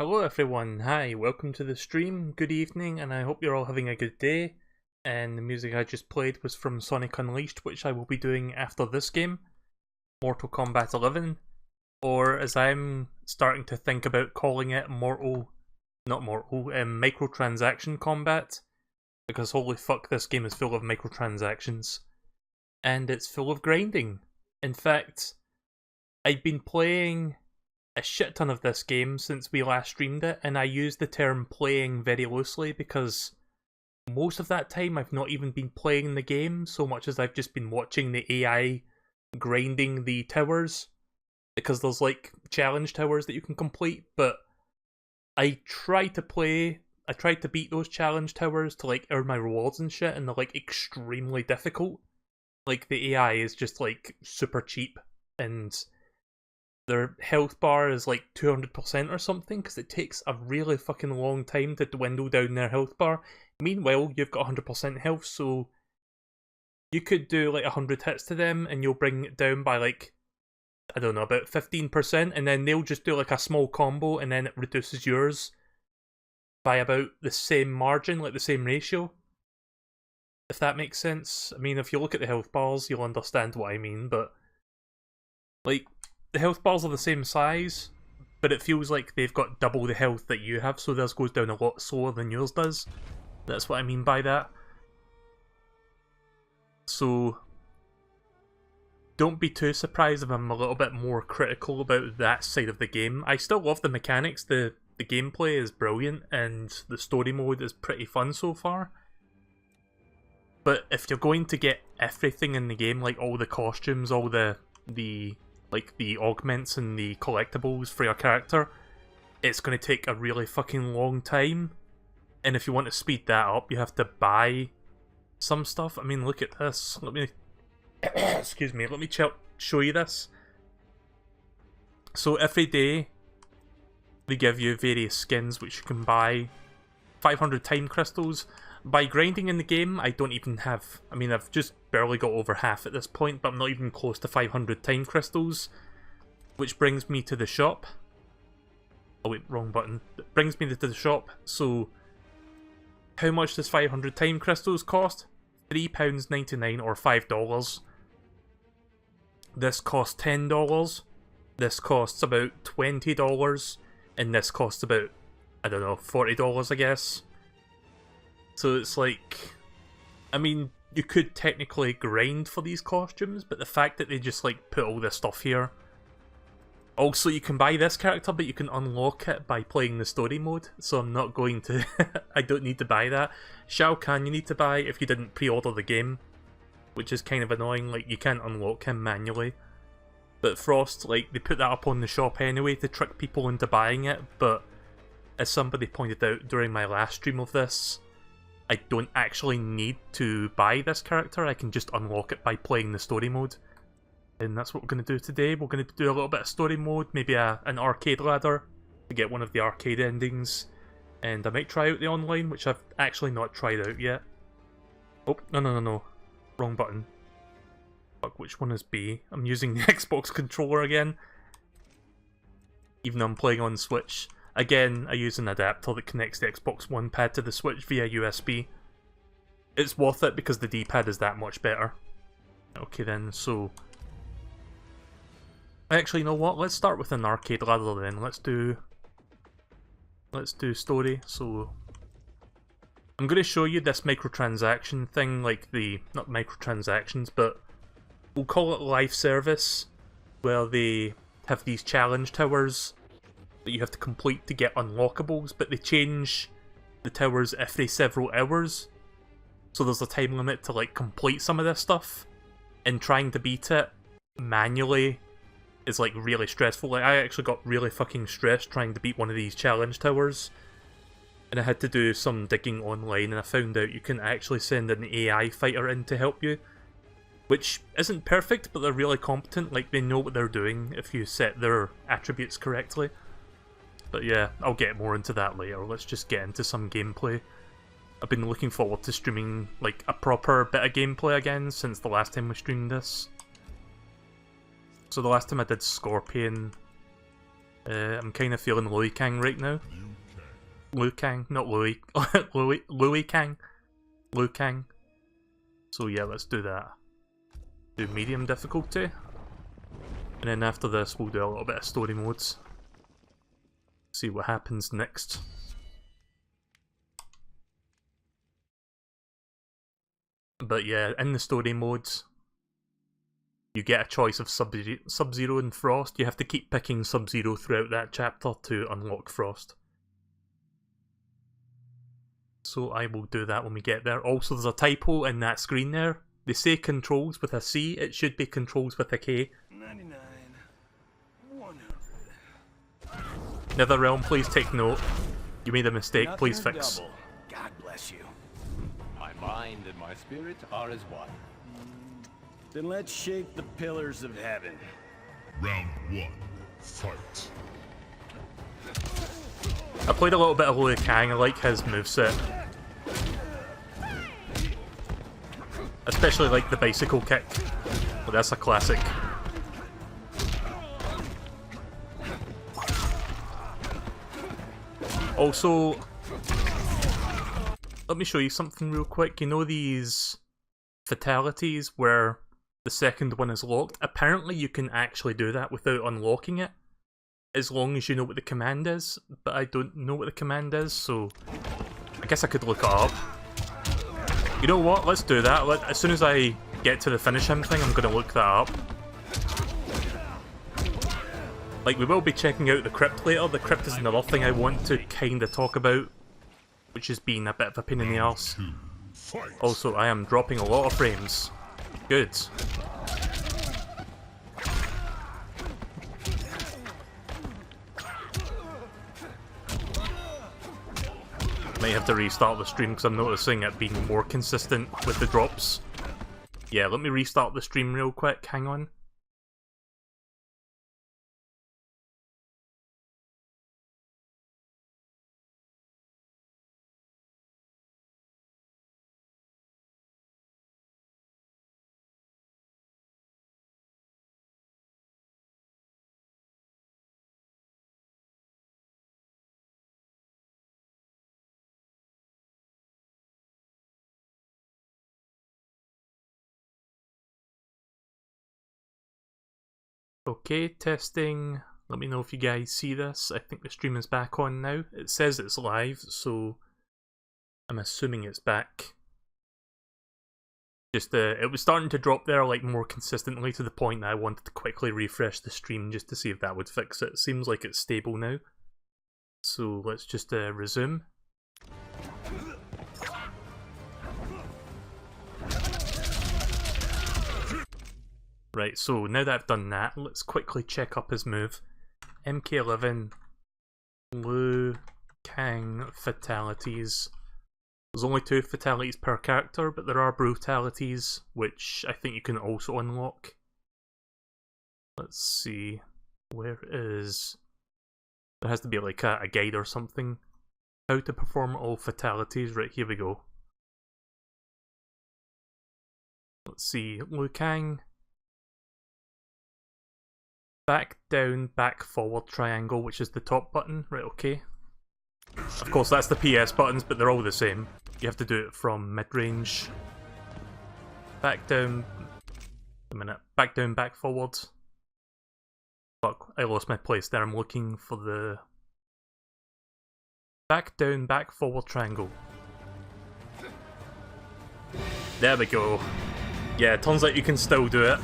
Hello everyone, hi, welcome to the stream, good evening, and I hope you're all having a good day. And the music I just played was from Sonic Unleashed, which I will be doing after this game, Mortal Kombat 11, or as I'm starting to think about calling it Microtransaction Combat, because holy fuck, this game is full of microtransactions. And it's full of grinding. In fact, I've been playing a shit ton of this game since we last streamed it, and I use the term playing very loosely because most of that time I've not even been playing the game so much as I've just been watching the AI grinding the towers, because there's like challenge towers that you can complete, but I tried to beat those challenge towers to like earn my rewards and shit, and they're like extremely difficult. Like the AI is just like super cheap, and their health bar is like 200% or something, because it takes a really fucking long time to dwindle down their health bar. Meanwhile, you've got 100% health, so you could do like 100 hits to them and you'll bring it down by like, I don't know, about 15%, and then they'll just do like a small combo and then it reduces yours by about the same margin, like the same ratio. If that makes sense. I mean, if you look at the health bars, you'll understand what I mean, but like, the health bars are the same size, but it feels like they've got double the health that you have, so theirs goes down a lot slower than yours does. That's what I mean by that. So, don't be too surprised if I'm a little bit more critical about that side of the game. I still love the mechanics, the gameplay is brilliant, and the story mode is pretty fun so far. But if you're going to get everything in the game, like all the costumes, all the augments and the collectibles for your character, it's going to take a really fucking long time. And if you want to speed that up, you have to buy some stuff. I mean, look at this. Let me... excuse me, let me show you this. So every day, they give you various skins which you can buy. 500 time crystals. By grinding in the game, I don't even have... I mean, I've just barely got over half at this point, but I'm not even close to 500 time crystals. Which brings me to the shop. Oh wait, wrong button. It brings me to the shop, so... How much does 500 time crystals cost? £3.99 or $5. This costs $10. This costs about $20. And this costs about, I don't know, $40 I guess. So it's like, I mean, you could technically grind for these costumes, but the fact that they just like put all this stuff here. Also, you can buy this character, but you can unlock it by playing the story mode, so I'm not going to... I don't need to buy that. Shao Kahn you need to buy if you didn't pre-order the game, which is kind of annoying, like you can't unlock him manually. But Frost, like, they put that up on the shop anyway to trick people into buying it, but as somebody pointed out during my last stream of this, I don't actually need to buy this character, I can just unlock it by playing the story mode. And that's what we're going to do today. We're going to do a little bit of story mode, maybe an arcade ladder to get one of the arcade endings. And I might try out the online, which I've actually not tried out yet. Oh, no. Wrong button. Fuck, which one is B? I'm using the Xbox controller again. Even though I'm playing on Switch. Again, I use an adapter that connects the Xbox One pad to the Switch via USB. It's worth it because the D-pad is that much better. Okay then, so... Actually, you know what? Let's start with an arcade ladder then. Let's do story. So I'm going to show you this microtransaction thing, like not microtransactions, but we'll call it live service, where they have these challenge towers that you have to complete to get unlockables, but they change the towers every several hours. So there's a time limit to like complete some of this stuff, and trying to beat it manually is like really stressful. Like I actually got really fucking stressed trying to beat one of these challenge towers, and I had to do some digging online, and I found out you can actually send an AI fighter in to help you, which isn't perfect, but they're really competent. Like they know what they're doing if you set their attributes correctly. But yeah, I'll get more into that later. Let's just get into some gameplay. I've been looking forward to streaming like a proper bit of gameplay again since the last time we streamed this. So the last time I did Scorpion, I'm kind of feeling Louis Kang right now. Liu Kang, not Louis. Louis Kang. Liu Kang. So yeah, let's do that. Do medium difficulty. And then after this we'll do a little bit of story modes. See what happens next. But yeah, in the story modes, you get a choice of Sub-Zero and Frost. You have to keep picking Sub-Zero throughout that chapter to unlock Frost. So I will do that when we get there. Also, there's a typo in that screen there. They say controls with a C, it should be controls with a K. 99, 100. Netherrealm, please take note. You made a mistake, please fix. Double. God bless you. My mind and my spirit are as one. Then let's shake the pillars of heaven. Round 1, fight. I played a little bit of Liu Kang, I like his moveset. Especially like the bicycle kick. Well, that's a classic. Also, let me show you something real quick. You know these fatalities where the second one is locked? Apparently you can actually do that without unlocking it, as long as you know what the command is, but I don't know what the command is, so I guess I could look it up. You know what, let's do that. As soon as I get to the finish him thing, I'm going to look that up. Like, we will be checking out the crypt later. The crypt is another thing I want to kind of talk about, which has been a bit of a pain in the arse. Also, I am dropping a lot of frames. Good. Might have to restart the stream because I'm noticing it being more consistent with the drops. Yeah, let me restart the stream real quick, hang on. Okay, testing. Let me know if you guys see this. I think the stream is back on now. It says it's live, so I'm assuming it's back. Just it was starting to drop there like more consistently to the point that I wanted to quickly refresh the stream just to see if that would fix it. Seems like it's stable now. So let's just resume. Right, so now that I've done that, let's quickly check up his move. MK11, Liu Kang fatalities. There's only 2 fatalities per character, but there are brutalities, which I think you can also unlock. Let's see, where is... There has to be like a guide or something. How to perform all fatalities, right, here we go. Let's see, Liu Kang. Back, down, back, forward, triangle, which is the top button. Right, okay. Of course, that's the PS buttons, but they're all the same. You have to do it from mid-range. Back, down... A minute. Back, down, back, forward. Fuck, I lost my place there. I'm looking for the... Back, down, back, forward, triangle. There we go. Yeah, it turns out you can still do it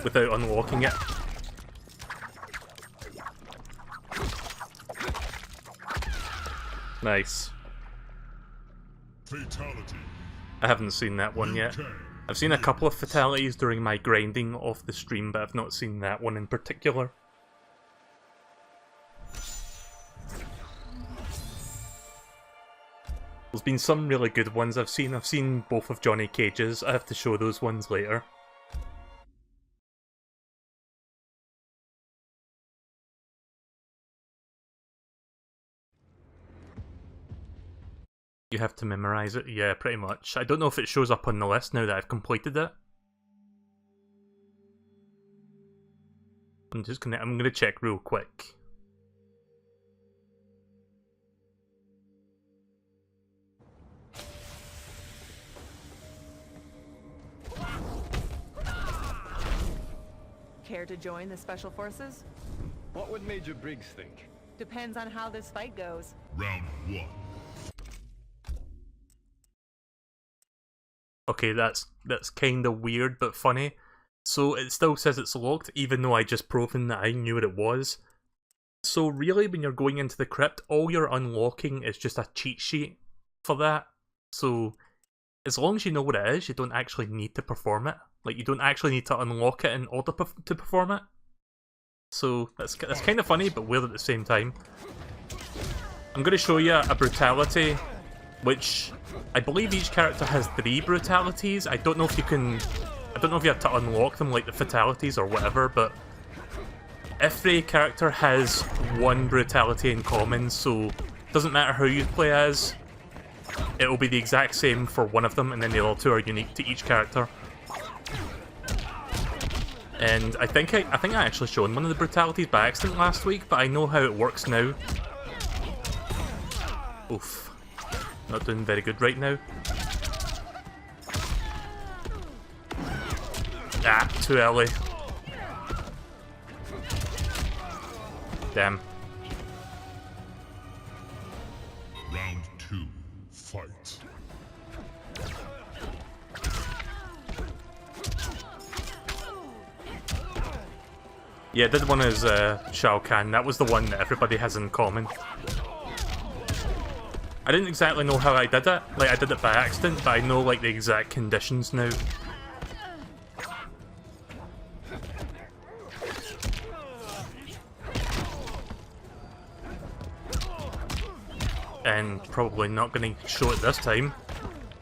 without unlocking it. Nice. Fatality. I haven't seen that one yet. I've seen a couple of fatalities during my grinding off the stream, but I've not seen that one in particular. There's been some really good ones I've seen. I've seen both of Johnny Cage's. I have to show those ones later. You have to memorize it? Yeah, pretty much. I don't know if it shows up on the list now that I've completed it. I'm gonna check real quick. Care to join the Special Forces? What would Major Briggs think? Depends on how this fight goes. Round 1. Okay, that's kind of weird but funny. So it still says it's locked, even though I just proven that I knew what it was. So really, when you're going into the crypt, all you're unlocking is just a cheat sheet for that. So as long as you know what it is, you don't actually need to perform it. Like, you don't actually need to unlock it in order to perform it. So that's kind of funny, but weird at the same time. I'm going to show you a brutality, which I believe each character has 3 brutalities. I don't know if you can... I don't know if you have to unlock them, like the fatalities or whatever, but every character has 1 brutality in common, so it doesn't matter who you play as, it'll be the exact same for one of them, and then the other 2 are unique to each character. And I think I actually shown one of the brutalities by accident last week, but I know how it works now. Oof. Not doing very good right now. Ah, too early. Damn. Round 2. Fight. Yeah, this one is Shao Kahn. That was the one that everybody has in common. I didn't exactly know how I did it. Like, I did it by accident, but I know, like, the exact conditions now. And probably not going to show it this time,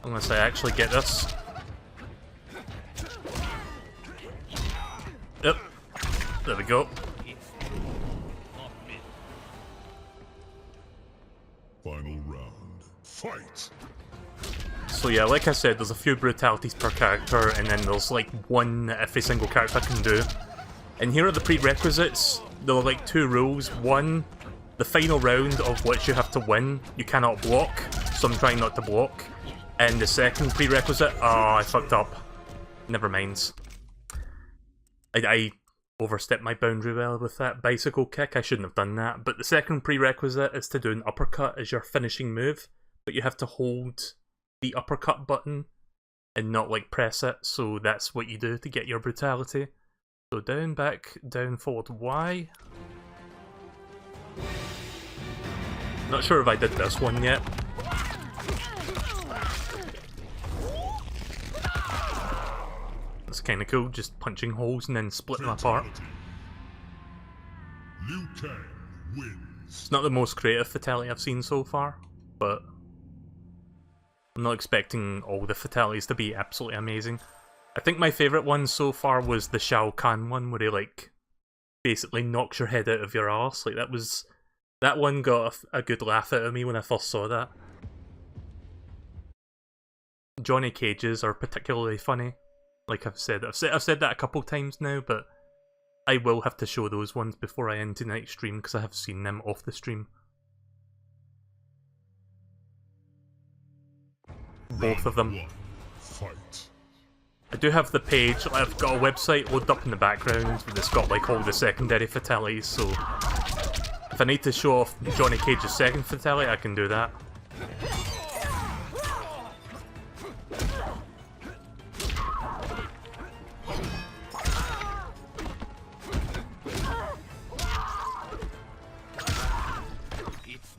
unless I actually get this. Yep. There we go. Final round. Fight. So yeah, like I said, there's a few brutalities per character, and then there's like 1 that every single character can do. And here are the prerequisites. There are like 2 rules. 1, the final round of which you have to win, you cannot block, so I'm trying not to block. And the second prerequisite, oh, I fucked up. Never mind. I overstepped my boundary well with that bicycle kick, I shouldn't have done that. But the second prerequisite is to do an uppercut as your finishing move, but you have to hold the uppercut button and not like press it, so that's what you do to get your brutality. So down, back, down, forward, Y. Not sure if I did this one yet. That's kinda cool, just punching holes and then splitting them apart. Liu Kang wins. It's not the most creative fatality I've seen so far, but I'm not expecting all the fatalities to be absolutely amazing. I think my favourite one so far was the Shao Kahn one, where he like basically knocks your head out of your arse. Like that one got a good laugh out of me when I first saw that. Johnny Cage's are particularly funny. Like I've said that a couple times now, but I will have to show those ones before I end tonight's stream because I have seen them off the stream. Both of them. Fight. I do have the page, I've got a website loaded up in the background that's got like all the secondary fatalities, so if I need to show off Johnny Cage's second fatality, I can do that.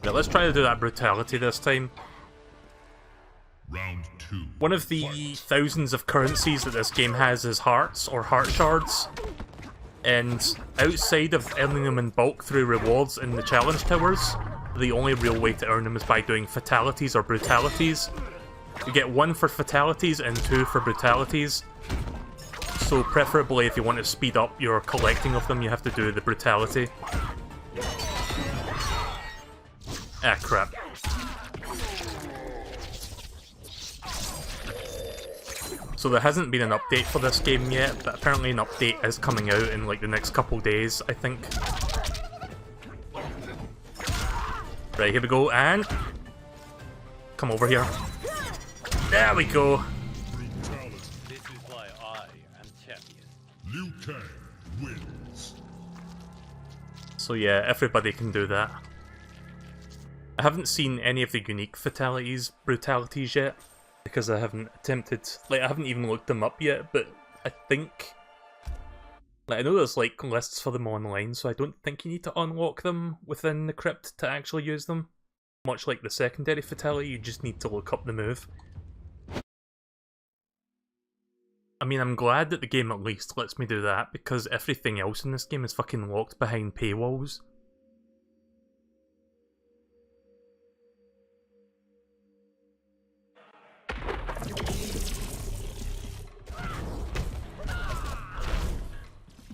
Now let's try to do that brutality this time. Round 2. One of the thousands of currencies that this game has is hearts, or heart shards. And outside of earning them in bulk through rewards in the challenge towers, the only real way to earn them is by doing fatalities or brutalities. You get 1 for fatalities and 2 for brutalities. So preferably if you want to speed up your collecting of them, you have to do the brutality. Ah, crap. So there hasn't been an update for this game yet, but apparently an update is coming out in like the next couple days, I think. Right, here we go, and... come over here. There we go! This is why I am champion. Liu Kang wins. So yeah, everybody can do that. I haven't seen any of the unique brutalities yet, because I haven't attempted, like I haven't even looked them up yet, but I think, like I know there's like lists for them online, so I don't think you need to unlock them within the crypt to actually use them. Much like the secondary fatality, you just need to look up the move. I mean, I'm glad that the game at least lets me do that, because everything else in this game is fucking locked behind paywalls.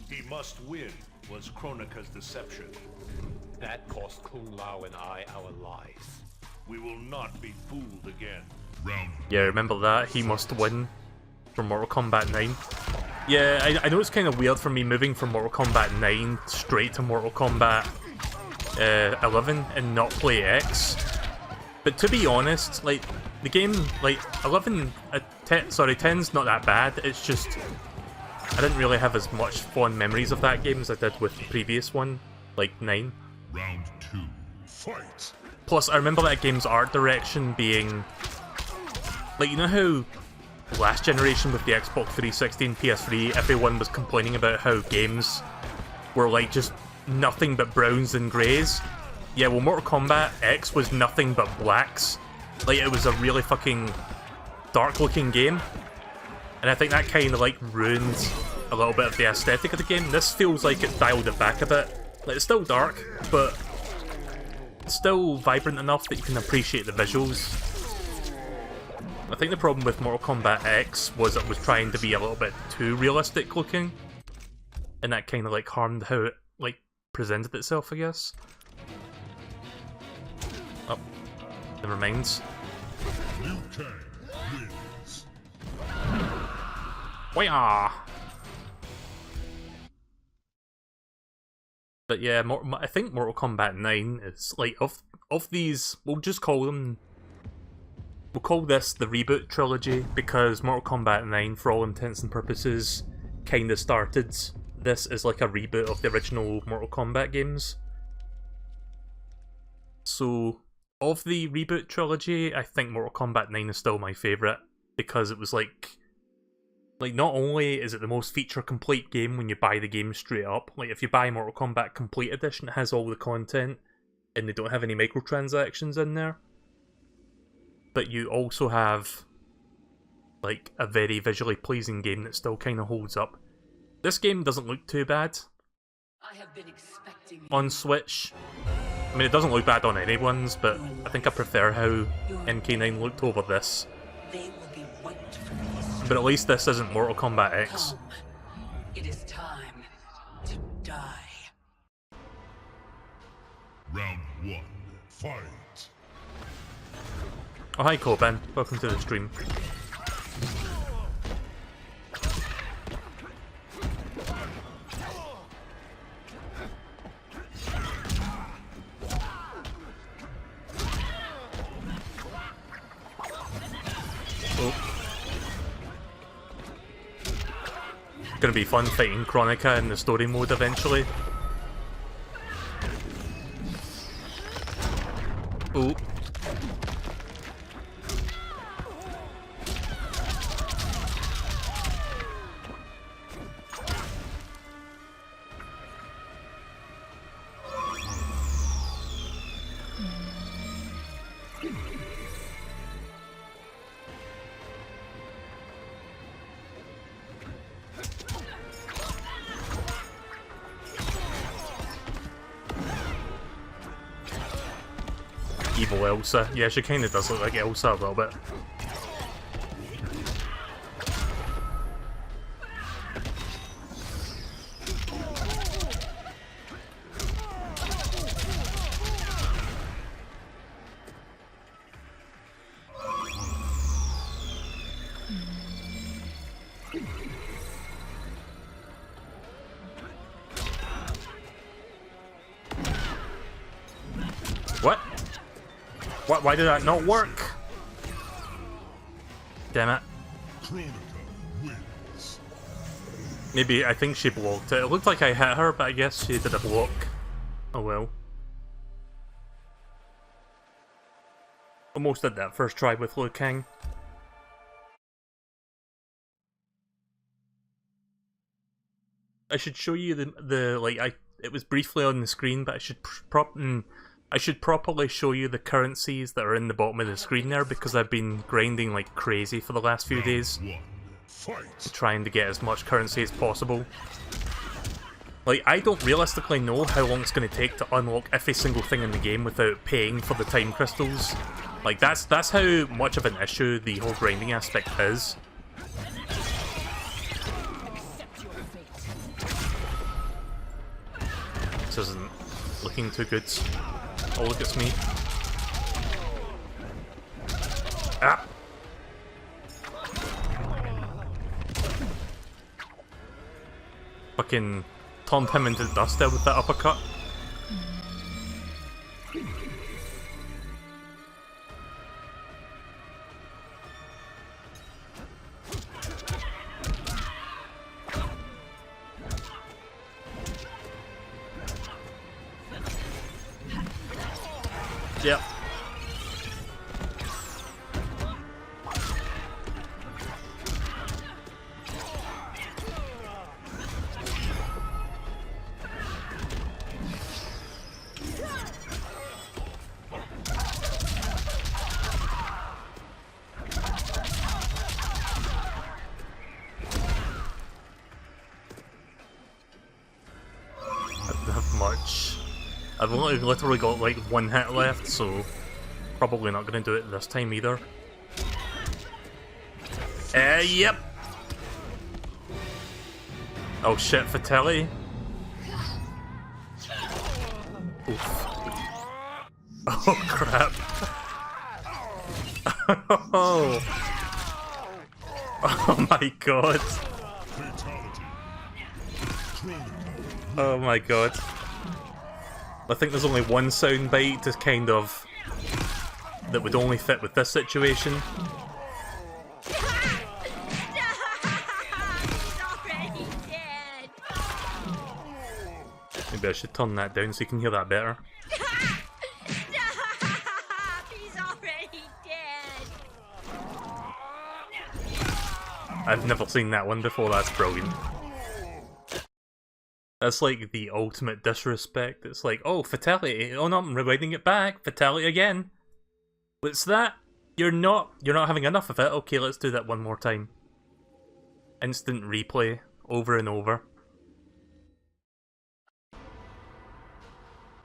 He must win, was Kronika's deception. That cost Kung Lao and I our lives. We will not be fooled again. Round Yeah, remember that? He must win from Mortal Kombat 9. Yeah, I know it's kind of weird for me moving from Mortal Kombat 9 straight to Mortal Kombat 11 and not play X. But to be honest, like, the game, like, 10's not that bad, it's just, I didn't really have as much fond memories of that game as I did with the previous one, like 9. Round 2. Fight. Plus, I remember that game's art direction being, like, you know how last generation with the Xbox 360 and PS3, everyone was complaining about how games were like just nothing but browns and greys? Yeah, well, Mortal Kombat X was nothing but blacks. Like, it was a really fucking dark looking game. And I think that kind of like ruined a little bit of the aesthetic of the game. This feels like it dialed it back a bit. Like, it's still dark, but it's still vibrant enough that you can appreciate the visuals. I think the problem with Mortal Kombat X was it was trying to be a little bit too realistic looking, and that kind of like harmed how it like presented itself, I guess. Oh, never mind. Liu Kang wins. Wah! But yeah, I think Mortal Kombat 9 is like of these. We'll just call them. We'll call this the reboot trilogy, because Mortal Kombat 9, for all intents and purposes, kinda started this as like a reboot of the original Mortal Kombat games. So, of the reboot trilogy, I think Mortal Kombat 9 is still my favourite, because it was like, not only is it the most feature-complete game when you buy the game straight up, like if you buy Mortal Kombat Complete Edition, it has all the content, and they don't have any microtransactions in there. But you also have, like, a very visually pleasing game that still kind of holds up. This game doesn't look too bad on Switch. I mean, it doesn't look bad on anyone's, but I think I prefer how MK9 looked over this. But at least this isn't Mortal Kombat X. It is time to die. Round 1. Fight. Oh, hi Coben, welcome to the stream. Oh. Gonna be fun fighting Kronika in the story mode eventually. Oh. Evil Elsa. Yeah, she kinda does look like Elsa a little bit. What? What? Why did that not work? Damn it. Kronika wins. Maybe, I think she blocked it. It looked like I hit her, but I guess she did a block. Oh well. Almost did that first try with Liu Kang. I should show you it was briefly on the screen, but I should properly show you the currencies that are in the bottom of the screen there, because I've been grinding like crazy for the last few days, trying to get as much currency as possible. Like, I don't realistically know how long it's going to take to unlock every single thing in the game without paying for the time crystals. Like, that's how much of an issue the whole grinding aspect is. This isn't looking too good. Oh, look, it's me. Ah! Fucking turned him into dust there with that uppercut. Yep. Much. I've only literally got like one hit left, so probably not gonna do it this time either. Yep. Oh shit, fatality. Oof. Oh crap. Oh. Oh my god. Oh my god. I think there's only one soundbite to kind of that would only fit with this situation. Maybe I should turn that down so you can hear that better. He's already dead. I've never seen that one before, that's brilliant. That's like the ultimate disrespect. It's like, oh, fatality. Oh no, I'm rewinding it back. Fatality again. What's that? You're not having enough of it? Okay, let's do that one more time. Instant replay, over and over.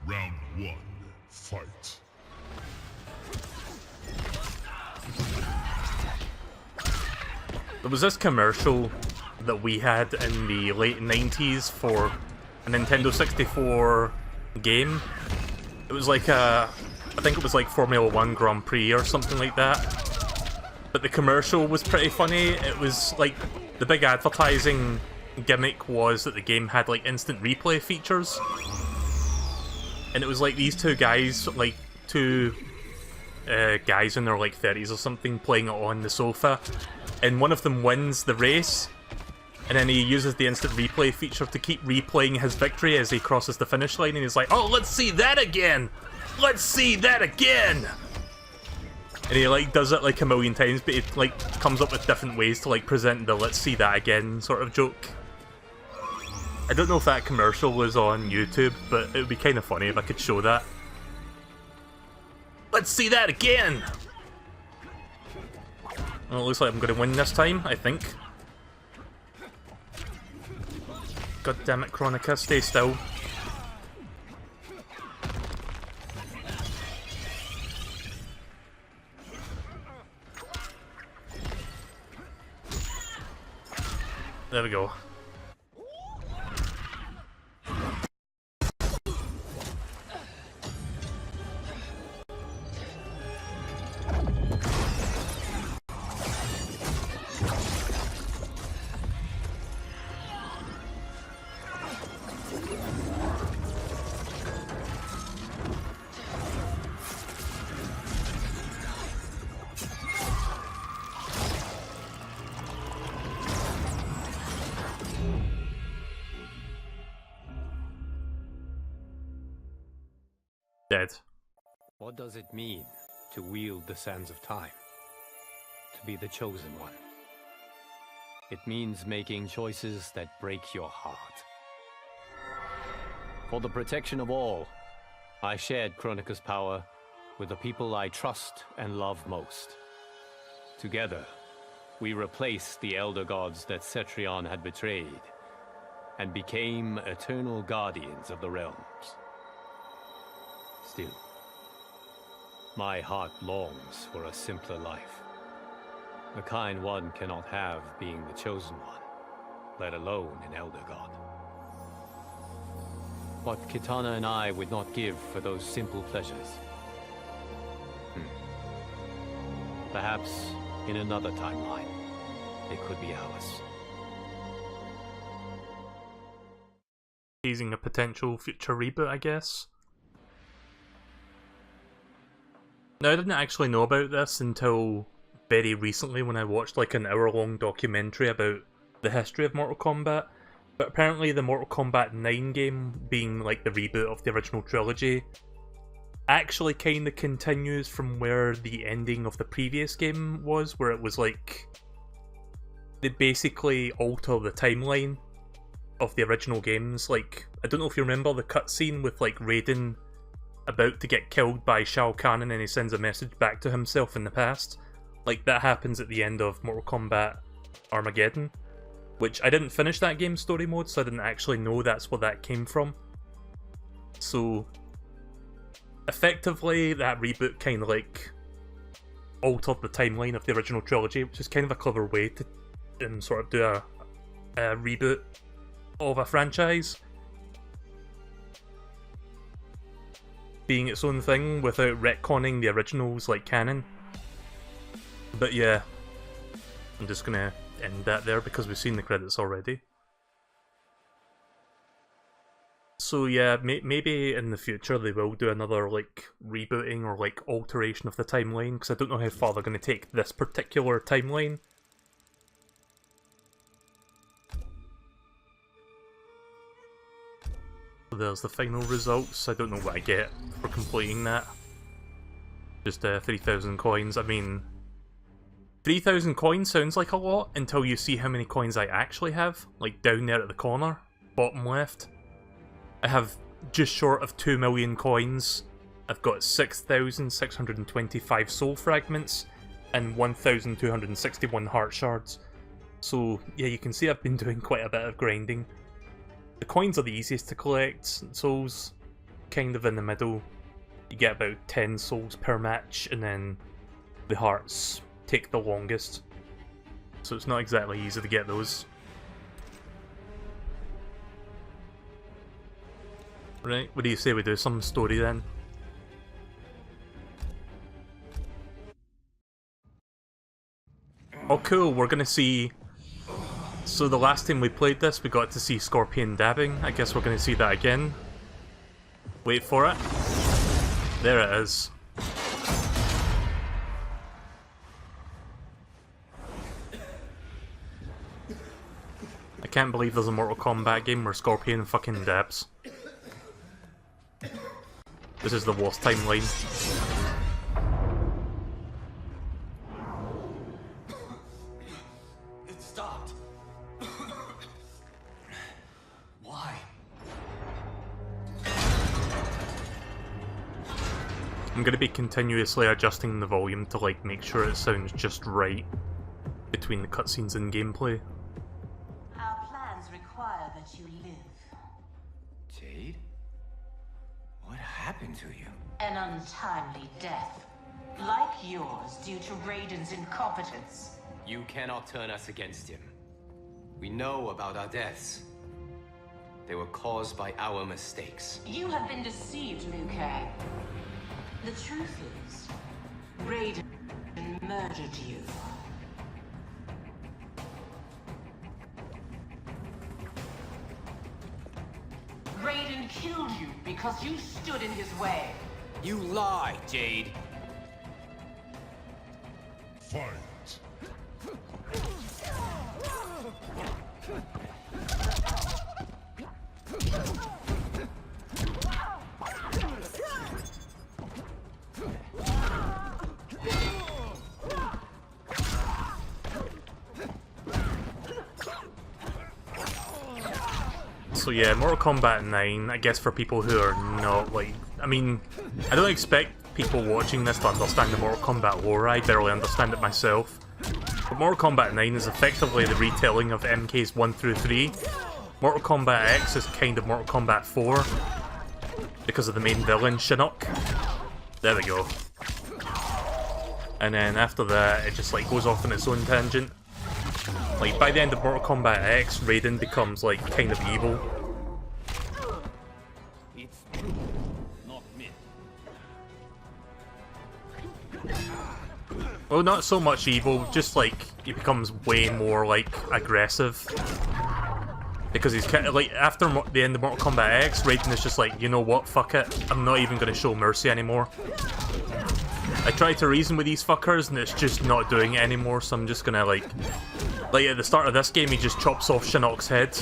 Round 1, fight. There was this commercial that we had in the late 90s for a Nintendo 64 game. It was like I think it was like Formula 1 Grand Prix or something like that. But the commercial was pretty funny. It was like, the big advertising gimmick was that the game had like instant replay features. And it was like these two guys, like two guys in their like 30s or something, playing it on the sofa. And one of them wins the race. And then he uses the instant replay feature to keep replaying his victory as he crosses the finish line, and he's like, oh, let's see that again! Let's see that again! And he like does it like a million times, but it like comes up with different ways to like present the let's see that again sort of joke. I don't know if that commercial was on YouTube, but it would be kind of funny if I could show that. Let's see that again! Well, it looks like I'm going to win this time, I think. God damn it, Kronika, stay still. There we go. Dead. What does it mean to wield the sands of time? To be the chosen one? It means making choices that break your heart. For the protection of all, I shared Kronika's power with the people I trust and love most. Together, we replaced the elder gods that Cetrion had betrayed, and became eternal guardians of the realms. Still, my heart longs for a simpler life. The kind one cannot have being the chosen one, let alone an elder god. What Kitana and I would not give for those simple pleasures. Perhaps in another timeline, it could be ours. Teasing a potential future reboot, I guess. Now, I didn't actually know about this until very recently when I watched like an hour-long documentary about the history of Mortal Kombat. But apparently the Mortal Kombat 9 game, being like the reboot of the original trilogy, actually kind of continues from where the ending of the previous game was, where it was like they basically alter the timeline of the original games. Like, I don't know if you remember the cutscene with like Raiden about to get killed by Shao Kahn and then he sends a message back to himself in the past. Like, that happens at the end of Mortal Kombat Armageddon, which I didn't finish that game story mode, so I didn't actually know that's where that came from. So effectively, that reboot kind of like altered the timeline of the original trilogy, which is kind of a clever way to sort of do a reboot of a franchise, being its own thing without retconning the originals like canon. But yeah, I'm just gonna end that there because we've seen the credits already. So yeah, maybe in the future they will do another like rebooting or like alteration of the timeline, because I don't know how far they're going to take this particular timeline. So there's the final results. I don't know what I get for completing that. Just 3,000 coins. I mean, 3,000 coins sounds like a lot until you see how many coins I actually have. Like down there at the corner, bottom left. I have just short of 2 million coins. I've got 6,625 soul fragments and 1,261 heart shards. So yeah, you can see I've been doing quite a bit of grinding. The coins are the easiest to collect, souls kind of in the middle. You get about 10 souls per match, and then the hearts take the longest. So it's not exactly easy to get those. Right, what do you say we do some story then? Oh cool, we're gonna see... So the last time we played this, we got to see Scorpion dabbing. I guess we're gonna see that again. Wait for it. There it is. I can't believe there's a Mortal Kombat game where Scorpion fucking dabs. This is the worst timeline. It stopped. Why? I'm gonna be continuously adjusting the volume to like make sure it sounds just right between the cutscenes and gameplay. Our plans require that you live. Jade? What happened to you? An untimely death. Like yours, due to Raiden's incompetence. You cannot turn us against him. We know about our deaths. They were caused by our mistakes. You have been deceived, Liu Kang. The truth is, Raiden murdered you. Raiden killed you because you stood in his way. You lie, Jade. Fight. So yeah, Mortal Kombat 9, I guess for people who are not like... I mean, I don't expect people watching this to understand the Mortal Kombat lore, I barely understand it myself. But Mortal Kombat 9 is effectively the retelling of MK's 1 through 3. Mortal Kombat X is kind of Mortal Kombat 4, because of the main villain, Shinnok. There we go. And then after that, it just like goes off on its own tangent. Like, by the end of Mortal Kombat X, Raiden becomes like kind of evil. It's true, not myth. Well, not so much evil, just like he becomes way more like aggressive. Because he's kind of like, after the end of Mortal Kombat X, Raiden is just like, you know what, fuck it, I'm not even going to show mercy anymore. I try to reason with these fuckers and it's just not doing it anymore, so I'm just gonna like at the start of this game he just chops off Shinnok's head.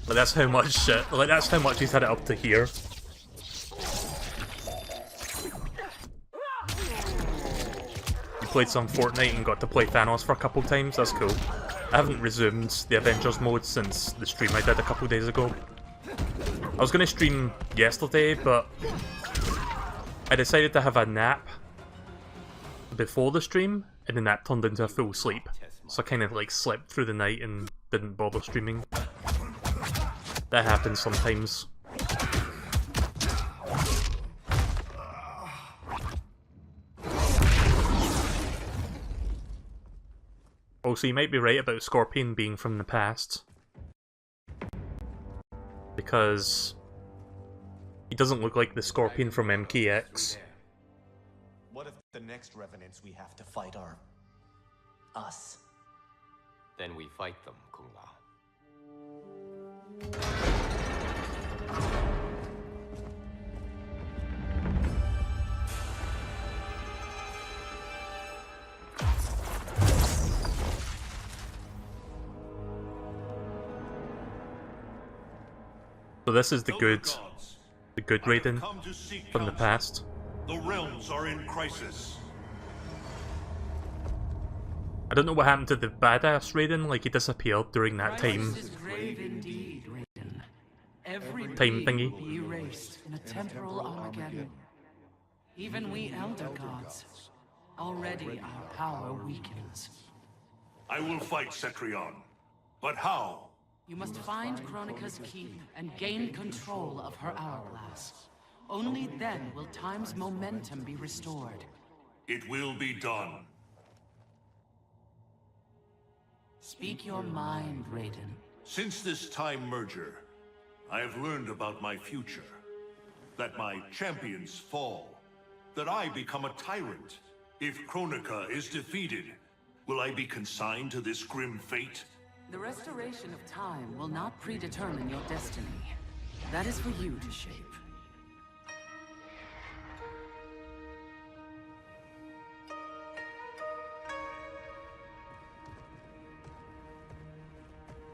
Like that's how much shit, like that's how much he's had it up to here. You played some Fortnite and got to play Thanos for a couple times, that's cool. I haven't resumed the Avengers mode since the stream I did a couple days ago. I was gonna stream yesterday, but I decided to have a nap before the stream, and the nap turned into a full sleep. So I kind of like slept through the night and didn't bother streaming. That happens sometimes. Also, you might be right about Scorpion being from the past. Because he doesn't look like the Scorpion from MKX. What if the next revenants we have to fight are us? Then we fight them, Kung Lao. So this is the good Raiden from the past. The realms are in crisis. I don't know what happened to the badass Raiden, like he disappeared during that time Indeed, Raiden. Every time being thingy. will be erased in a temporal Armageddon. Even we Elder Gods. Already our power weakens. I will fight Cetrion. But how? You must find Kronika's keep and gain control of her hourglass. Only then will time's momentum be restored. It will be done. Speak your mind, Raiden. Since this time merger, I have learned about my future. That my champions fall. That I become a tyrant. If Kronika is defeated, will I be consigned to this grim fate? The restoration of time will not predetermine your destiny. That is for you to shape.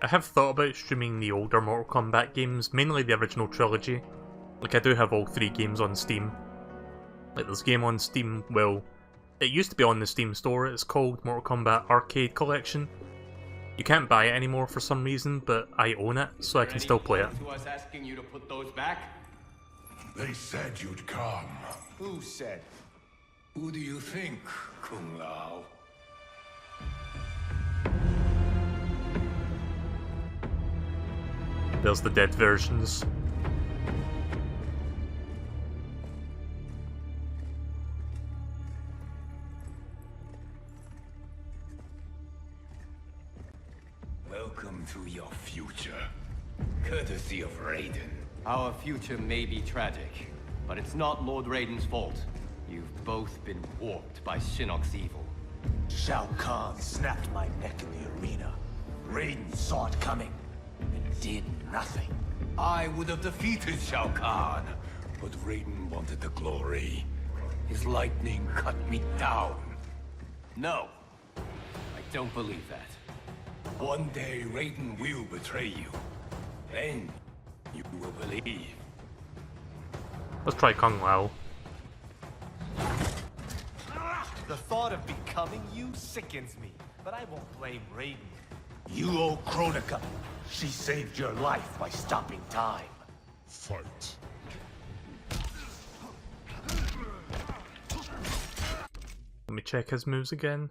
I have thought about streaming the older Mortal Kombat games, mainly the original trilogy. Like I do have all 3 games on Steam. Like there's a game on Steam, well, it used to be on the Steam store, it's called Mortal Kombat Arcade Collection. You can't buy it anymore for some reason, but I own it, so I can still play it. To us asking you to put those back? They said you'd come. Who said? Who do you think, Kung Lao? There's the dead versions. Welcome to your future. Courtesy of Raiden. Our future may be tragic, but it's not Lord Raiden's fault. You've both been warped by Shinnok's evil. Shao Kahn snapped my neck in the arena. Raiden saw it coming and did nothing. I would have defeated Shao Kahn, but Raiden wanted the glory. His lightning cut me down. No, I don't believe that. One day Raiden will betray you. Then you will believe. Let's try Kung Lao. The thought of becoming you sickens me, but I won't blame Raiden. You owe Kronika. She saved your life by stopping time. Fight. Let me check his moves again.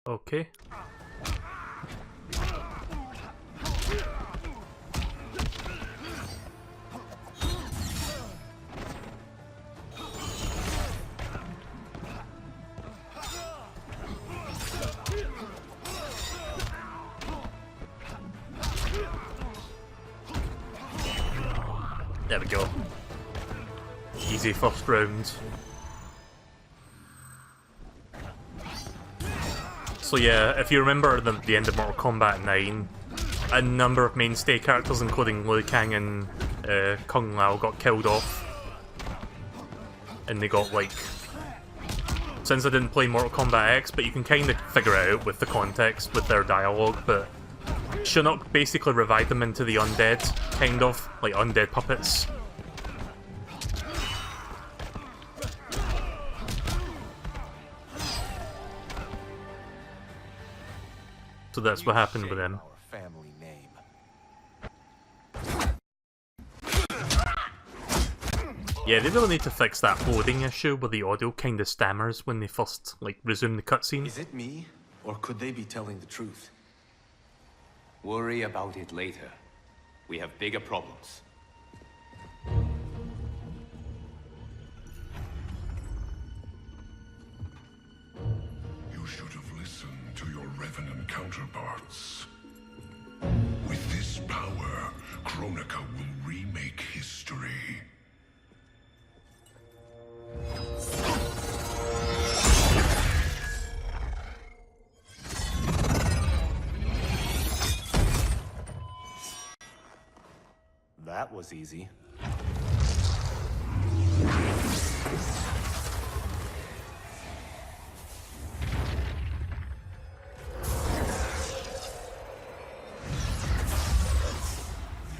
Okay. There we go. Easy first round. So yeah, if you remember the end of Mortal Kombat 9, a number of mainstay characters, including Liu Kang and Kung Lao, got killed off. And they got, like... Since I didn't play Mortal Kombat X, but you can kind of figure it out with the context, with their dialogue, but... Shinnok basically revived them into the undead, kind of, like undead puppets. So that's what happened with them. Family name. Yeah, they really need to fix that loading issue where the audio kinda stammers when they first, like, resume the cutscene. Is it me, or could they be telling the truth? Worry about it later. We have bigger problems. You should have listened to your Revenant counterparts. With this power, Kronika will remake history. That was easy.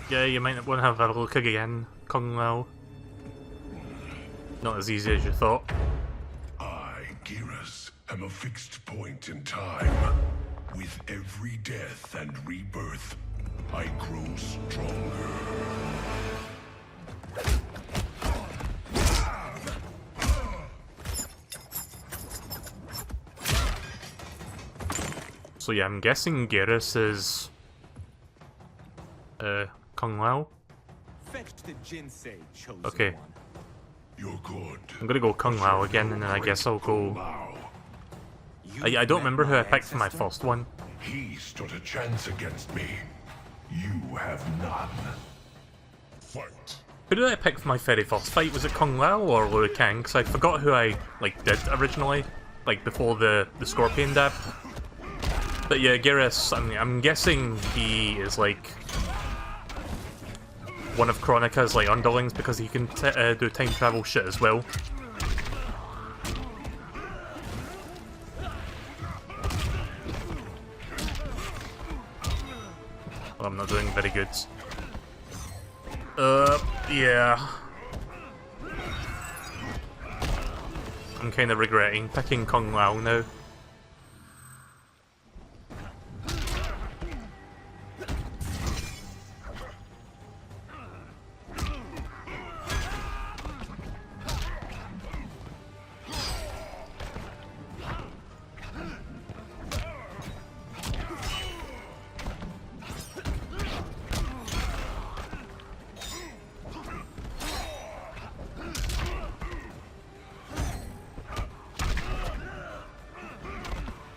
Yeah, you might want to have a look again, Kung Lao. Not as easy as you thought. I, Geras, am a fixed point in time. With every death and rebirth, I grow stronger. So yeah, I'm guessing Geras is... Kung Lao? Okay. You're good. I'm gonna go Kung Lao again, and then I guess I'll go... I don't remember who I picked for my first one. He stood a chance against me. You have none. Fight. Who did I pick for my very first fight? Was it Kung Lao or Liu Kang? Because I forgot who I, like, did originally. Like, before the Scorpion dab. But yeah, Geras, I'm guessing he is, like... one of Kronika's, like, underlings, because he can do time travel shit as well. Well, I'm not doing very good. Yeah. I'm kind of regretting picking Kung Lao now.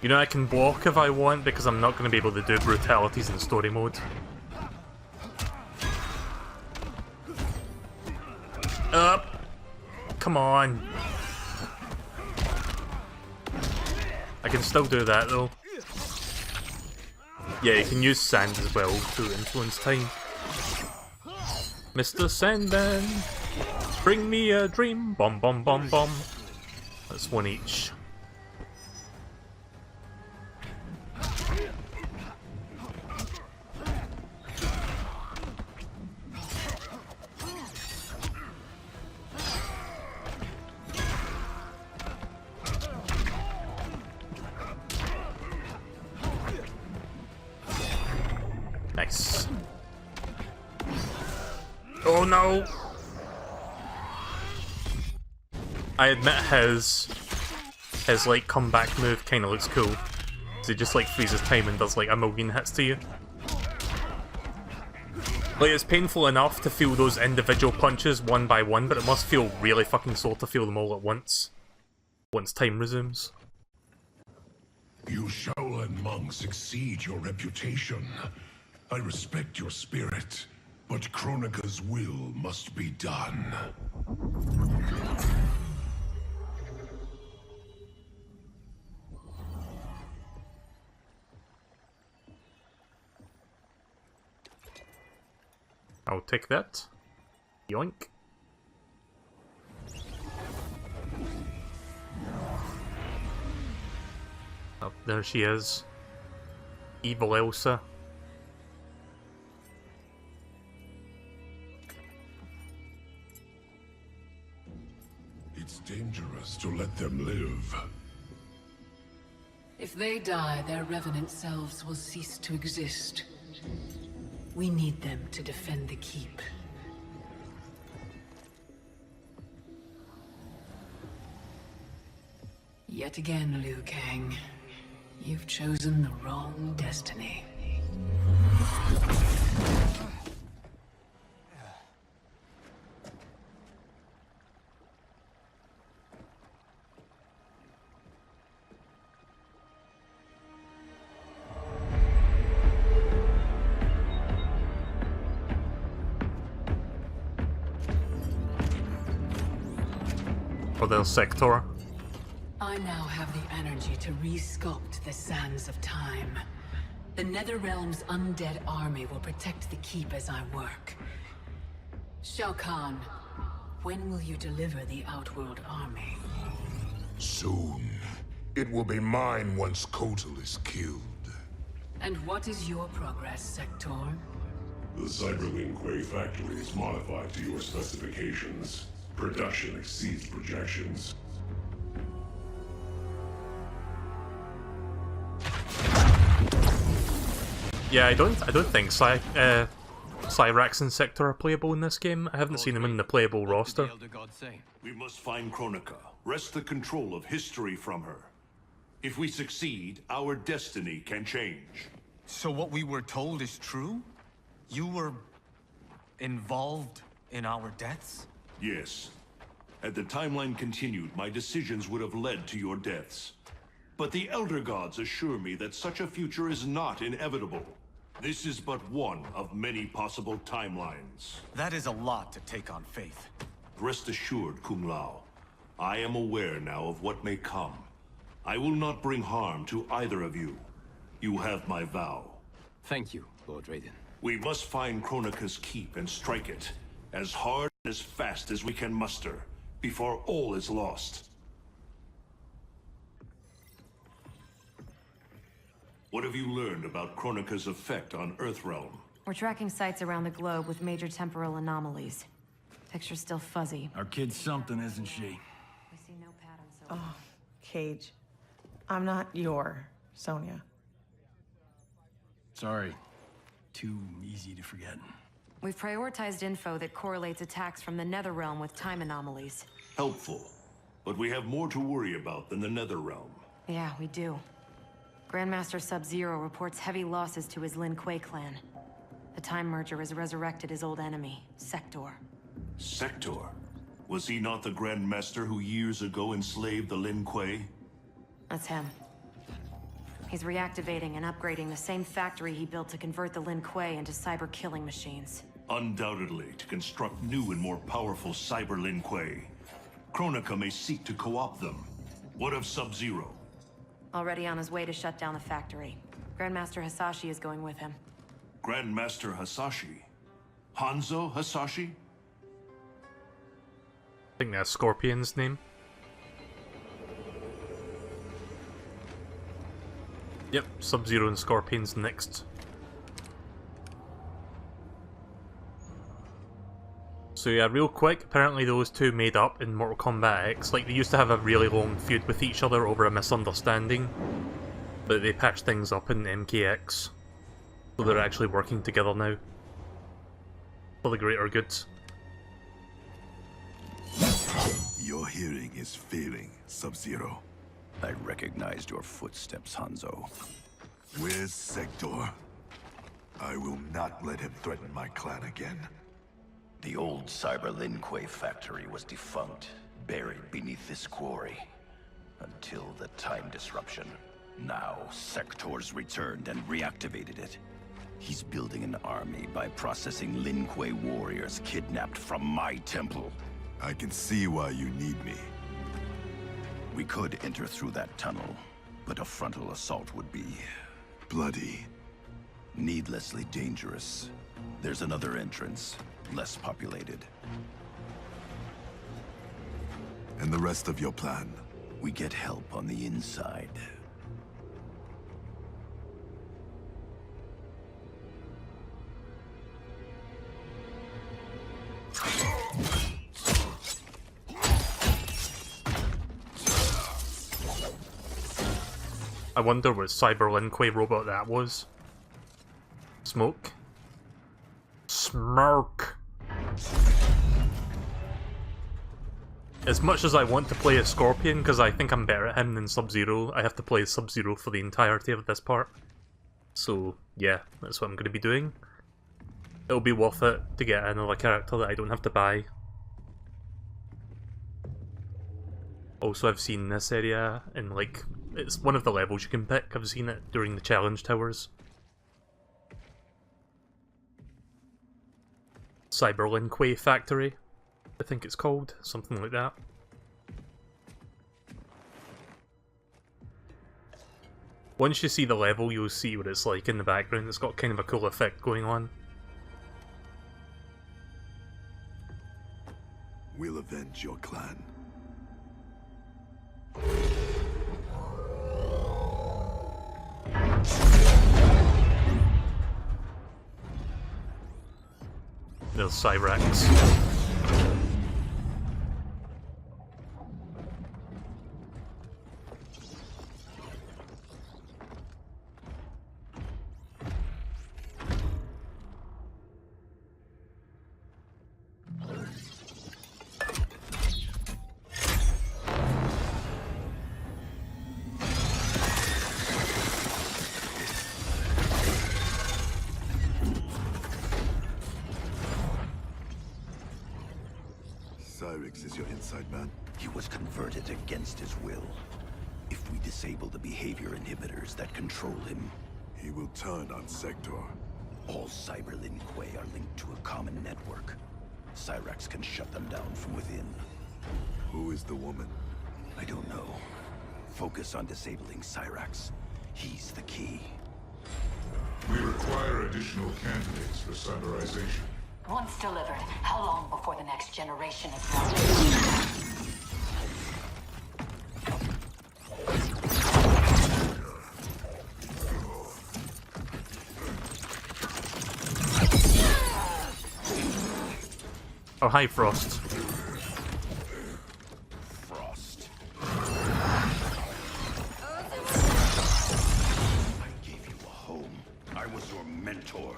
You know, I can block if I want, because I'm not going to be able to do brutalities in story mode. Come on. I can still do that, though. Yeah, you can use sand as well to influence time. Mr. Sandman, bring me a dream. Bomb, bomb, bomb, bomb. That's one each. Oh no! I admit his like comeback move kinda looks cool. So he just like freezes time and does like a million hits to you. Like, it's painful enough to feel those individual punches one by one, but it must feel really fucking sore to feel them all at once. Once time resumes. You Shaolin monks exceed your reputation. I respect your spirit, but Kronika's will must be done. I'll take that. Yoink. Oh, there she is. Evil Elsa. It's dangerous to let them live. If they die, their revenant selves will cease to exist. We need them to defend the keep. Yet again, Liu Kang, you've chosen the wrong destiny. For their sector. I now have the energy to re-sculpt the sands of time. The Netherrealm's undead army will protect the keep as I work. Shao Kahn, when will you deliver the Outworld army? Soon. It will be mine once Kotal is killed. And what is your progress, Sector? The Cyberlink Quay factory is modified to your specifications. Production exceeds projections. Yeah, I don't think Cyrax and Sector are playable in this game. I haven't seen them in the playable roster. We must find Kronika, wrest the control of history from her. If we succeed, our destiny can change. So what we were told is true? You were involved in our deaths? Yes. Had the timeline continued, my decisions would have led to your deaths. But the Elder Gods assure me that such a future is not inevitable. This is but one of many possible timelines. That is a lot to take on faith. Rest assured, Kung Lao. I am aware now of what may come. I will not bring harm to either of you. You have my vow. Thank you, Lord Raiden. We must find Kronika's keep and strike it, as hard and as fast as we can muster, before all is lost. What have you learned about Kronika's effect on Earthrealm? We're tracking sites around the globe with major temporal anomalies. Picture's still fuzzy. Our kid's something, isn't she? We see no pattern so far. Oh, Cage. I'm not your Sonya. Sorry. Too easy to forget. We've prioritized info that correlates attacks from the Netherrealm with time anomalies. Helpful. But we have more to worry about than the Netherrealm. Yeah, we do. Grandmaster Sub-Zero reports heavy losses to his Lin Kuei clan. The Time Merger has resurrected his old enemy, Sector. Sector? Was he not the Grandmaster who years ago enslaved the Lin Kuei? That's him. He's reactivating and upgrading the same factory he built to convert the Lin Kuei into cyber-killing machines. Undoubtedly, to construct new and more powerful cyber Lin Kuei. Kronika may seek to co-opt them. What of Sub-Zero? Already on his way to shut down the factory. Grandmaster Hasashi is going with him. Grandmaster Hasashi? Hanzo Hasashi? I think that's Scorpion's name. Yep, Sub-Zero and Scorpion's next. So yeah, real quick, apparently those two made up in Mortal Kombat X. Like, they used to have a really long feud with each other over a misunderstanding, but they patched things up in MKX. So they're actually working together now. For the greater good. Your hearing is failing, Sub-Zero. I recognized your footsteps, Hanzo. Where's Sector? I will not let him threaten my clan again. The old Cyber Lin Kuei factory was defunct, buried beneath this quarry. Until the time disruption. Now, Sector's returned and reactivated it. He's building an army by processing Lin Kuei warriors kidnapped from my temple. I can see why you need me. We could enter through that tunnel, but a frontal assault would be... bloody. Needlessly dangerous. There's another entrance, less populated. And the rest of your plan? We get help on the inside. I wonder what Cyber Lin Kuei robot that was. Smoke? Smoke! As much as I want to play as Scorpion, because I think I'm better at him than Sub-Zero, I have to play as Sub-Zero for the entirety of this part. So, yeah, that's what I'm going to be doing. It'll be worth it to get another character that I don't have to buy. Also, I've seen this area in, like, it's one of the levels you can pick. I've seen it during the challenge towers. Cyber Lin Kuei Factory, I think it's called, something like that. Once you see the level, you'll see what it's like in the background. It's got kind of a cool effect going on. We'll avenge your clan. There's Cyrax. Cyrax is your inside man? He was converted against his will. If we disable the behavior inhibitors that control him, he will turn on Sector. All Cyber Lin Kuei are linked to a common network. Cyrax can shut them down from within. Who is the woman? I don't know. Focus on disabling Cyrax. He's the key. We require additional candidates for cyberization. Once delivered, how long before the next generation is ready? Oh, hi, Frost. Frost. I gave you a home. I was your mentor.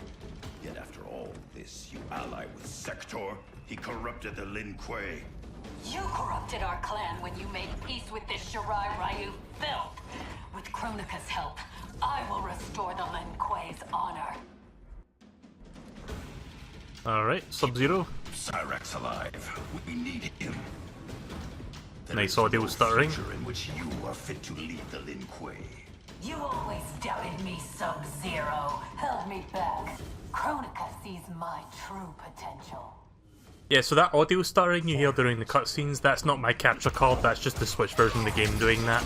Yet after all this, you ally with Sector. He corrupted the Lin Kuei. You corrupted our clan when you made peace with this Shirai Ryu filth. With Kronika's help, I will restore the Lin Kuei's honor. Alright, Sub-Zero. Cyrax alive. We need him. Nice audio stuttering. In which you are fit to lead the Lin Kuei. You always doubted me, Sub-Zero. Held me back. Kronika sees my true potential. Yeah, so that audio stuttering you hear during the cutscenes, that's not my capture card, that's just the Switch version of the game doing that.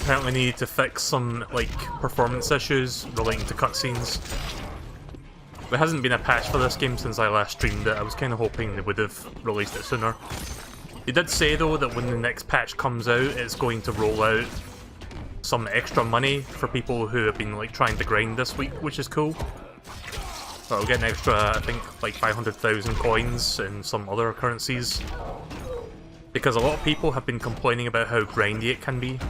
Apparently needed to fix some, like, performance issues relating to cutscenes. There hasn't been a patch for this game since I last streamed it. I was kind of hoping they would have released it sooner. They did say, though, that when the next patch comes out, it's going to roll out some extra money for people who have been, like, trying to grind this week, which is cool. So I'll get an extra, I think, like 500,000 coins and some other currencies. Because a lot of people have been complaining about how grindy it can be.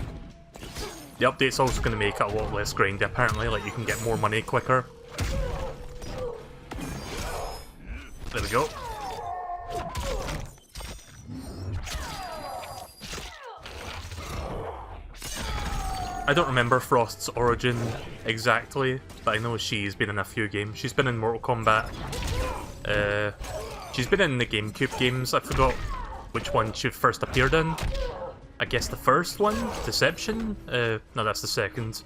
The update's also going to make it a lot less grindy, apparently, like you can get more money quicker. There we go. I don't remember Frost's origin exactly, but I know she's been in a few games. She's been in Mortal Kombat. She's been in the GameCube games. I forgot which one she first appeared in. I guess the first one? Deception? No, that's the second.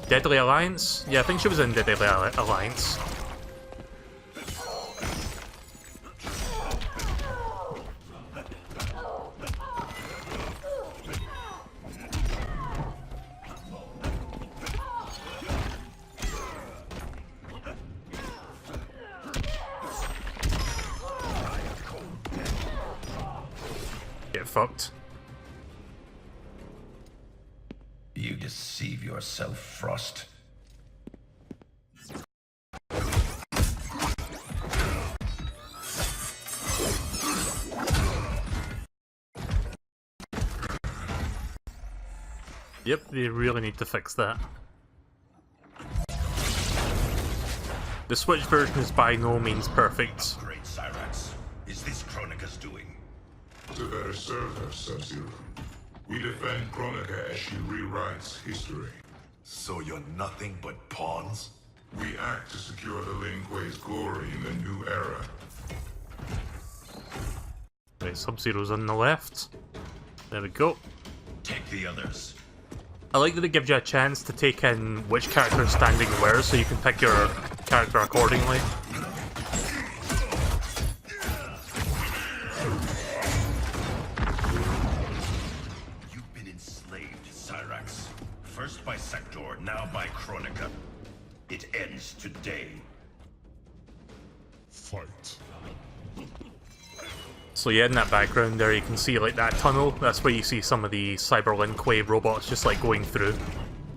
Deadly Alliance? Yeah, I think she was in Deadly Alliance. Get fucked. You deceive yourself, Frost. Yep, they really need to fix that. The Switch version is by no means perfect. Great Cyrax. Is this Kronika's doing? To better serve her, Sub-Zero. We defend Kronika as she rewrites history. So you're nothing but pawns? We act to secure the Lin Kuei's glory in the new era. Right, Sub-Zero's on the left. There we go. Take the others. I like that it gives you a chance to take in which character is standing where, so you can pick your character accordingly. You've been enslaved, Cyrax. First by Sector, now by Kronika. It ends today. Fight. So yeah, in that background there you can see like that tunnel. That's where you see some of the Cyber Lin Kuei robots just like going through.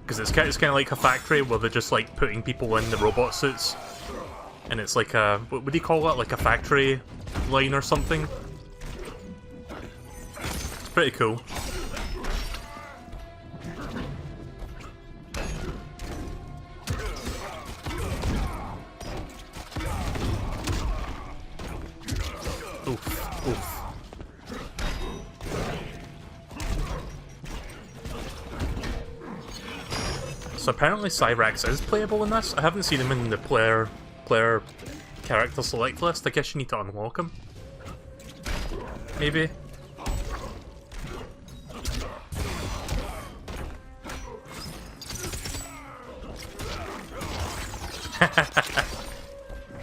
Because it's kind of like a factory where they're just like putting people in the robot suits. And it's like a, what would you call it? Like a factory line or something? It's pretty cool. Oof, oof. So apparently Cyrax is playable in this. I haven't seen him in the player character select list. I guess you need to unlock him. Maybe.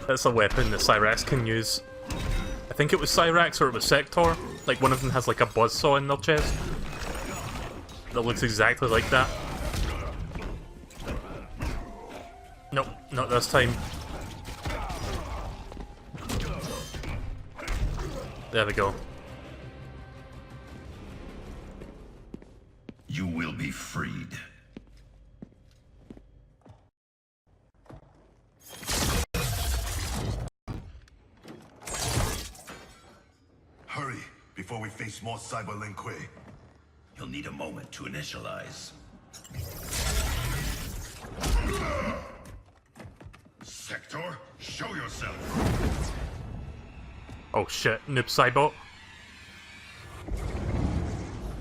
That's a weapon that Cyrax can use. I think it was Cyrax or it was Sector. Like one of them has like a buzzsaw in their chest that looks exactly like that. Nope, not this time. There we go. You will be freed. Hurry, before we face more Cyber Lin Kuei. You'll need a moment to initialize. Sector, show yourself. Oh shit, Noob Cybot.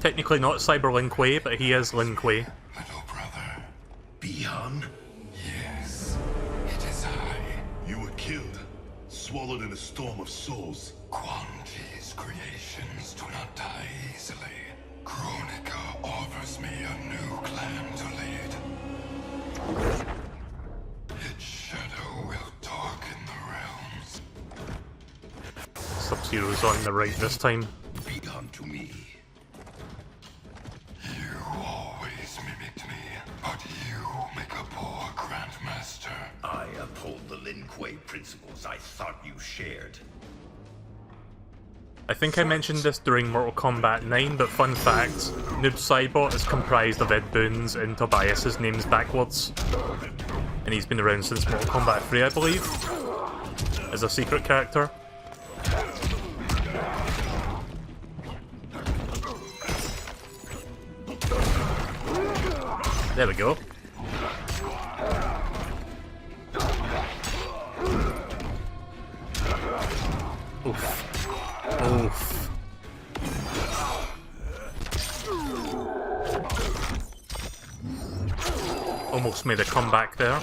Technically not Cyber Lin Kuei, but he is Lin Kuei. Little brother. Bihan? Yes, it is I. You were killed, swallowed in a storm of souls. Quan Chi's creations do not die easily. Kronika offers me a new clan to lead. Its shadow will darken the realms. Sub-Zero's on the right this time. Bihan to me. You always mimicked me, but you make a poor Grandmaster. I uphold the Lin Kuei principles I thought you shared. I think I mentioned this during Mortal Kombat 9, but fun fact, Noob Cybot is comprised of Ed Boon's and Tobias's names backwards. And he's been around since Mortal Kombat 3, I believe, as a secret character. There we go. Oof. Oof. Almost made a comeback there.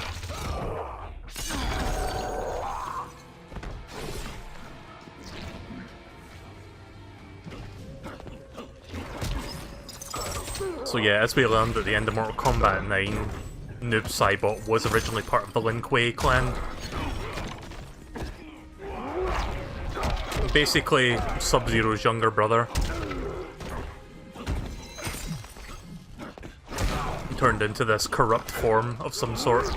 So yeah, as we learned at the end of Mortal Kombat 9, Noob Saibot was originally part of the Lin Kuei clan. Basically, Sub-Zero's younger brother. Turned into this corrupt form of some sort.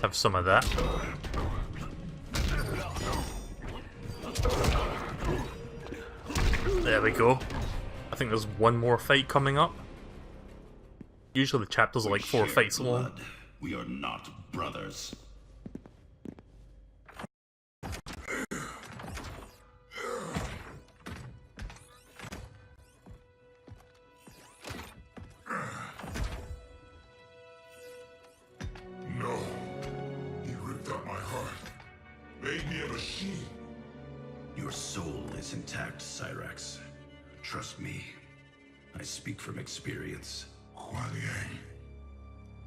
Have some of that. There we go. I think there's one more fight coming up. Usually the chapters are like 4 fights long. We are not brothers. No. He ripped out my heart. Made me a machine. Your soul is intact, Cyrax. Trust me. I speak from experience. Huan Yang.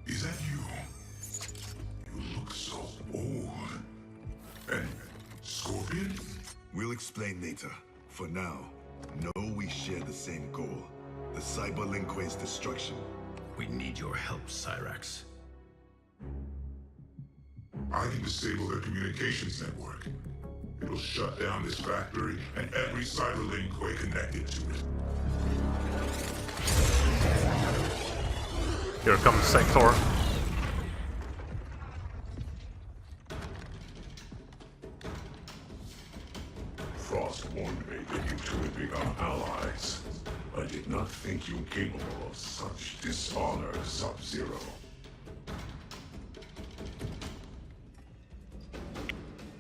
Is that you? You look so old. And Scorpion? We'll explain later. For now, know we share the same goal. The Cyber Lin Kuei's destruction. We need your help, Cyrax. I can disable their communications network. It'll shut down this factory and every Cyber Lin Kuei connected to it. Here comes Sector. Frost warned me that you two would become allies. I did not think you capable of such dishonor, Sub-Zero.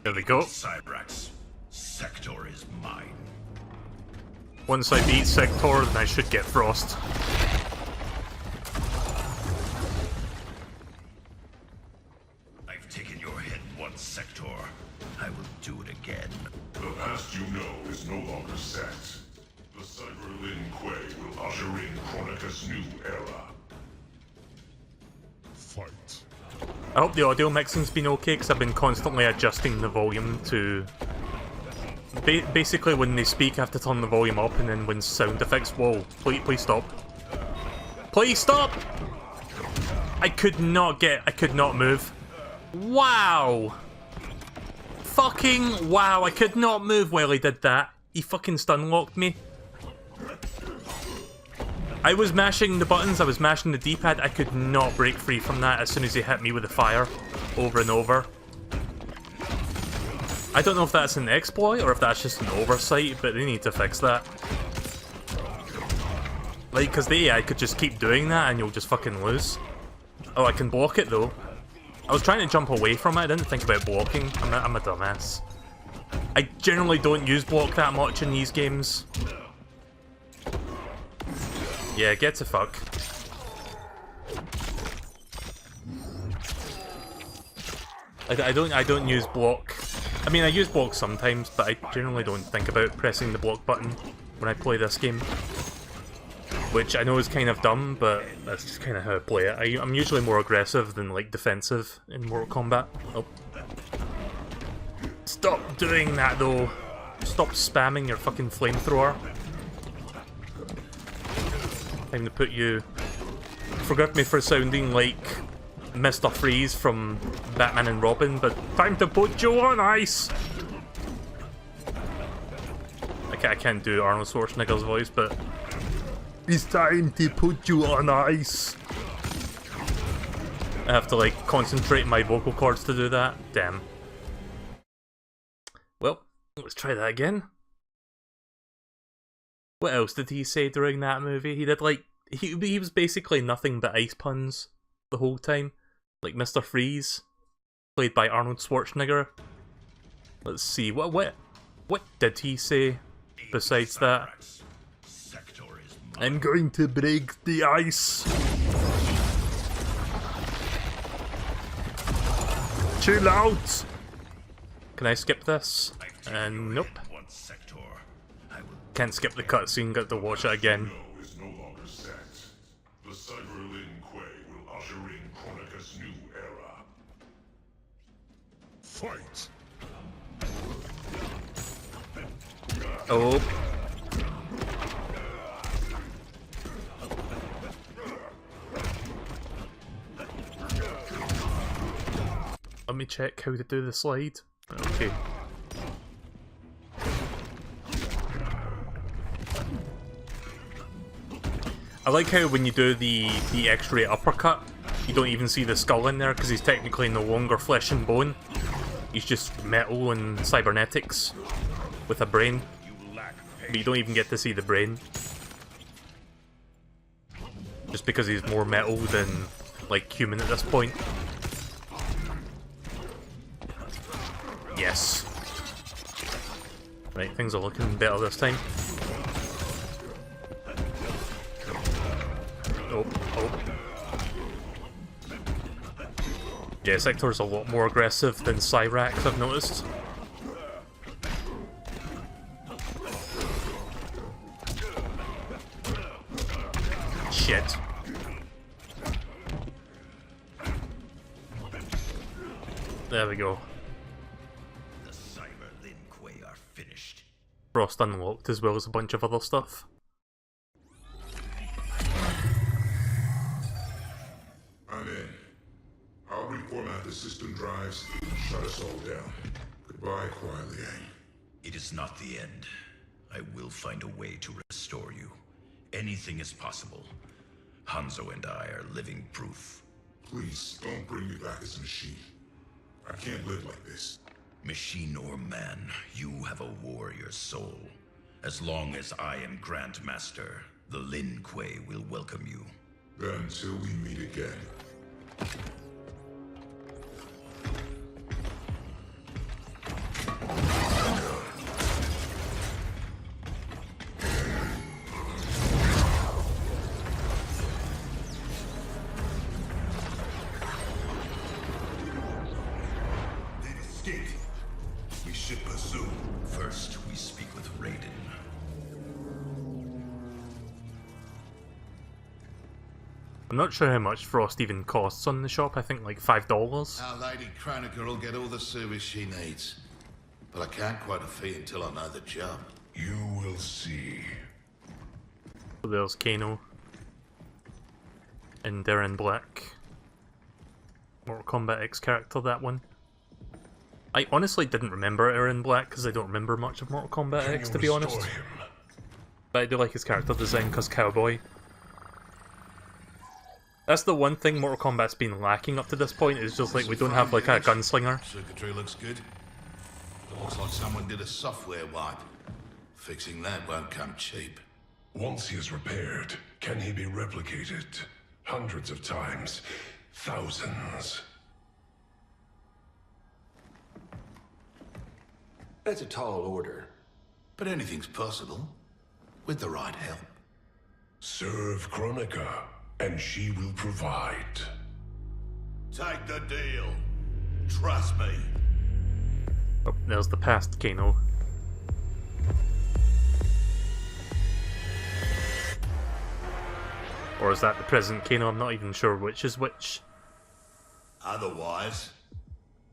There we go. Cyrax, Sector is mine. Once I beat Sector, then I should get Frost. I've taken your head once, Sector. I will do it again. The past you know is no longer set. The Cyber Lin Kuei will usher in Kronika's new era. Fight. I hope the audio mixing's been okay, because I've been constantly adjusting the volume to... basically, when they speak, I have to turn the volume up, and then when sound effects... Whoa, please stop. Please stop! I could not move. Wow! Fucking wow, I could not move while he did that. He fucking stun-locked me. I was mashing the buttons, I was mashing the D-pad, I could not break free from that as soon as he hit me with the fire, over and over. I don't know if that's an exploit or if that's just an oversight, but they need to fix that. Like, because the AI could just keep doing that and you'll just fucking lose. Oh, I can block it though. I was trying to jump away from it, I didn't think about blocking. I'm a dumbass. I generally don't use block that much in these games. Yeah, get to fuck. I don't use block. I mean, I use block sometimes, but I generally don't think about pressing the block button when I play this game. Which I know is kind of dumb, but that's just kind of how I play it. I'm usually more aggressive than, like, defensive in Mortal Kombat. Oh. Stop doing that, though. Stop spamming your fucking flamethrower. Time to put you... Forgive me for sounding like Mr. Freeze from Batman and Robin, but time to put you on ice! I can't do Arnold Schwarzenegger's voice, but... It's time to put you on ice! I have to, like, concentrate my vocal cords to do that. Damn. Well, let's try that again. What else did he say during that movie? He did, like... He was basically nothing but ice puns the whole time. Like Mr. Freeze, played by Arnold Schwarzenegger. Let's see, what did he say besides that? I'm going to break the ice. Chill out. Can I skip this? Nope. Sector. I will Can't skip the cutscene, got to watch it again. Is no longer set. The Cyber Lin Kuei will usher in Kronika's new era. Fight! Oh. Let me check how to do the slide. Okay. I like how when you do the X-ray uppercut, you don't even see the skull in there because he's technically no longer flesh and bone. He's just metal and cybernetics with a brain. But you don't even get to see the brain. Just because he's more metal than, like, human at this point. Yes. Right, things are looking better this time. Oh, oh. Yeah, Sector's a lot more aggressive than Cyrax, I've noticed. Shit. There we go. The Cyber Lin Kuei are finished. Frost unlocked as well as a bunch of other stuff. I'm in. I'll reformat the system drives, shut us all down. Goodbye, Kuai Liang. It is not the end. I will find a way to restore you. Anything is possible. Hanzo and I are living proof. Please, don't bring me back as a machine. I can't live like this. Machine or man, you have a warrior soul. As long as I am Grand Master, the Lin Kuei will welcome you. Then until we meet again. We should pursue. First, we speak with Raiden. I'm not sure how much Frost even costs on the shop, I think like $5. Our Lady Kronika will get all the service she needs. But I can't quote a fee until I know the job. You will see. So there's Kano. And Darren Black. Mortal Kombat X character, that one. I honestly didn't remember Aaron Black because I don't remember much of Mortal Kombat X, to be honest. But I do like his character design because cowboy. That's the one thing Mortal Kombat's been lacking up to this point, is just like we don't have like a gunslinger. Circuitry looks good. It looks like someone did a software wipe. Fixing that won't come cheap. Once he is repaired, can he be replicated? Hundreds of times. Thousands. That's a tall order. But anything's possible. With the right help. Serve Kronika, and she will provide. Take the deal. Trust me. Oh, there's the past Kano. Or is that the present Kano? I'm not even sure which is which. Otherwise,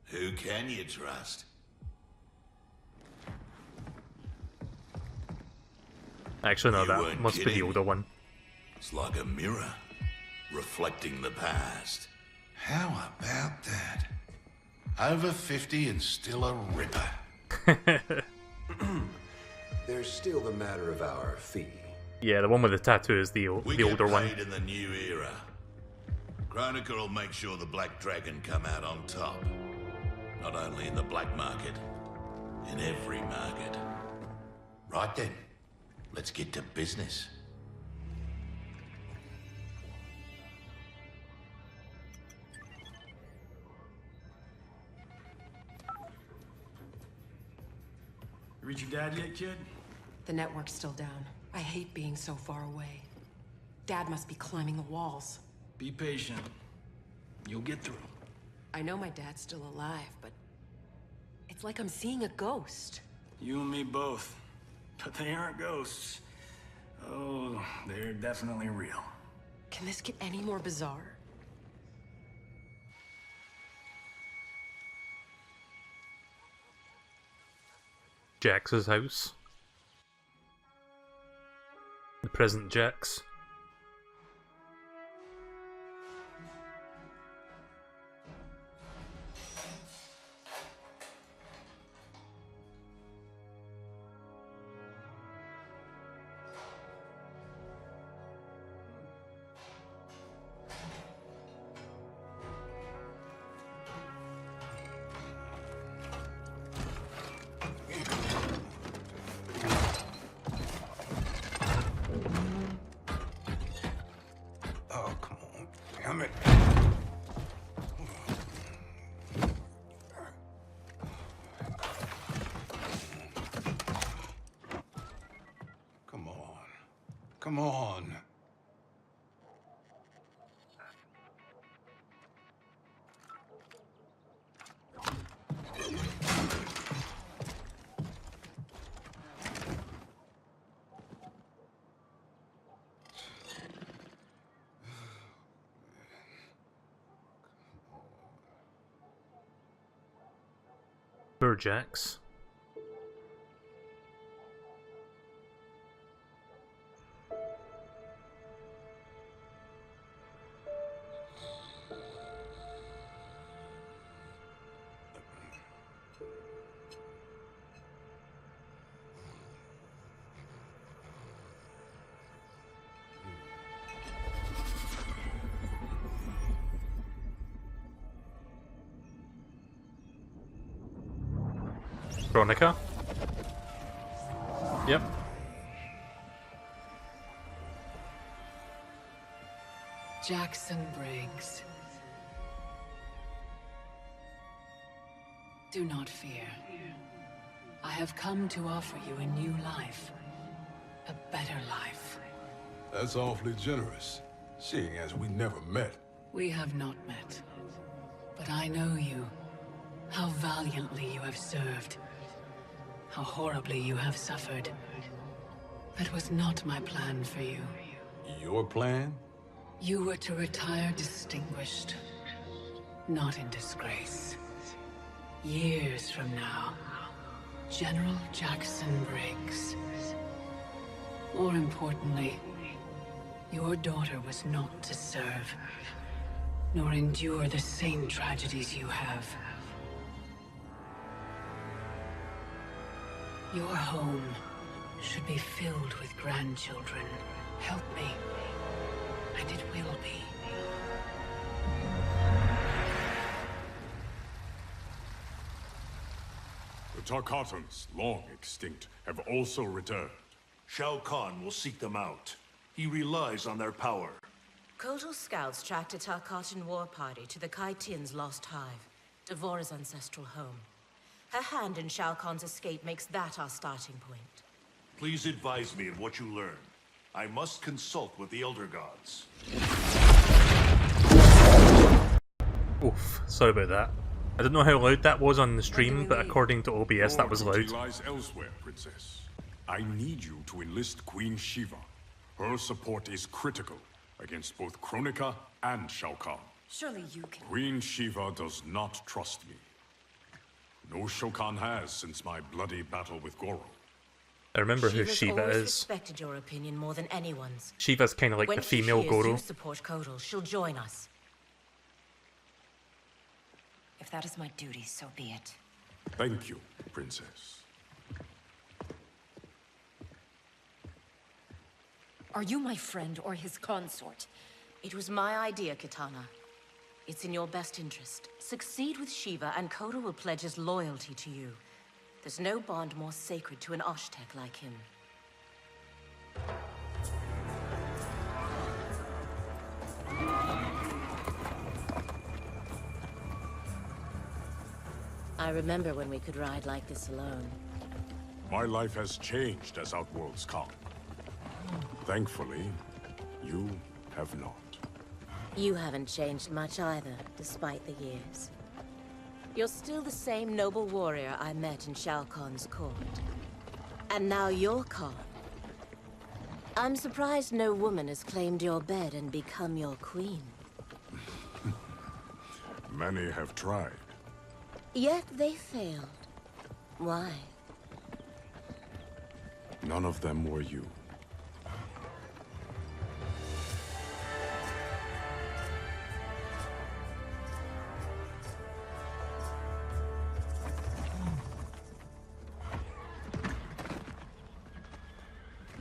who can you trust? Actually, no, You that weren't must be the kidding. older one. It's like a mirror, reflecting the past. How about that? Over 50 and still a ripper. There's still the matter of our fee. Yeah, the one with the tattoo is the We older get one. paid in the new era. Kronika will make sure the Black Dragon come out on top. Not only in the black market, in every market. Right then, let's get to business. You reach your dad yet, kid? The network's still down. I hate being so far away. Dad must be climbing the walls. Be patient. You'll get through. I know my dad's still alive, but it's like I'm seeing a ghost. You and me both. But they aren't ghosts. Oh, they're definitely real. Can this get any more bizarre? Jax's house. The present Jax. Damn it. Come on. Come on. Jax. Kronika? Yep. Jackson Briggs. Do not fear. I have come to offer you a new life. A better life. That's awfully generous, seeing as we never met. We have not met. But I know you. How valiantly you have served. How horribly you have suffered. That was not my plan for you. Your plan? You were to retire distinguished, not in disgrace. Years from now, General Jackson Briggs. More importantly, your daughter was not to serve, nor endure the same tragedies you have. Your home should be filled with grandchildren. Help me, and it will be. The Tarkatans, long extinct, have also returned. Shao Kahn will seek them out. He relies on their power. Kotal's scouts tracked a Tarkatan war party to the Kaitin's lost hive, Devora's ancestral home. Her hand in Shao Kahn's escape makes that our starting point. Please advise me of what you learn. I must consult with the Elder Gods. Oof, sorry about that. I don't know how loud that was on the stream, but according to OBS that was Your loud. duty lies elsewhere, Princess. I need you to enlist Queen Shiva. Her support is critical against both Kronika and Shao Kahn. Surely you can... Queen Shiva does not trust me. No Shao Kahn has since my bloody battle with Goro. I remember who Shiva's Shiva always is. respected your opinion more than anyone's. Shiva's kind of like When the female she hears Goro. you support Kotal, she'll join us. If that is my duty, so be it. Thank you, Princess. Are you my friend or his consort? It was my idea, Kitana. It's in your best interest. Succeed with Shiva, and Kotal will pledge his loyalty to you. There's no bond more sacred to an Oshtek like him. I remember when we could ride like this alone. My life has changed as Outworlds come. Thankfully, you have not. You haven't changed much either, despite the years. You're still the same noble warrior I met in Shao Kahn's court. And now you're Khan. I'm surprised no woman has claimed your bed and become your queen. Many have tried. Yet they failed. Why? None of them were you.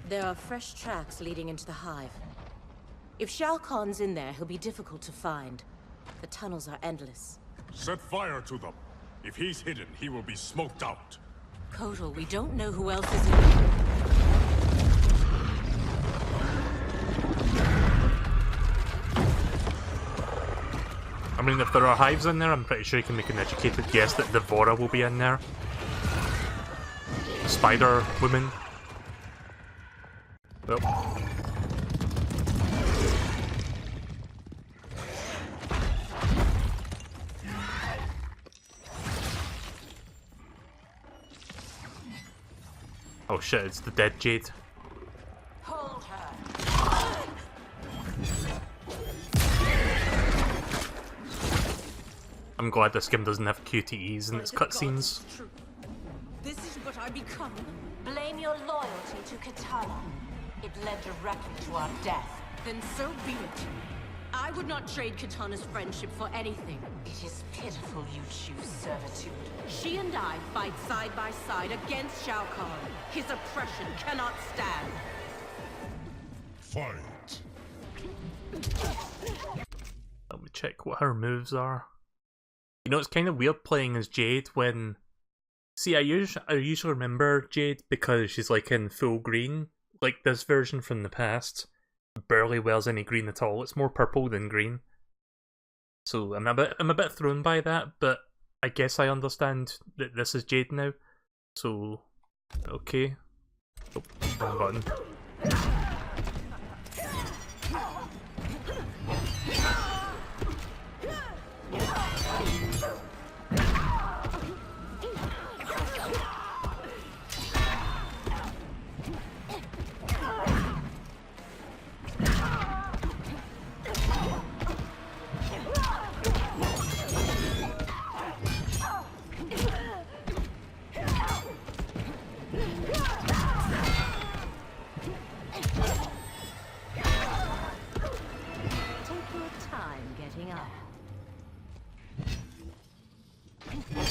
There are fresh tracks leading into the hive. If Shao Kahn's in there, he'll be difficult to find. The tunnels are endless. Set fire to them. If he's hidden, he will be smoked out. Kotal, we don't know who else is in there. I mean, if there are hives in there, I'm pretty sure you can make an educated guess that Devora will be in there. Spider woman. Well. Oh shit, it's the dead Jade. Hold her. I'm glad this game doesn't have QTEs in its cutscenes. This is what I become. Blame your loyalty to Kitana. It led directly to our death. Then so be it. I would not trade Kitana's friendship for anything. It is pitiful you choose servitude. She and I fight side by side against Shao Kahn. His oppression cannot stand. Fight. Let me check what her moves are. You know, it's kind of weird playing as Jade when... See, I usually remember Jade because she's like in full green. Like this version from the past barely wears any green at all. It's more purple than green. So I'm a bit thrown by that, but I guess I understand that this is Jade now. So okay. Oh, wrong button.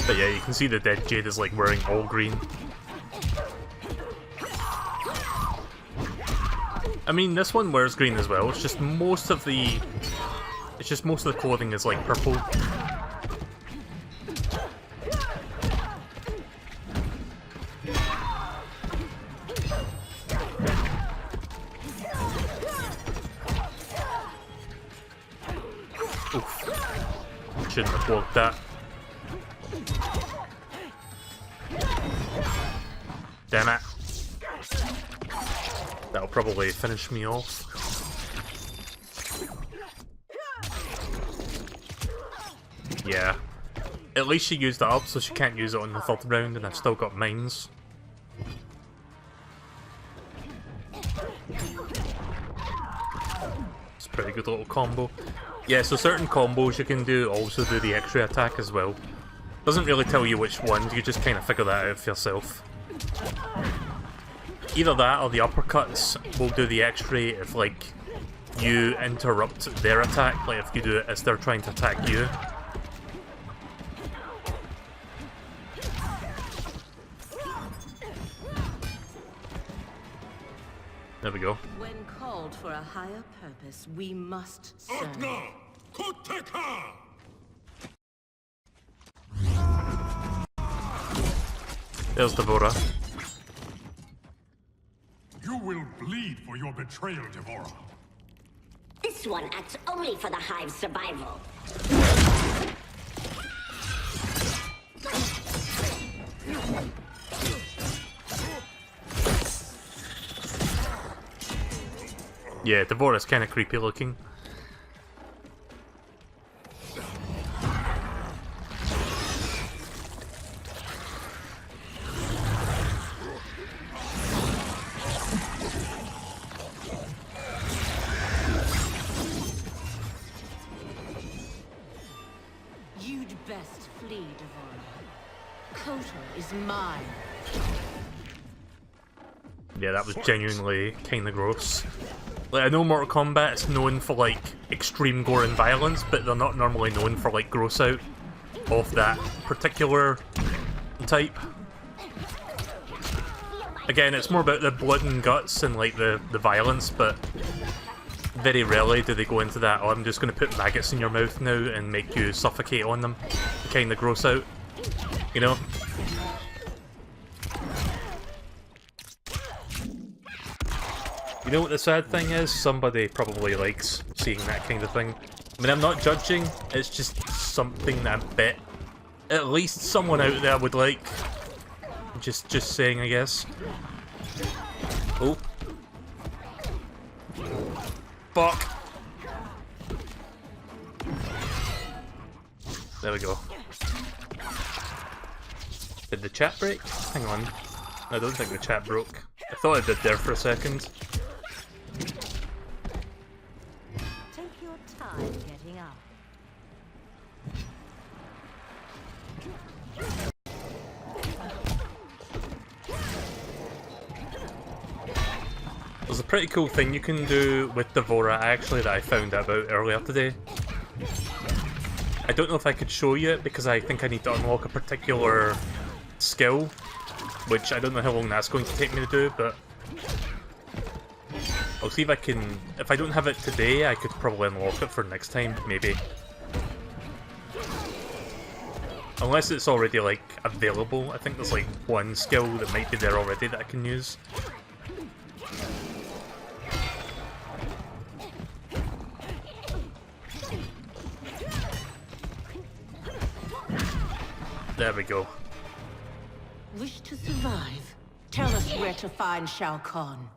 But yeah, you can see the dead Jade is like wearing all green. I mean, this one wears green as well. It's just most of the clothing is like purple. Oof. Shouldn't have blocked that. Damn it. That'll probably finish me off. Yeah. At least she used it up so she can't use it on the third round and I've still got mines. It's a pretty good little combo. Yeah, so certain combos you can do also do the X-ray attack as well. Doesn't really tell you which ones, you just kind of figure that out for yourself. Either that or the uppercuts will do the X-ray if, like, you interrupt their attack, like if you do it as they're trying to attack you. There we go. When called for a higher purpose, we must serve. There's Devora. You will bleed for your betrayal, Devora. This one acts only for the Hive's survival. Yeah, Devora's kind of creepy looking. best flee, Devon. Kotor is mine. Yeah, that was genuinely kinda gross. Like, I know Mortal Kombat is known for, like, extreme gore and violence, but they're not normally known for, like, gross out of that particular type. Again, it's more about the blood and guts and, like, the violence, but very rarely do they go into that, oh, I'm just going to put maggots in your mouth now and make you suffocate on them. Kind of gross out, you know? You know what the sad thing is? Somebody probably likes seeing that kind of thing. I mean, I'm not judging, it's just something that I bet at least someone out there would like. Just saying, I guess. Oh. Fuck. There we go. Did the chat break? Hang on. I don't think the chat broke. I thought it did there for a second. Take your time getting up. There's a pretty cool thing you can do with Devora, actually, that I found out about earlier today. I don't know if I could show you it, because I think I need to unlock a particular skill, which I don't know how long that's going to take me to do, but I'll see if I can... If I don't have it today, I could probably unlock it for next time, maybe. Unless it's already, like, available. I think there's, like, one skill that might be there already that I can use. There we go. Wish to survive? Tell us where to find Shao Kahn.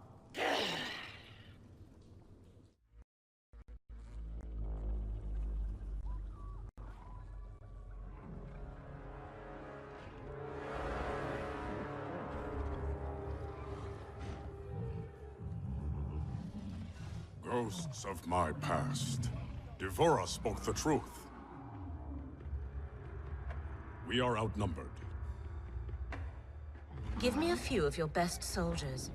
Ghosts of my past. Devora spoke the truth. We are outnumbered. Give me a few of your best soldiers.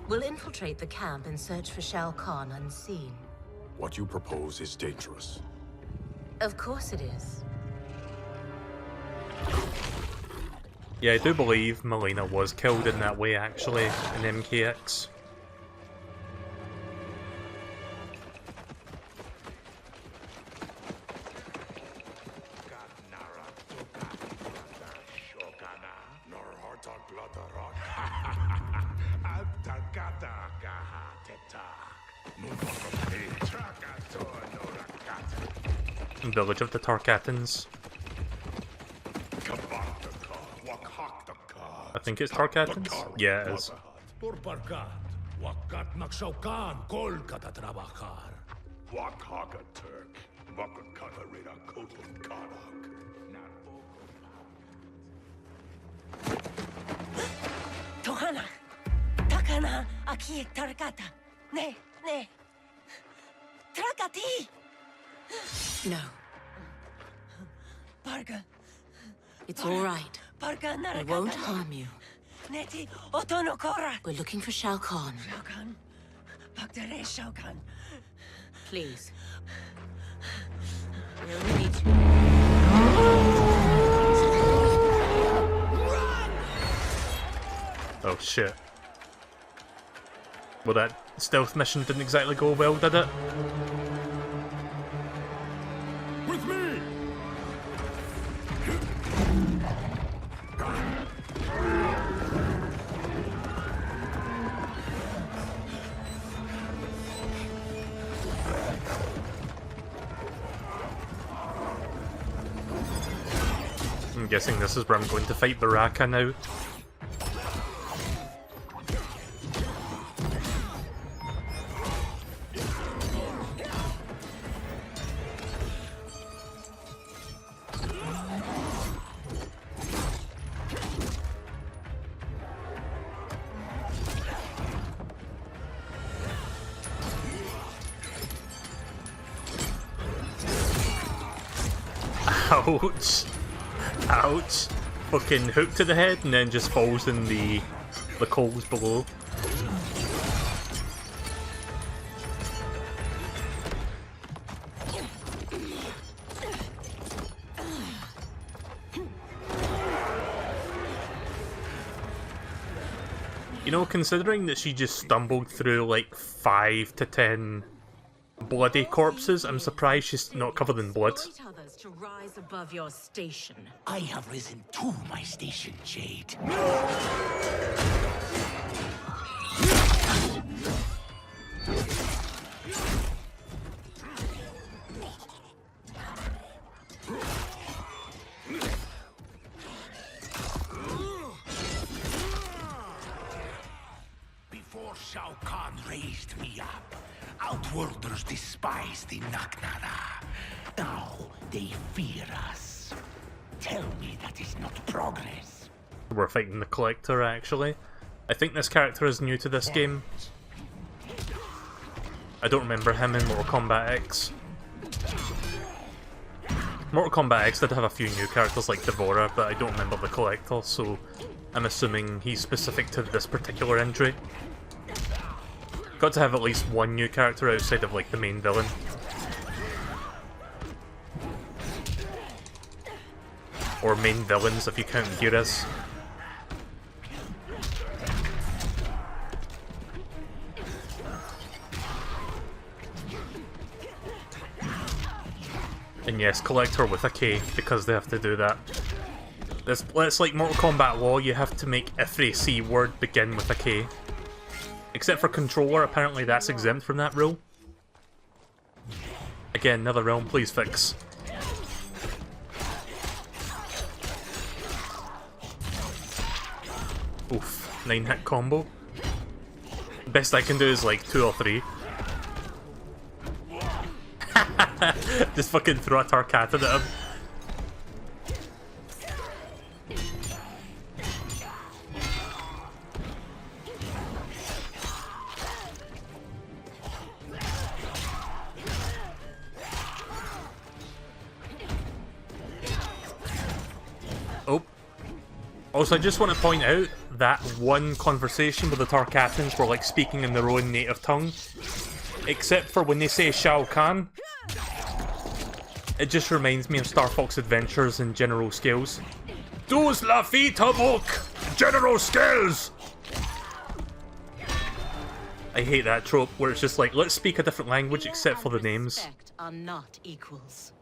We'll infiltrate the camp and search for Shao Kahn unseen. What you propose is dangerous. Of course it is. Yeah, I do believe Melina was killed in that way, actually, in MKX. Village of the Tarkatans. I think it's Tarkatans? Yeah, it is. Tohana, Takana, Aki Tarkata. Ne. Trakati! No. Parga. It's all right. Parga I won't harm you. Neti Otonokora. We're looking for Shao Kahn. Shao Kahn. Bagdare Shao Kahn. Please. We only need to... Oh shit. Well, that stealth mission didn't exactly go well, did it? With me! I'm guessing this is where I'm going to fight Baraka now. Ouch. Ouch. Fucking hook to the head and then just falls in the coals below. You know, considering that she just stumbled through like 5 to 10 bloody corpses, I'm surprised she's not covered in blood. Others to rise above your station. I have risen to my station, Jade. Before Shao Kahn raised me up, Outworlders despised the Naknara. Now they fear us. Tell me that is not progress. We're fighting the Collector, actually. I think this character is new to this game. I don't remember him in Mortal Kombat X. Mortal Kombat X did have a few new characters like Devora, but I don't remember the Collector, so I'm assuming he's specific to this particular entry. Got to have at least one new character outside of like the main villain. Or main villains if you count Geras. And yes, Collector with a K, because they have to do that. It's like Mortal Kombat law, you have to make every C word begin with a K. Except for Controller, apparently that's exempt from that rule. Again, NetherRealm, please fix. Oof, 9-hit combo. Best I can do is like 2 or 3. Just fucking throw a Tarkatan at him. Oh. Also, I just want to point out that one conversation with the Tarkatans were like speaking in their own native tongue. Except for when they say Shao Kahn. It just reminds me of Star Fox Adventures and General Scales. Douze la vie Tabuk! General Scales! I hate that trope where it's just like, let's speak a different language except for the names. Respect are not equals.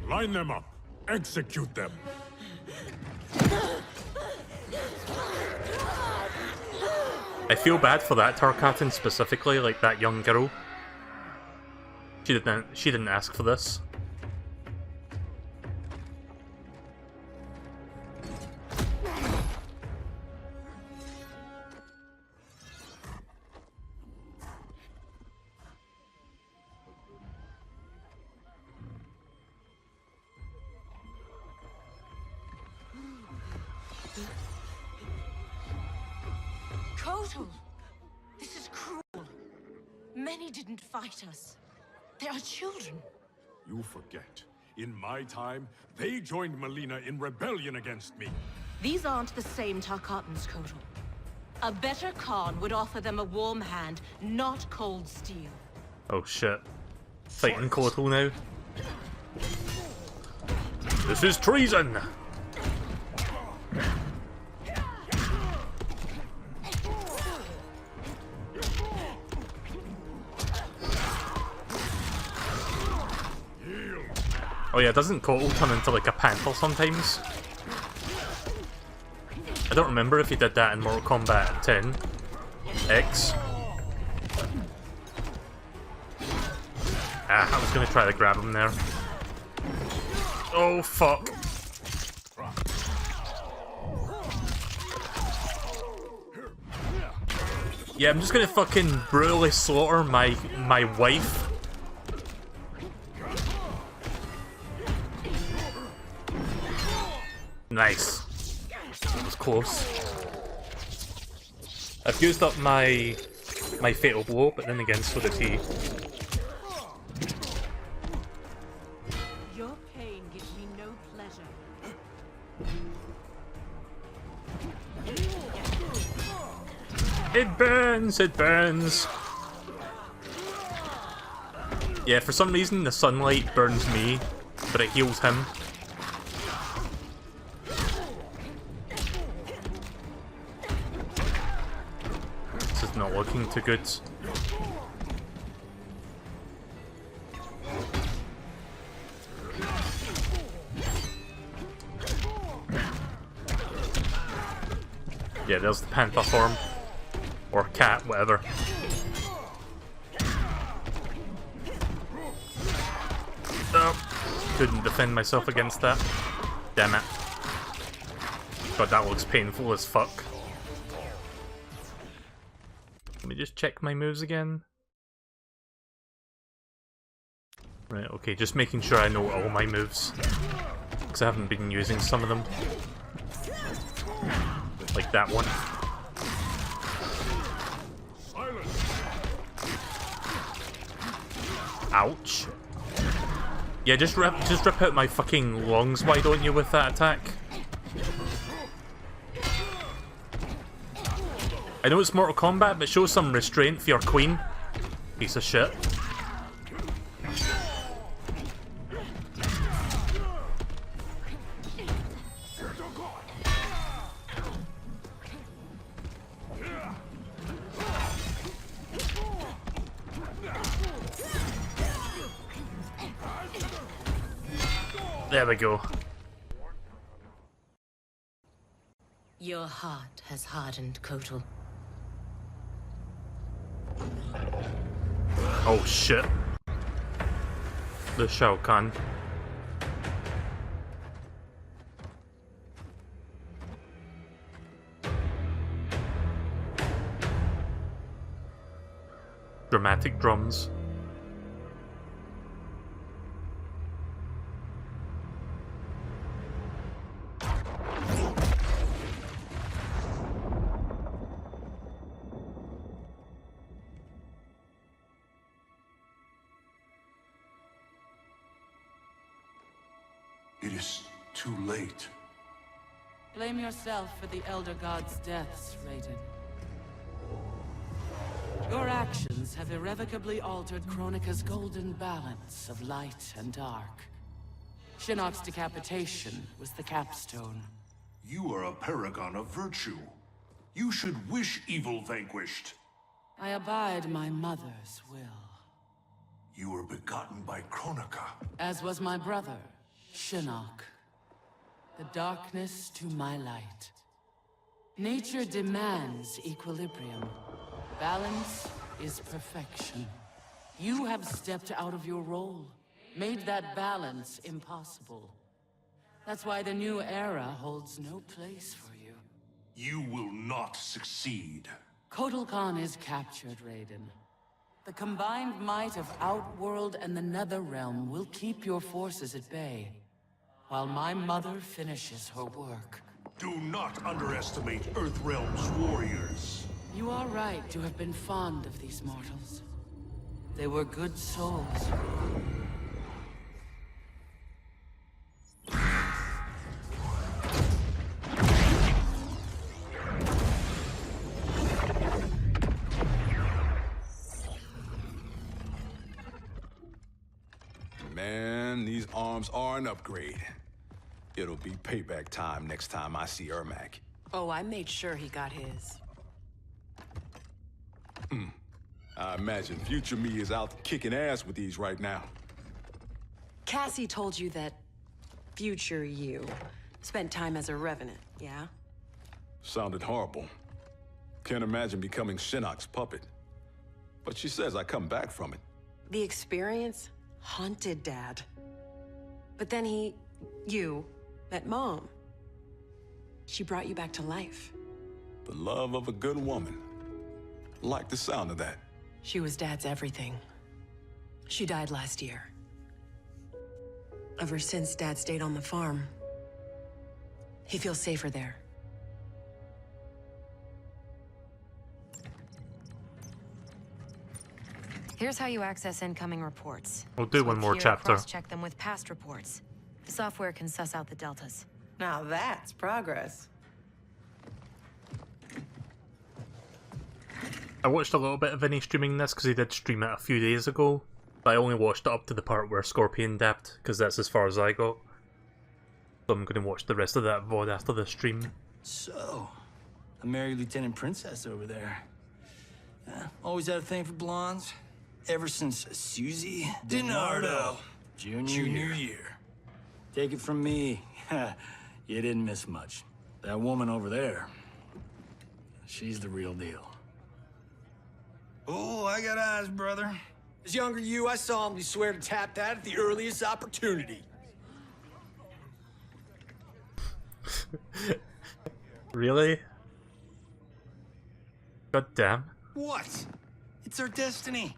Line them up. Execute them. I feel bad for that Tarkatan specifically, like that young girl. She didn't ask for this. Kotal! This is cruel. Many didn't fight us. They are children. You forget. In my time, they joined Melina in rebellion against me. These aren't the same Tarkatans, Kotal. A better Khan would offer them a warm hand, not cold steel. Oh shit. Fighting Kotal now. This is treason! Oh yeah, doesn't Kotal turn into like a panther sometimes? I don't remember if he did that in Mortal Kombat 10 X. Ah, I was gonna try to grab him there. Oh fuck. Yeah, I'm just gonna fucking brutally slaughter my wife. Nice. That was close. I've used up my fatal blow, but then again, so does he. Your pain gives me no pleasure. It burns! It burns! Yeah, for some reason the sunlight burns me, but it heals him. This is not looking too good. Yeah, there's the panther form. Or cat, whatever. Oh, couldn't defend myself against that. Damn it. God, that looks painful as fuck. Let me just check my moves again. Right, okay, just making sure I know all my moves. Because I haven't been using some of them. Like that one. Ouch. Yeah, just rip out my fucking lungs, why don't you, with that attack? I know it's Mortal Kombat, but show some restraint for your queen. Piece of shit. There we go. Your heart has hardened, Kotal. Oh shit. The Shao Kahn. Dramatic drums. It is too late. Blame yourself for the Elder God's deaths, Raiden. Your actions have irrevocably altered Kronika's golden balance of light and dark. Shinnok's decapitation was the capstone. You are a paragon of virtue. You should wish evil vanquished. I abide my mother's will. You were begotten by Kronika. As was my brother, Shinnok. The darkness to my light. Nature demands equilibrium. Balance is perfection. You have stepped out of your role, made that balance impossible. That's why the new era holds no place for you. You will not succeed. Kotal Khan is captured, Raiden. The combined might of Outworld and the Netherrealm will keep your forces at bay, while my mother finishes her work. Do not underestimate Earthrealm's warriors. You are right to have been fond of these mortals. They were good souls. Man, these arms are an upgrade. It'll be payback time next time I see Ermac. Oh, I made sure he got his. I imagine future me is out kicking ass with these right now. Cassie told you that future you spent time as a revenant, yeah? Sounded horrible. Can't imagine becoming Shinnok's puppet. But she says I come back from it. The experience haunted Dad. But then you, met Mom. She brought you back to life. The love of a good woman. Like the sound of that. She was Dad's everything. She died last year. Ever since Dad stayed on the farm, he feels safer there. Here's how you access incoming reports. We'll do one more chapter. Cross-check them with past reports. The software can suss out the deltas. Now that's progress. I watched a little bit of Vinny streaming this because he did stream it a few days ago, but I only watched it up to the part where Scorpion dapped because that's as far as I got. So I'm going to watch the rest of that VOD after the stream. So, a merry Lieutenant Princess over there. Always had a thing for blondes. Ever since Susie DiNardo Junior year. Take it from me, you didn't miss much. That woman over there, she's the real deal. Oh, I got eyes, brother. As younger you, I solemnly swear to tap that at the earliest opportunity. Really? God damn. What? It's our destiny.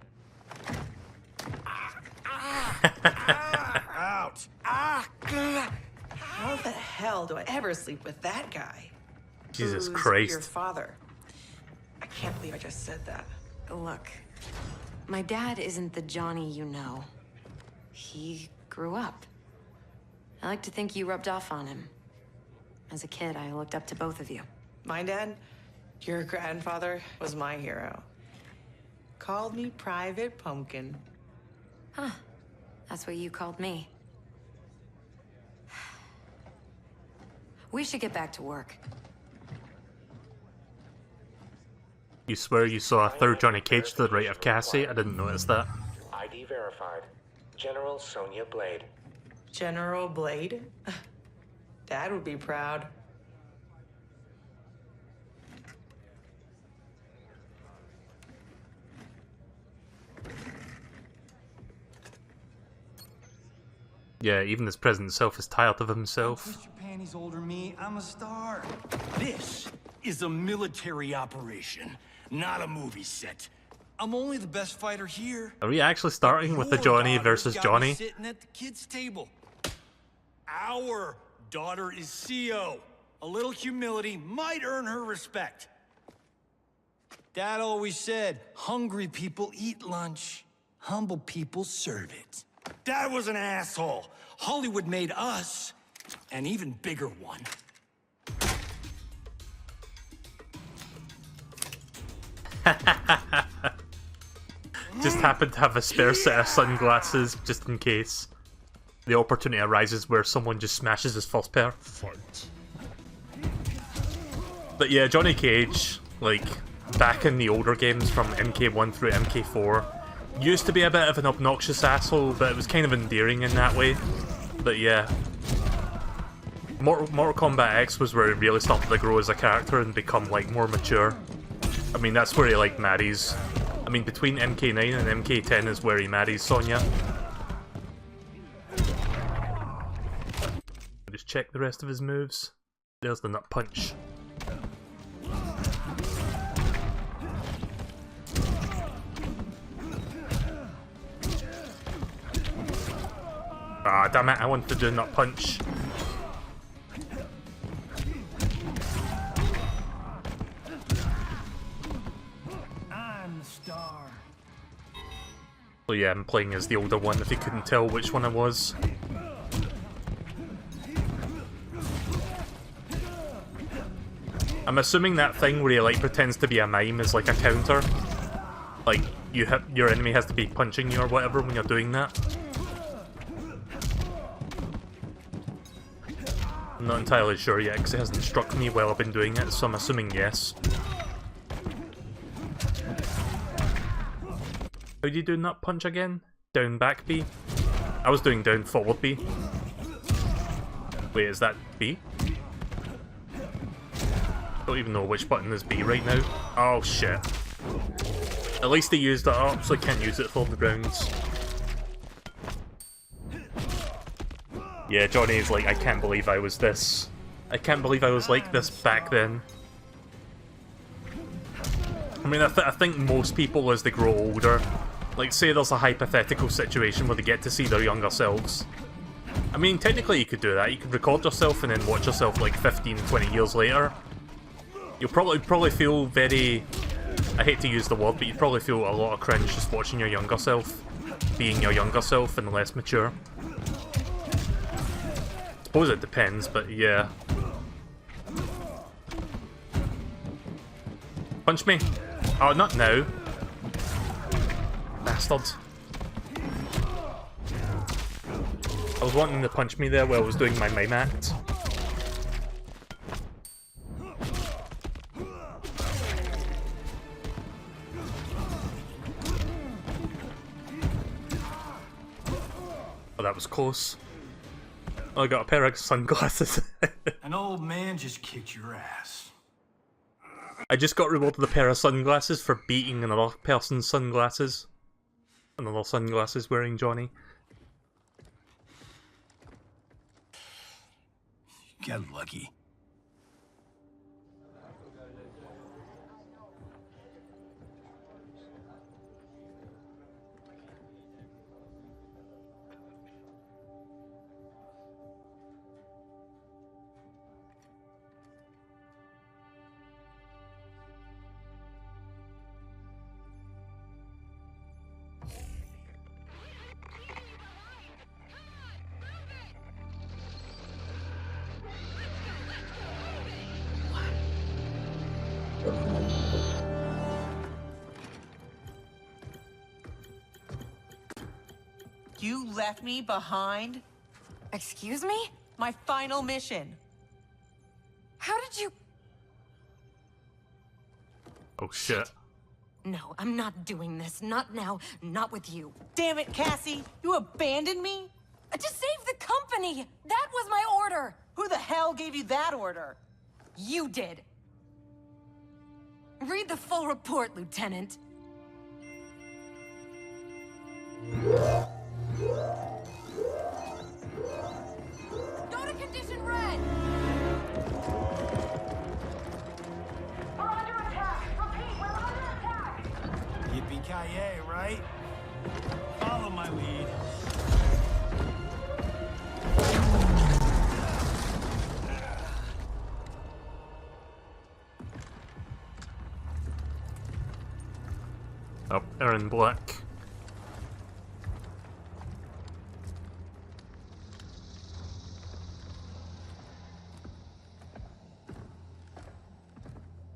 Ouch. How the hell do I ever sleep with that guy? Jesus Who's Christ. your father? I can't believe I just said that. Look, my dad isn't the Johnny you know. He grew up. I like to think you rubbed off on him. As a kid, I looked up to both of you. My dad, your grandfather, was my hero. Called me Private Pumpkin. Huh. That's what you called me. We should get back to work. You swear you saw a third Johnny Cage to the right of Cassie? I didn't notice that. ID verified. General Sonya Blade. General Blade? Dad would be proud. Yeah, even his present self is tired of himself. Twist your panties, older me. I'm a star. This is a military operation, not a movie set. I'm only the best fighter here. Are we actually starting with the Johnny versus Johnny? Sitting at the kids' table. Our daughter is CO. A little humility might earn her respect. Dad always said, hungry people eat lunch, humble people serve it. Dad was an asshole. Hollywood made us an even bigger one. Just happened to have a spare set of sunglasses just in case the opportunity arises where someone just smashes his first pair. But yeah, Johnny Cage, like, back in the older games from MK1 through MK4, used to be a bit of an obnoxious asshole, but it was kind of endearing in that way. But yeah, Mortal Kombat X was where he really started to grow as a character and become, like, more mature. I mean, that's where he, like, marries. I mean, between MK9 and MK10 is where he marries Sonya. Just check the rest of his moves. There's the nut punch. Ah, damn it, I wanted to do nut punch. I'm the star. So yeah, I'm playing as the older one if you couldn't tell which one I was. I'm assuming that thing where he like pretends to be a mime is like a counter. Like, your enemy has to be punching you or whatever when you're doing that. I'm not entirely sure yet because it hasn't struck me while I've been doing it, so I'm assuming yes. How do you do nut punch again? Down back B? I was doing down forward B. Wait, is that B? Don't even know which button is B right now. Oh shit. At least they used it up, so I can't use it for the rounds. Yeah, Johnny is like, I can't believe I was this. I can't believe I was like this back then. I mean, I think most people as they grow older, like say there's a hypothetical situation where they get to see their younger selves. I mean, technically you could do that. You could record yourself and then watch yourself like 15, 20 years later. You'll probably feel very I hate to use the word, but you'd probably feel a lot of cringe just watching your younger self, being your younger self and less mature. I suppose it depends, but yeah. Punch me! Oh, not now. Bastard. I was wanting to punch me there while I was doing my mime act. Oh, that was close. Oh, I got a pair of sunglasses. An old man just kicked your ass. I just got rewarded a pair of sunglasses for beating another person's sunglasses. Another sunglasses wearing Johnny. Get lucky. You left me behind? Excuse me? My final mission. How did you... Oh shit. No, I'm not doing this. Not now. Not with you. Damn it, Cassie! You abandoned me? To save the company! That was my order! Who the hell gave you that order? You did. Read the full report, Lieutenant. Go to condition red! We're under attack! Repeat, we're under attack! Yippee-ki-yay, right? Follow my lead. Oh, Aaron Black.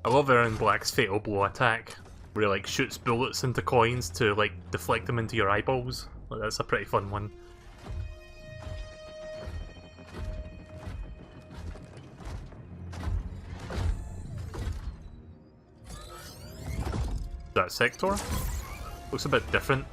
I love Aaron Black's fatal blow attack, where he like shoots bullets into coins to like deflect them into your eyeballs. Like, that's a pretty fun one. That sector looks a bit different.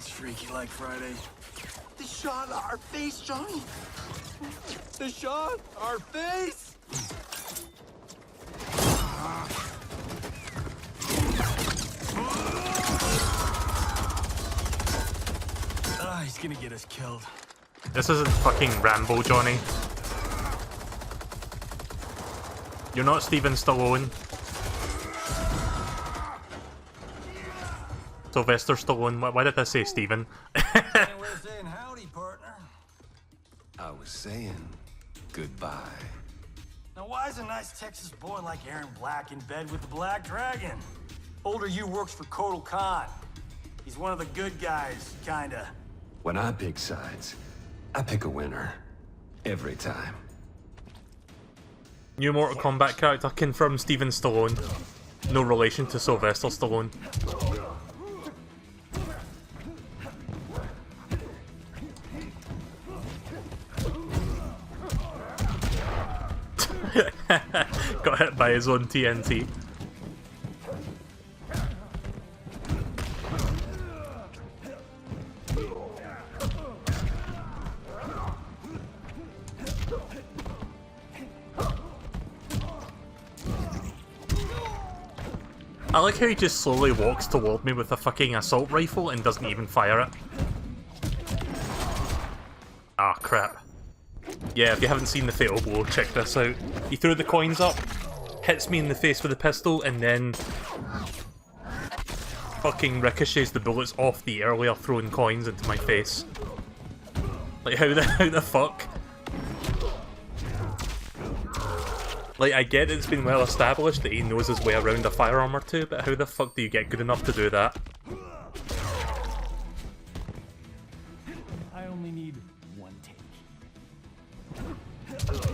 Freaky like Friday. The shot on our face, Johnny. The shot, our face. He's gonna get us killed. This isn't fucking Rambo, Johnny. You're not Steven Stallone. Sylvester Stallone. Why did I say Steven? We're saying howdy, partner. I was saying goodbye. Now, why is a nice Texas boy like Aaron Black in bed with the Black Dragon? Older you works for Kotal Khan. He's one of the good guys, kinda. When I pick sides, I pick a winner. Every time. New Mortal Kombat character confirmed Steven Stallone. No relation to Sylvester Stallone. Got hit by his own TNT. I like how he just slowly walks toward me with a fucking assault rifle and doesn't even fire it. Ah, crap. Yeah, if you haven't seen the Fatal Blow, check this out. He threw the coins up, hits me in the face with a pistol, and then fucking ricochets the bullets off the earlier thrown coins into my face. Like, how the fuck? Like, I get it's been well established that he knows his way around a firearm or two, but how the fuck do you get good enough to do that? I only need one take.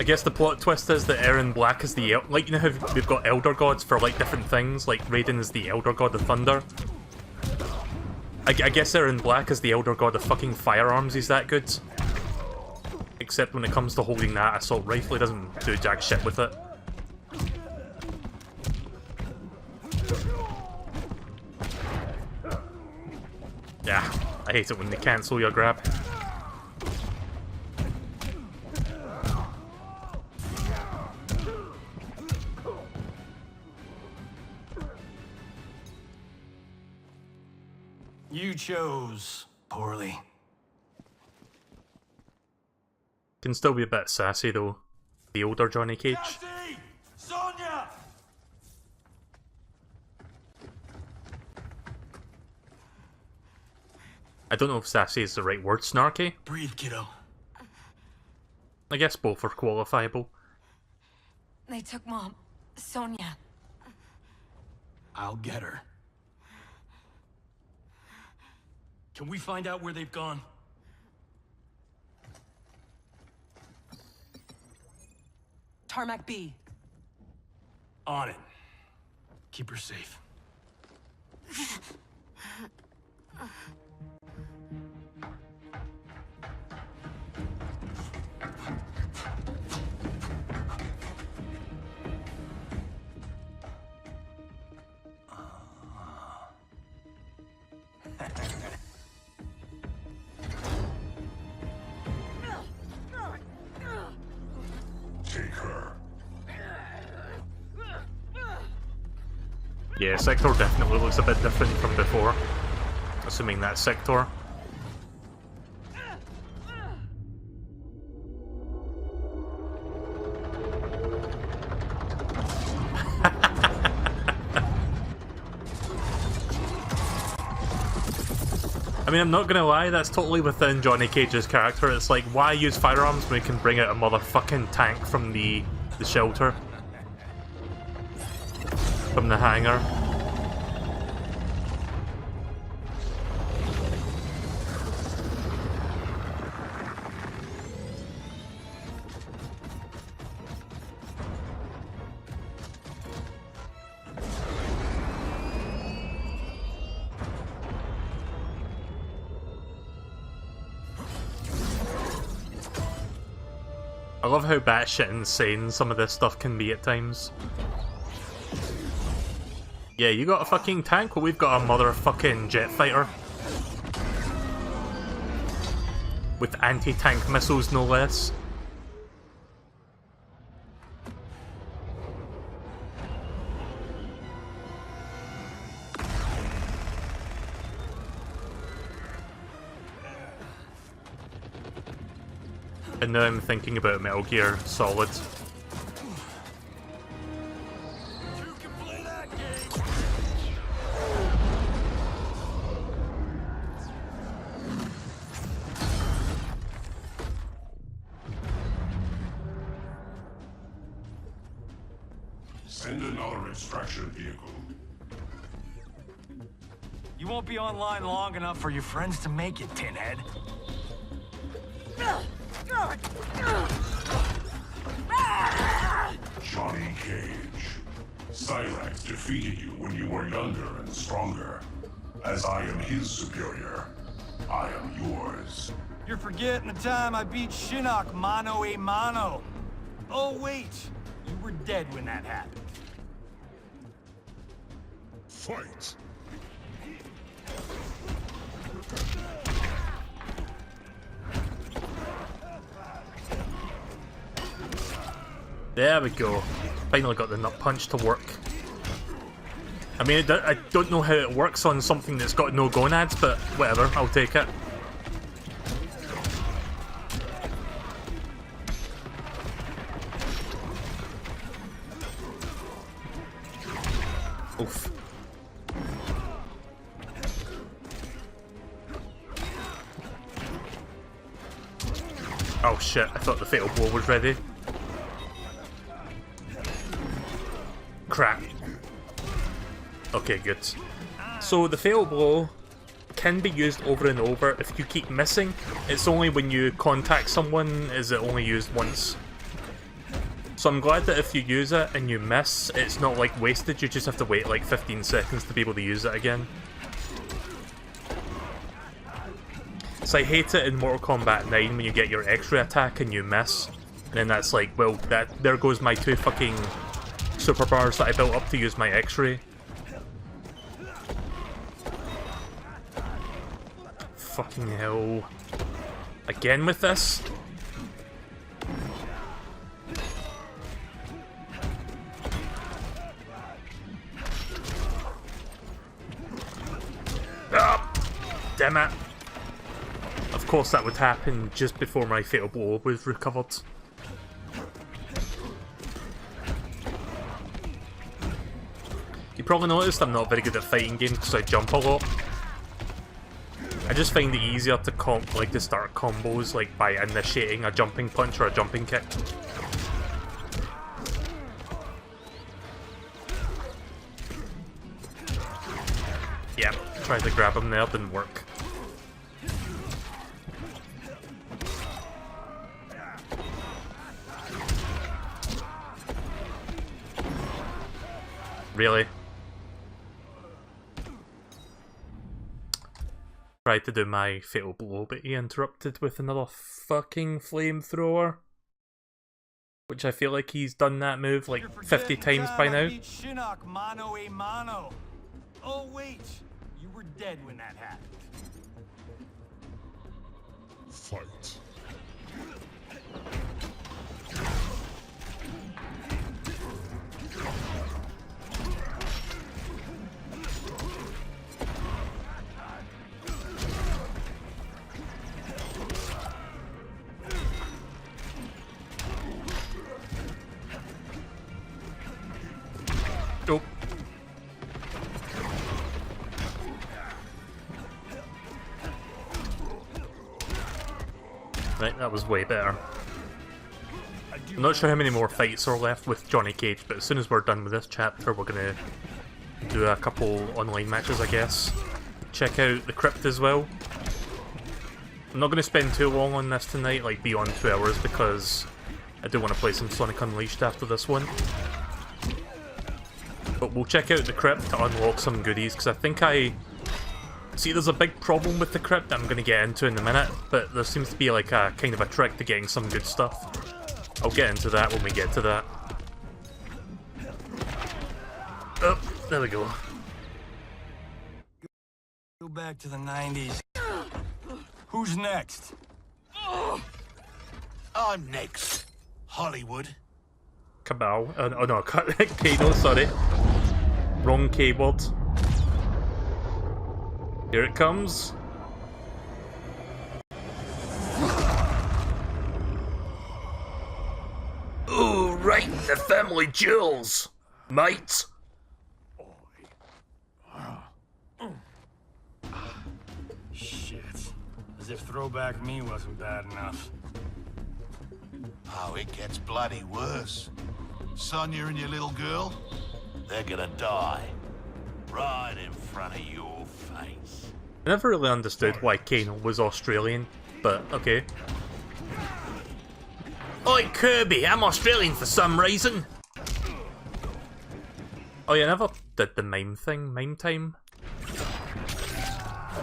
I guess the plot twist is that Erron Black is the like, you know how we've got Elder Gods for like different things, like Raiden is the Elder God of Thunder. I guess Erron Black is the Elder God of fucking firearms, he's that good. Except when it comes to holding that assault rifle, he doesn't do jack shit with it. Yeah, I hate it when they cancel your grab. You chose poorly. Can still be a bit sassy though. The older Johnny Cage. Cassie! Sonya! I don't know if sassy is the right word, snarky. Breathe, kiddo. I guess both are qualifiable. They took Mom. Sonya. I'll get her. Can we find out where they've gone? Tarmac B. On it. Keep her safe. Take her. Yeah, Sector definitely looks a bit different from before. Assuming that's Sector. I mean, I'm not gonna lie, that's totally within Johnny Cage's character. It's like, why use firearms when we can bring out a motherfucking tank from the shelter? From the hangar. I love how batshit insane some of this stuff can be at times. Yeah, you got a fucking tank? Well, we've got a motherfucking jet fighter. With anti-tank missiles, no less. And now I'm thinking about Metal Gear Solid. Send another extraction vehicle. You won't be online long enough for your friends to make it, Tinhead. Johnny Cage. Cyrax defeated you when you were younger and stronger. As I am his superior, I am yours. You're forgetting the time I beat Shinnok mano a mano. Oh wait, you were dead when that happened. Fight! There we go. Finally got the nut punch to work. I mean, I don't know how it works on something that's got no gonads, but whatever, I'll take it. Oof. Oh shit, I thought the fatal blow was ready. Crap. Okay, good. So the fatal blow can be used over and over if you keep missing. It's only when you contact someone is it only used once. So I'm glad that if you use it and you miss, it's not like wasted, you just have to wait like 15 seconds to be able to use it again. So I hate it in Mortal Kombat 9 when you get your X-ray attack and you miss. And then that's like, well, there goes my 2 fucking super bars that I built up to use my X-ray. Fucking hell. Again with this? Ah! Damn it. Of course that would happen just before my fatal blow was recovered. You probably noticed I'm not very good at fighting games because I jump a lot. I just find it easier to to start combos like by initiating a jumping punch or a jumping kick. Yep, tried to grab him there, didn't work. Really? Tried to do my fatal blow, but he interrupted with another fucking flamethrower. Which I feel like he's done that move like 50 times by now. Shinnok mano a mano. Oh wait, you were dead when that happened. Fight. Oh. Right, that was way better. I'm not sure how many more fights are left with Johnny Cage, but as soon as we're done with this chapter, we're gonna do a couple online matches, I guess. Check out the crypt as well. I'm not gonna spend too long on this tonight, like beyond 2 hours, because I do want to play some Sonic Unleashed after this one. But we'll check out the crypt to unlock some goodies, because I think see, there's a big problem with the crypt that I'm going to get into in a minute, but there seems to be like a kind of a trick to getting some good stuff. I'll get into that when we get to that. Oh, there we go. Go back to the 90s. Who's next? I'm next. Hollywood. Cabal. Oh no, Kano, sorry. Wrong keyboard. Here it comes. Ooh, right in the family jewels, mate. Shit. As if throwback me wasn't bad enough. Oh, it gets bloody worse. Sonya and your little girl, they're gonna die. Right in front of your face. I never really understood why Kano was Australian, but okay. Oi, Kirby, I'm Australian for some reason. Oh yeah, I never did the mime thing, mime time.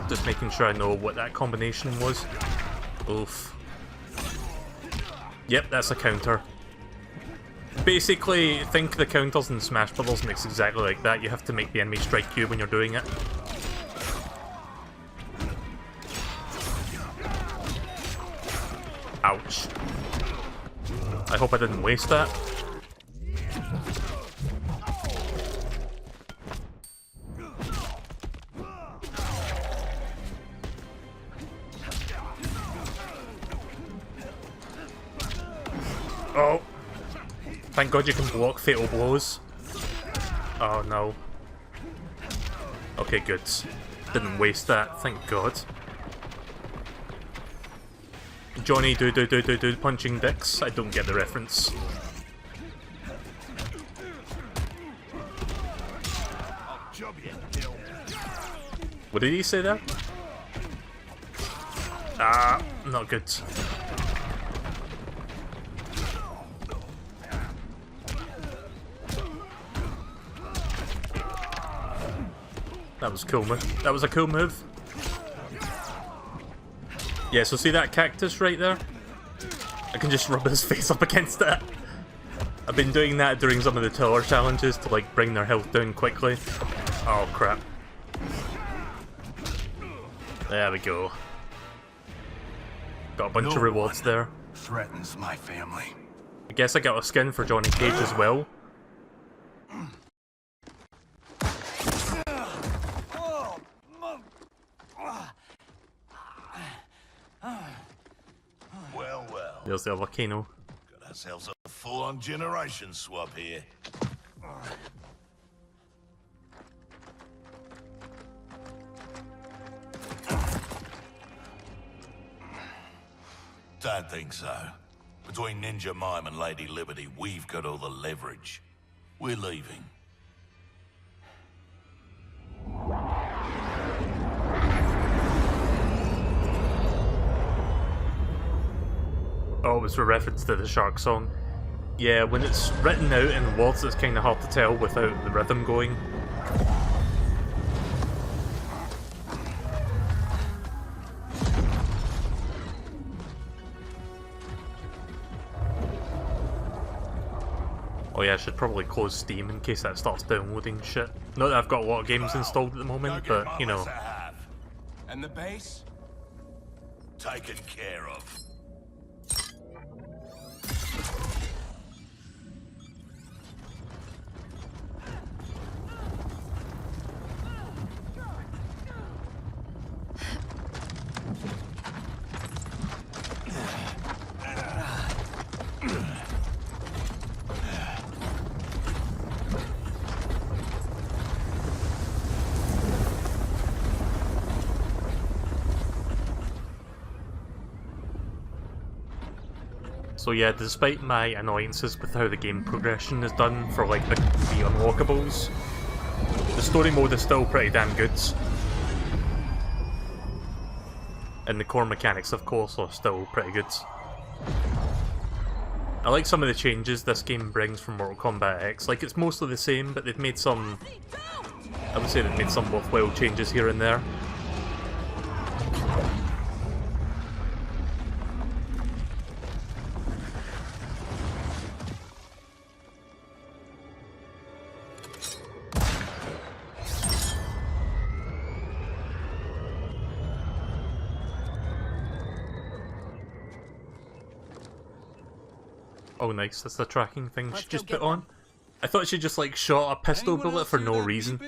Just making sure I know what that combination was. Oof. Yep, that's a counter. Basically, think the counters in Smash Brothers, and it's exactly like that. You have to make the enemy strike you when you're doing it. Ouch. I hope I didn't waste that. Oh. Thank God you can block fatal blows. Oh no. Okay, good. Didn't waste that, thank God. Johnny do punching dicks. I don't get the reference. What did he say there? Ah, not good. That was cool, man. That was a cool move. Yeah, so see that cactus right there? I can just rub his face up against it. I've been doing that during some of the tower challenges to like bring their health down quickly. Oh crap. There we go. Got a bunch of rewards there. Threatens my family. I guess I got a skin for Johnny Cage as well. Well. There's the volcano. Got ourselves a full-on generation swap here. Don't think so. Between Ninja Mime and Lady Liberty, we've got all the leverage. We're leaving. Oh, it was a reference to the Shark song. Yeah, when it's written out in words, it's kind of hard to tell without the rhythm going. Oh yeah, I should probably close Steam in case that starts downloading shit. Not that I've got a lot of games installed at the moment, but, you know. And the base? Taken care of. So yeah, despite my annoyances with how the game progression is done for like the unlockables, the story mode is still pretty damn good. And the core mechanics, of course, are still pretty good. I like some of the changes this game brings from Mortal Kombat X. Like, it's mostly the same, but they've made some... I would say they've made some worthwhile changes here and there. Oh nice, that's the tracking thing she just put on. I thought she just like shot a pistol bullet for no reason.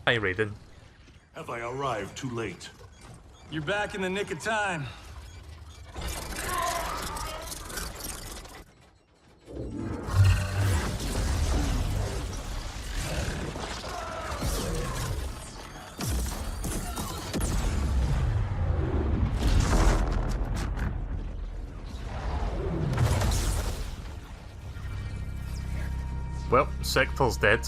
Hi Raiden. Have I arrived too late? You're back in the nick of time. Well, Sector's dead.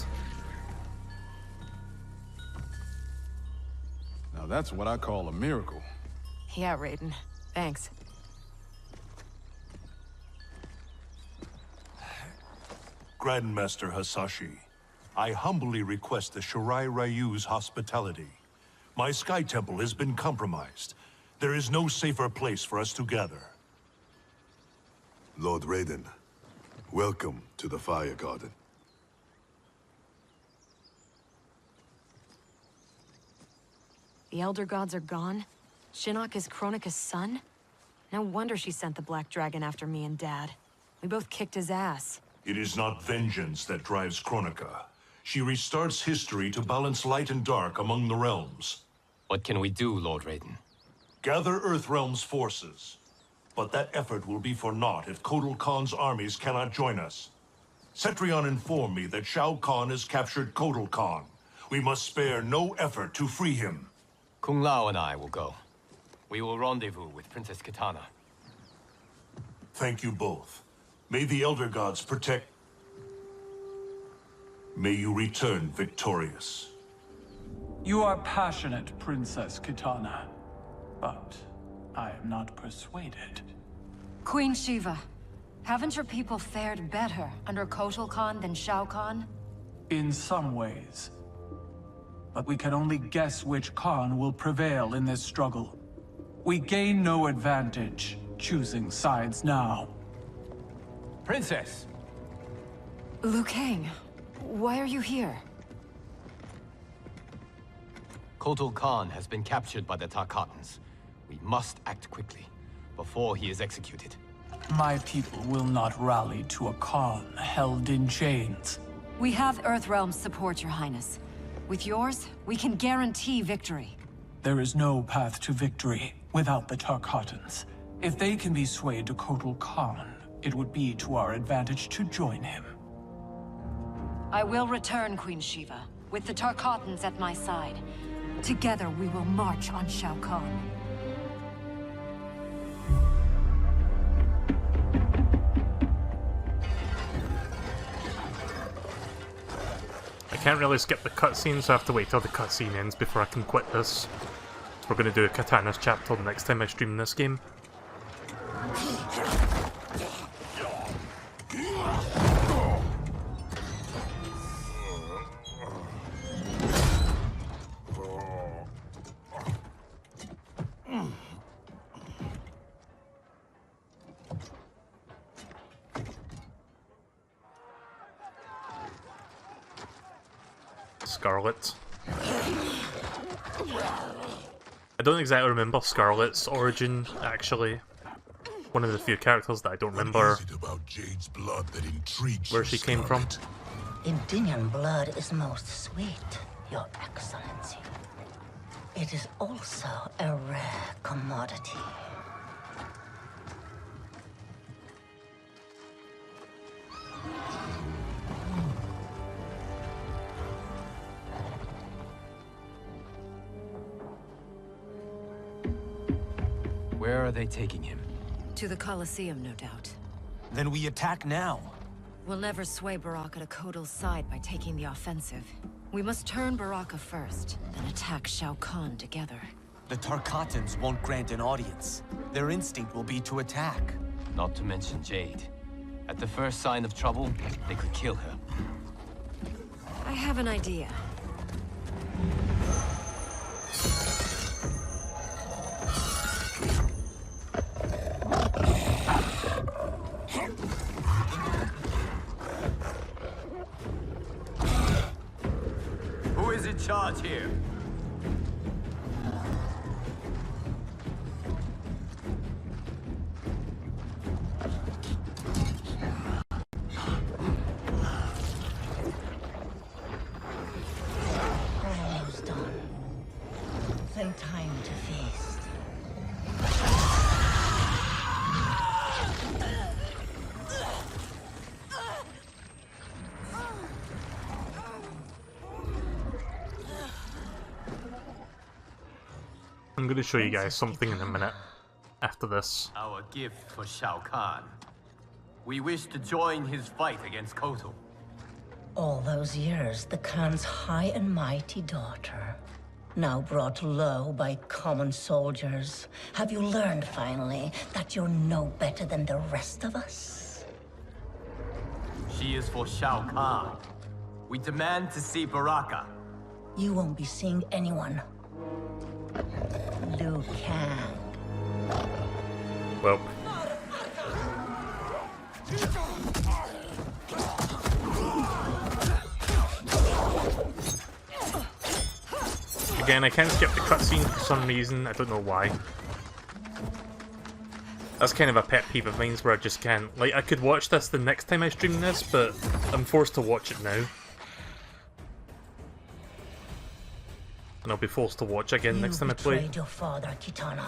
Now that's what I call a miracle. Yeah, Raiden. Thanks. Grandmaster Hasashi, I humbly request the Shirai Ryu's hospitality. My Sky Temple has been compromised. There is no safer place for us to gather. Lord Raiden, welcome to the Fire Garden. The Elder Gods are gone? Shinnok is Kronika's son? No wonder she sent the Black Dragon after me and Dad. We both kicked his ass. It is not vengeance that drives Kronika. She restarts history to balance light and dark among the realms. What can we do, Lord Raiden? Gather Earthrealm's forces. But that effort will be for naught if Kotal Khan's armies cannot join us. Cetrion informed me that Shao Kahn has captured Kotal Khan. We must spare no effort to free him. Kung Lao and I will go. We will rendezvous with Princess Kitana. Thank you both. May the Elder Gods protect... May you return victorious. You are passionate, Princess Kitana. But I am not persuaded. Queen Shiva, haven't your people fared better under Kotal Khan than Shao Kahn? In some ways. But we can only guess which Khan will prevail in this struggle. We gain no advantage choosing sides now. Princess! Liu Kang, why are you here? Kotal Khan has been captured by the Tarkatans. We must act quickly, before he is executed. My people will not rally to a Khan held in chains. We have Earthrealm's support, Your Highness. With yours, we can guarantee victory. There is no path to victory without the Tarkatans. If they can be swayed to Kotal Khan, it would be to our advantage to join him. I will return, Queen Shiva, with the Tarkatans at my side. Together we will march on Shao Kahn. I can't really skip the cutscene, so I have to wait till the cutscene ends before I can quit this. We're going to do a Katana's chapter the next time I stream this game. Scarlet. I don't exactly remember Scarlet's origin, actually. One of the few characters that I don't remember about Jade's blood that intrigues where she came from. Indian blood is most sweet, Your Excellency. It is also a rare commodity. Where are they taking him? To the Colosseum, no doubt. Then we attack now. We'll never sway Baraka to Kotal's side by taking the offensive. We must turn Baraka first, then attack Shao Kahn together. The Tarkatans won't grant an audience. Their instinct will be to attack. Not to mention Jade. At the first sign of trouble, they could kill her. I have an idea. Who is in charge here? Almost done. Then time to feast. I'm going to show you guys something in a minute after this. Our gift for Shao Kahn. We wish to join his fight against Kotal. All those years, the Khan's high and mighty daughter, now brought low by common soldiers. Have you learned, finally, that you're no better than the rest of us? She is for Shao Kahn. We demand to see Baraka. You won't be seeing anyone. Liu Kang. Well. Again, I can't skip the cutscene for some reason, I don't know why. That's kind of a pet peeve of mine where I just can't... Like, I could watch this the next time I stream this, but I'm forced to watch it now. And I'll be forced to watch again next time I play. You betrayed your father, Kitana.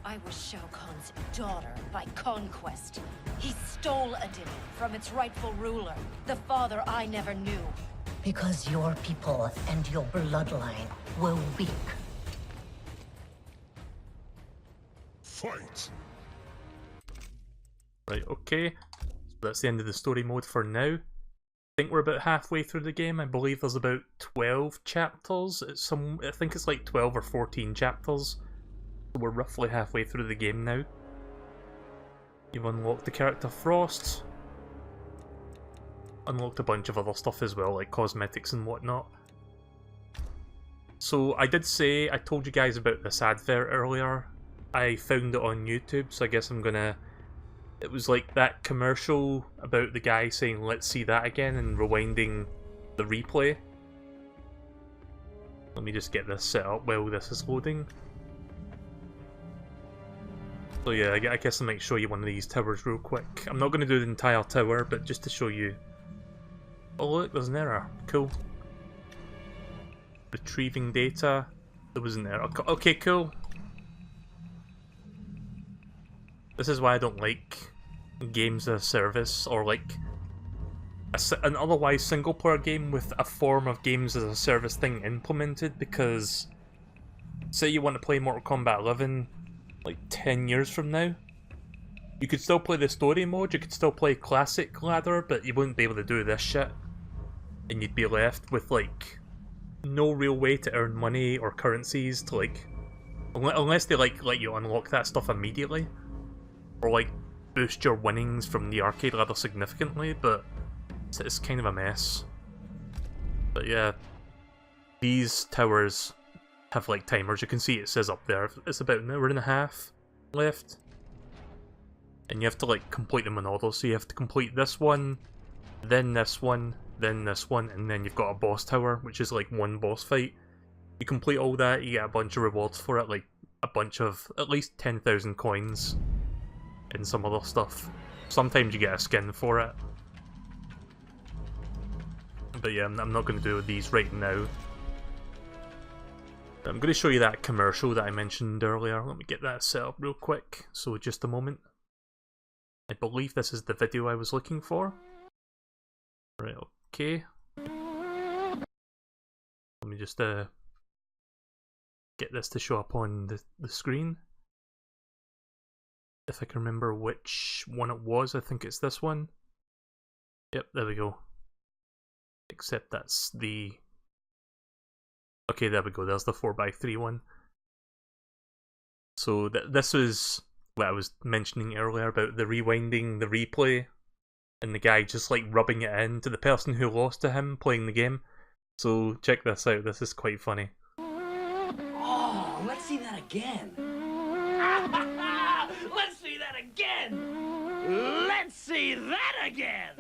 I was Shao Kahn's daughter by conquest. He stole a demon from its rightful ruler, the father I never knew. Because your people and your bloodline were weak. Fight! Right, okay. So that's the end of the story mode for now. I think we're about halfway through the game. I believe there's about 12 chapters. I think it's like 12 or 14 chapters. So we're roughly halfway through the game now. You've unlocked the character Frost. Unlocked a bunch of other stuff as well, like cosmetics and whatnot. So I did say, I told you guys about this advert earlier. I found it on YouTube, so I guess I'm gonna... It was like that commercial about the guy saying, "Let's see that again," and rewinding the replay. Let me just get this set up while this is loading. So yeah, I guess I might show you one of these towers real quick. I'm not going to do the entire tower, but just to show you. Oh look, there's an error. Cool. Retrieving data. There was an error. Okay, cool. This is why I don't like games as a service, or like an otherwise single player game with a form of games as a service thing implemented, because say you want to play Mortal Kombat 11 like 10 years from now, you could still play the story mode, you could still play classic ladder, but you wouldn't be able to do this shit. And you'd be left with like no real way to earn money or currencies to like, unless they like let you unlock that stuff immediately. Or like boost your winnings from the arcade ladder significantly, but it's kind of a mess. But yeah, these towers have like timers. You can see it says up there, it's about an hour and a half left. And you have to like complete them in order, so you have to complete this one, then this one, then this one, and then you've got a boss tower, which is like one boss fight. You complete all that, you get a bunch of rewards for it, like a bunch of at least 10,000 coins. And some other stuff. Sometimes you get a skin for it. But yeah, I'm not going to do these right now. I'm going to show you that commercial that I mentioned earlier. Let me get that set up real quick. So just a moment. I believe this is the video I was looking for. Right, okay. Let me just get this to show up on the screen. If I can remember which one it was, I think it's this one. Yep, there we go. Except that's the... Okay, there we go, there's the 4x3 one. So this was what I was mentioning earlier about the rewinding the replay, and the guy just like rubbing it in to the person who lost to him playing the game. So check this out, this is quite funny. Oh, let's see that again. Let's see that again! Let's see that again!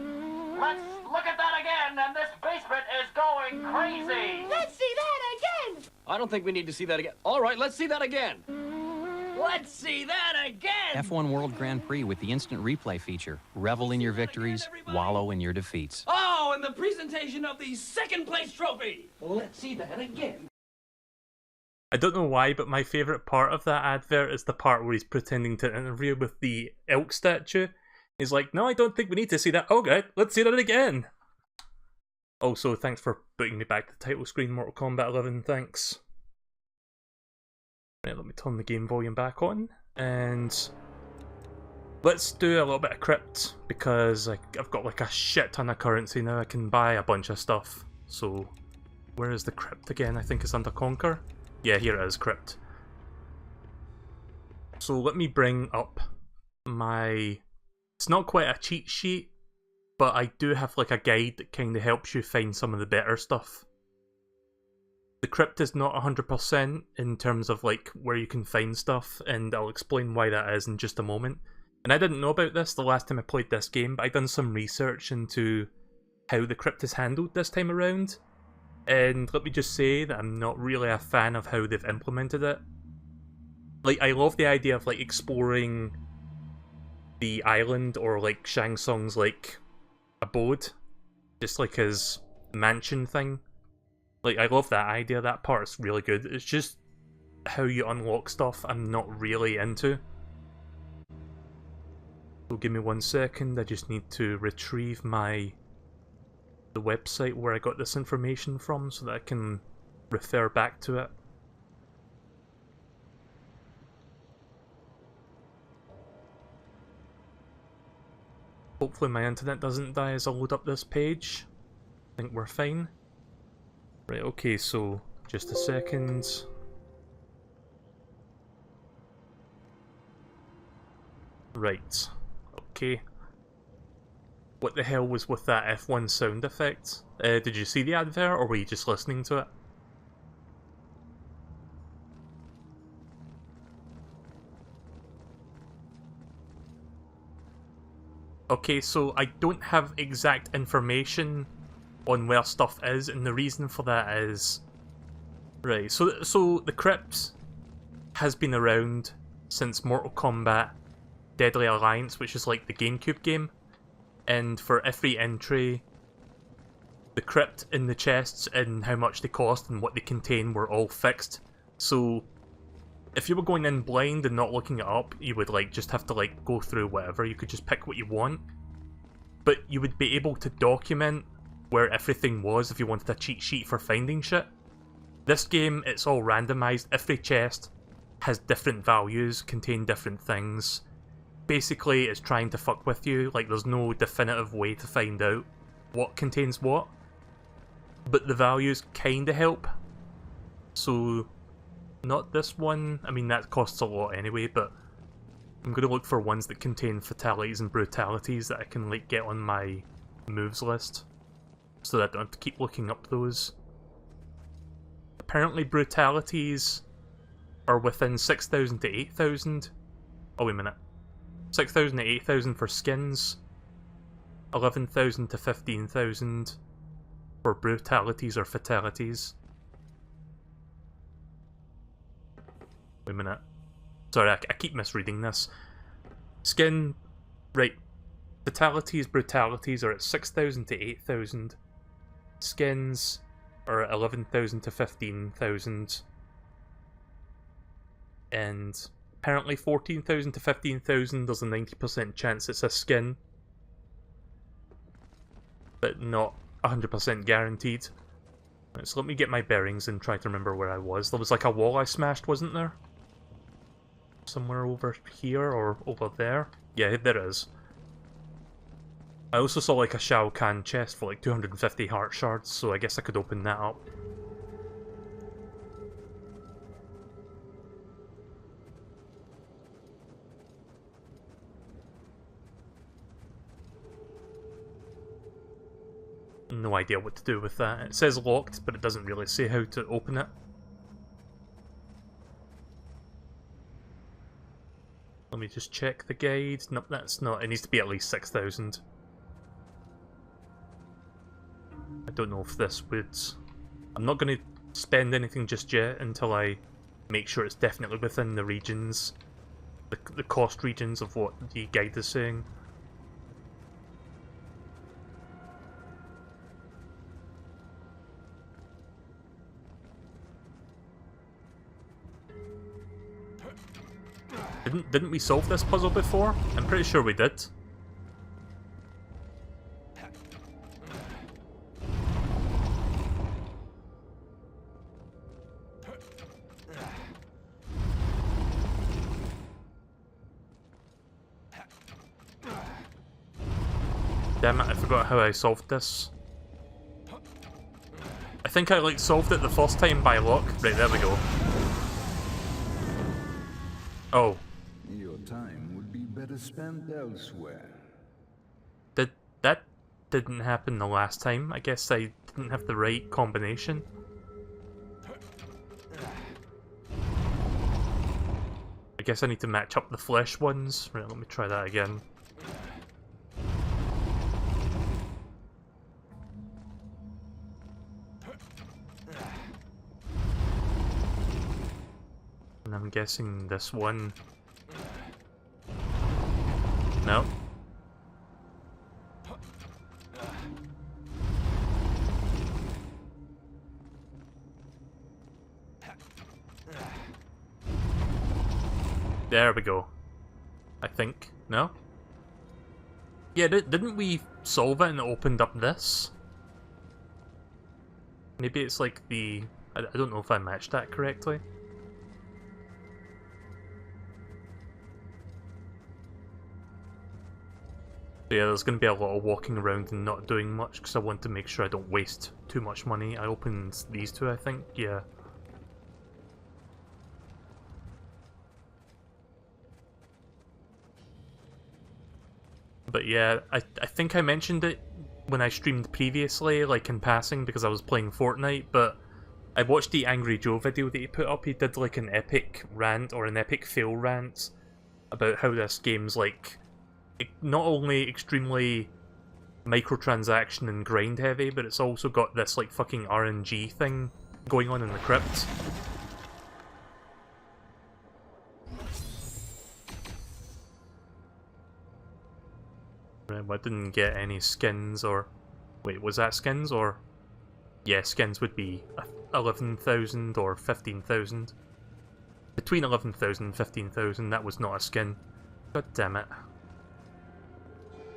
Let's look at that again, and this basement is going crazy! Let's see that again! I don't think we need to see that again. All right, let's see that again! Let's see that again! F1 World Grand Prix with the instant replay feature. Revel in your victories, wallow in your defeats. Oh, and the presentation of the second place trophy! Let's see that again! I don't know why, but my favourite part of that advert is the part where he's pretending to interview with the elk statue. He's like, "No, I don't think we need to see that. Okay, let's see that again." Also, thanks for putting me back to the title screen, Mortal Kombat 11, thanks. Right, let me turn the game volume back on, and let's do a little bit of crypt, because I've got like a shit ton of currency now. I can buy a bunch of stuff. So, where is the crypt again? I think it's under Conquer. Yeah, here it is, crypt. So let me bring up my... It's not quite a cheat sheet, but I do have like a guide that kind of helps you find some of the better stuff. The crypt is not 100% in terms of like where you can find stuff, and I'll explain why that is in just a moment. And I didn't know about this the last time I played this game, but I've done some research into how the crypt is handled this time around. And let me just say that I'm not really a fan of how they've implemented it. Like, I love the idea of like exploring the island or like Shang Tsung's like abode, just like his mansion thing. Like, I love that idea, that part's really good. It's just how you unlock stuff I'm not really into. So give me 1 second, I just need to retrieve the website where I got this information from so that I can refer back to it. Hopefully my internet doesn't die as I load up this page. I think we're fine. Right, okay, so just a second. Right, okay. What the hell was with that F1 sound effect? Did you see the advert, or were you just listening to it? Okay, so I don't have exact information on where stuff is, and the reason for that is... Right, so the crypt has been around since Mortal Kombat Deadly Alliance, which is like the GameCube game, and for every entry, the crypt in the chests and how much they cost and what they contain were all fixed. So if you were going in blind and not looking it up, you would like just have to like go through whatever. You could just pick what you want, but you would be able to document where everything was if you wanted a cheat sheet for finding shit. This game, it's all randomized. Every chest has different values, contain different things. Basically, it's trying to fuck with you. Like, there's no definitive way to find out what contains what, but the values kinda help. So, not this one. I mean, that costs a lot anyway, but I'm gonna look for ones that contain fatalities and brutalities that I can like get on my moves list, so that I don't have to keep looking up those. Apparently brutalities are within 6,000 to 8,000. Oh, wait a minute. 6,000 to 8,000 for skins, 11,000 to 15,000 for brutalities or fatalities. Wait a minute. Sorry, I keep misreading this. Skin, right. Fatalities, brutalities are at 6,000 to 8,000. Skins are at 11,000 to 15,000. And apparently 14,000 to 15,000, there's a 90% chance it's a skin. But not 100% guaranteed. Right, so let me get my bearings and try to remember where I was. There was like a wall I smashed, wasn't there? Somewhere over here or over there? Yeah, there is. I also saw like a Shao Kahn chest for like 250 heart shards, so I guess I could open that up. No idea what to do with that. It says locked, but it doesn't really say how to open it. Let me just check the guide. Nope, that's not. It needs to be at least 6,000. I don't know if this would... I'm not going to spend anything just yet until I make sure it's definitely within the regions. The cost regions of what the guide is saying. Didn't we solve this puzzle before? I'm pretty sure we did. Damn it, I forgot how I solved this. I think I like solved it the first time by luck. Right, there we go. Oh. Your time would be better spent elsewhere. That didn't happen the last time. I guess I didn't have the right combination. I guess I need to match up the flesh ones. Right, let me try that again. And I'm guessing this one... No? There we go. I think. No? Yeah, didn't we solve it and it opened up this? Maybe it's like the... I don't know if I matched that correctly. So yeah, there's going to be a lot of walking around and not doing much because I want to make sure I don't waste too much money. I opened these two, I think. Yeah. But yeah, I think I mentioned it when I streamed previously, like in passing, because I was playing Fortnite, but I watched the Angry Joe video that he put up. He did like an epic rant, or an epic fail rant, about how this game's like, not only extremely microtransaction and grind heavy, but it's also got this like fucking RNG thing going on in the crypt. I didn't get any skins or... Wait, was that skins or... Yeah, skins would be 11,000 or 15,000. Between 11,000 and 15,000, that was not a skin. God damn it.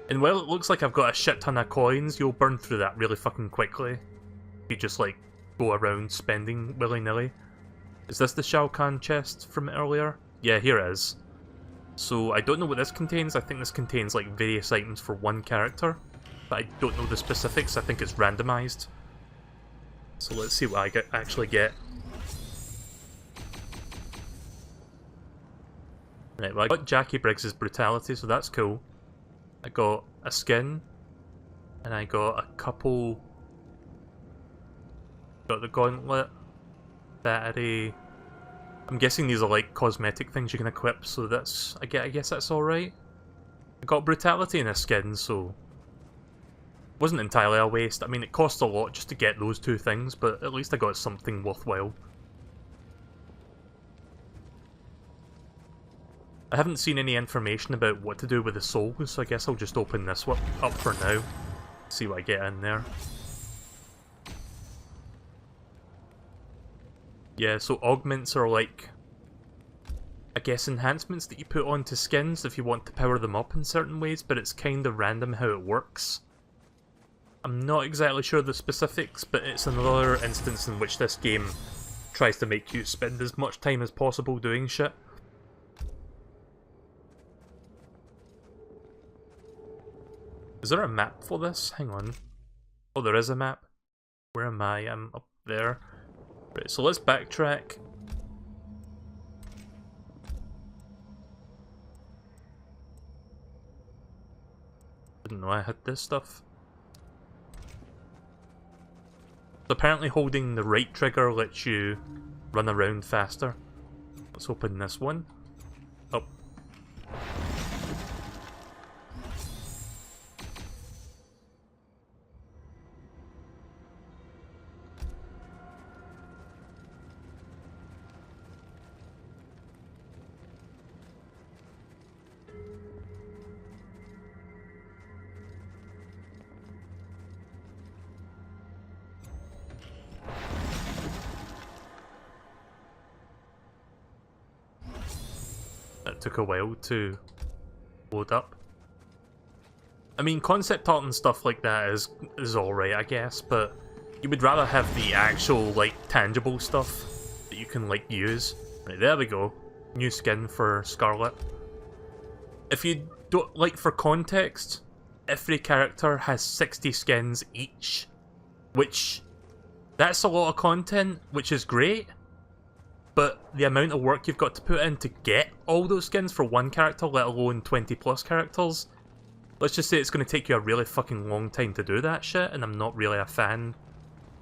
And while it looks like I've got a shit ton of coins, you'll burn through that really fucking quickly. If you just like, go around spending willy-nilly. Is this the Shao Kahn chest from earlier? Yeah, here it is. So, I don't know what this contains. I think this contains, like, various items for one character. But I don't know the specifics. I think it's randomized. So let's see what I actually get. Right, well I got Jackie Briggs' brutality, so that's cool. I got a skin. And I got a couple... Got the gauntlet. Battery... I'm guessing these are like cosmetic things you can equip, so that's... I guess that's alright. I got brutality in a skin, so... Wasn't entirely a waste. I mean, it cost a lot just to get those two things, but at least I got something worthwhile. I haven't seen any information about what to do with the souls, so I guess I'll just open this one up for now. See what I get in there. Yeah, so augments are like, I guess, enhancements that you put onto skins if you want to power them up in certain ways, but it's kind of random how it works. I'm not exactly sure the specifics, but it's another instance in which this game tries to make you spend as much time as possible doing shit. Is there a map for this? Hang on. Oh, there is a map. Where am I? I'm up there. Right, so let's backtrack. Didn't know I had this stuff. So apparently holding the right trigger lets you run around faster. Let's open this one. Oh. That took a while to load up. I mean, concept art and stuff like that is alright, I guess, but you would rather have the actual, like, tangible stuff that you can, like, use. Right, there we go. New skin for Scarlet. If you don't, like, for context, every character has 60 skins each, which, that's a lot of content, which is great. But the amount of work you've got to put in to get all those skins for one character, let alone 20 plus characters, let's just say it's going to take you a really fucking long time to do that shit, and I'm not really a fan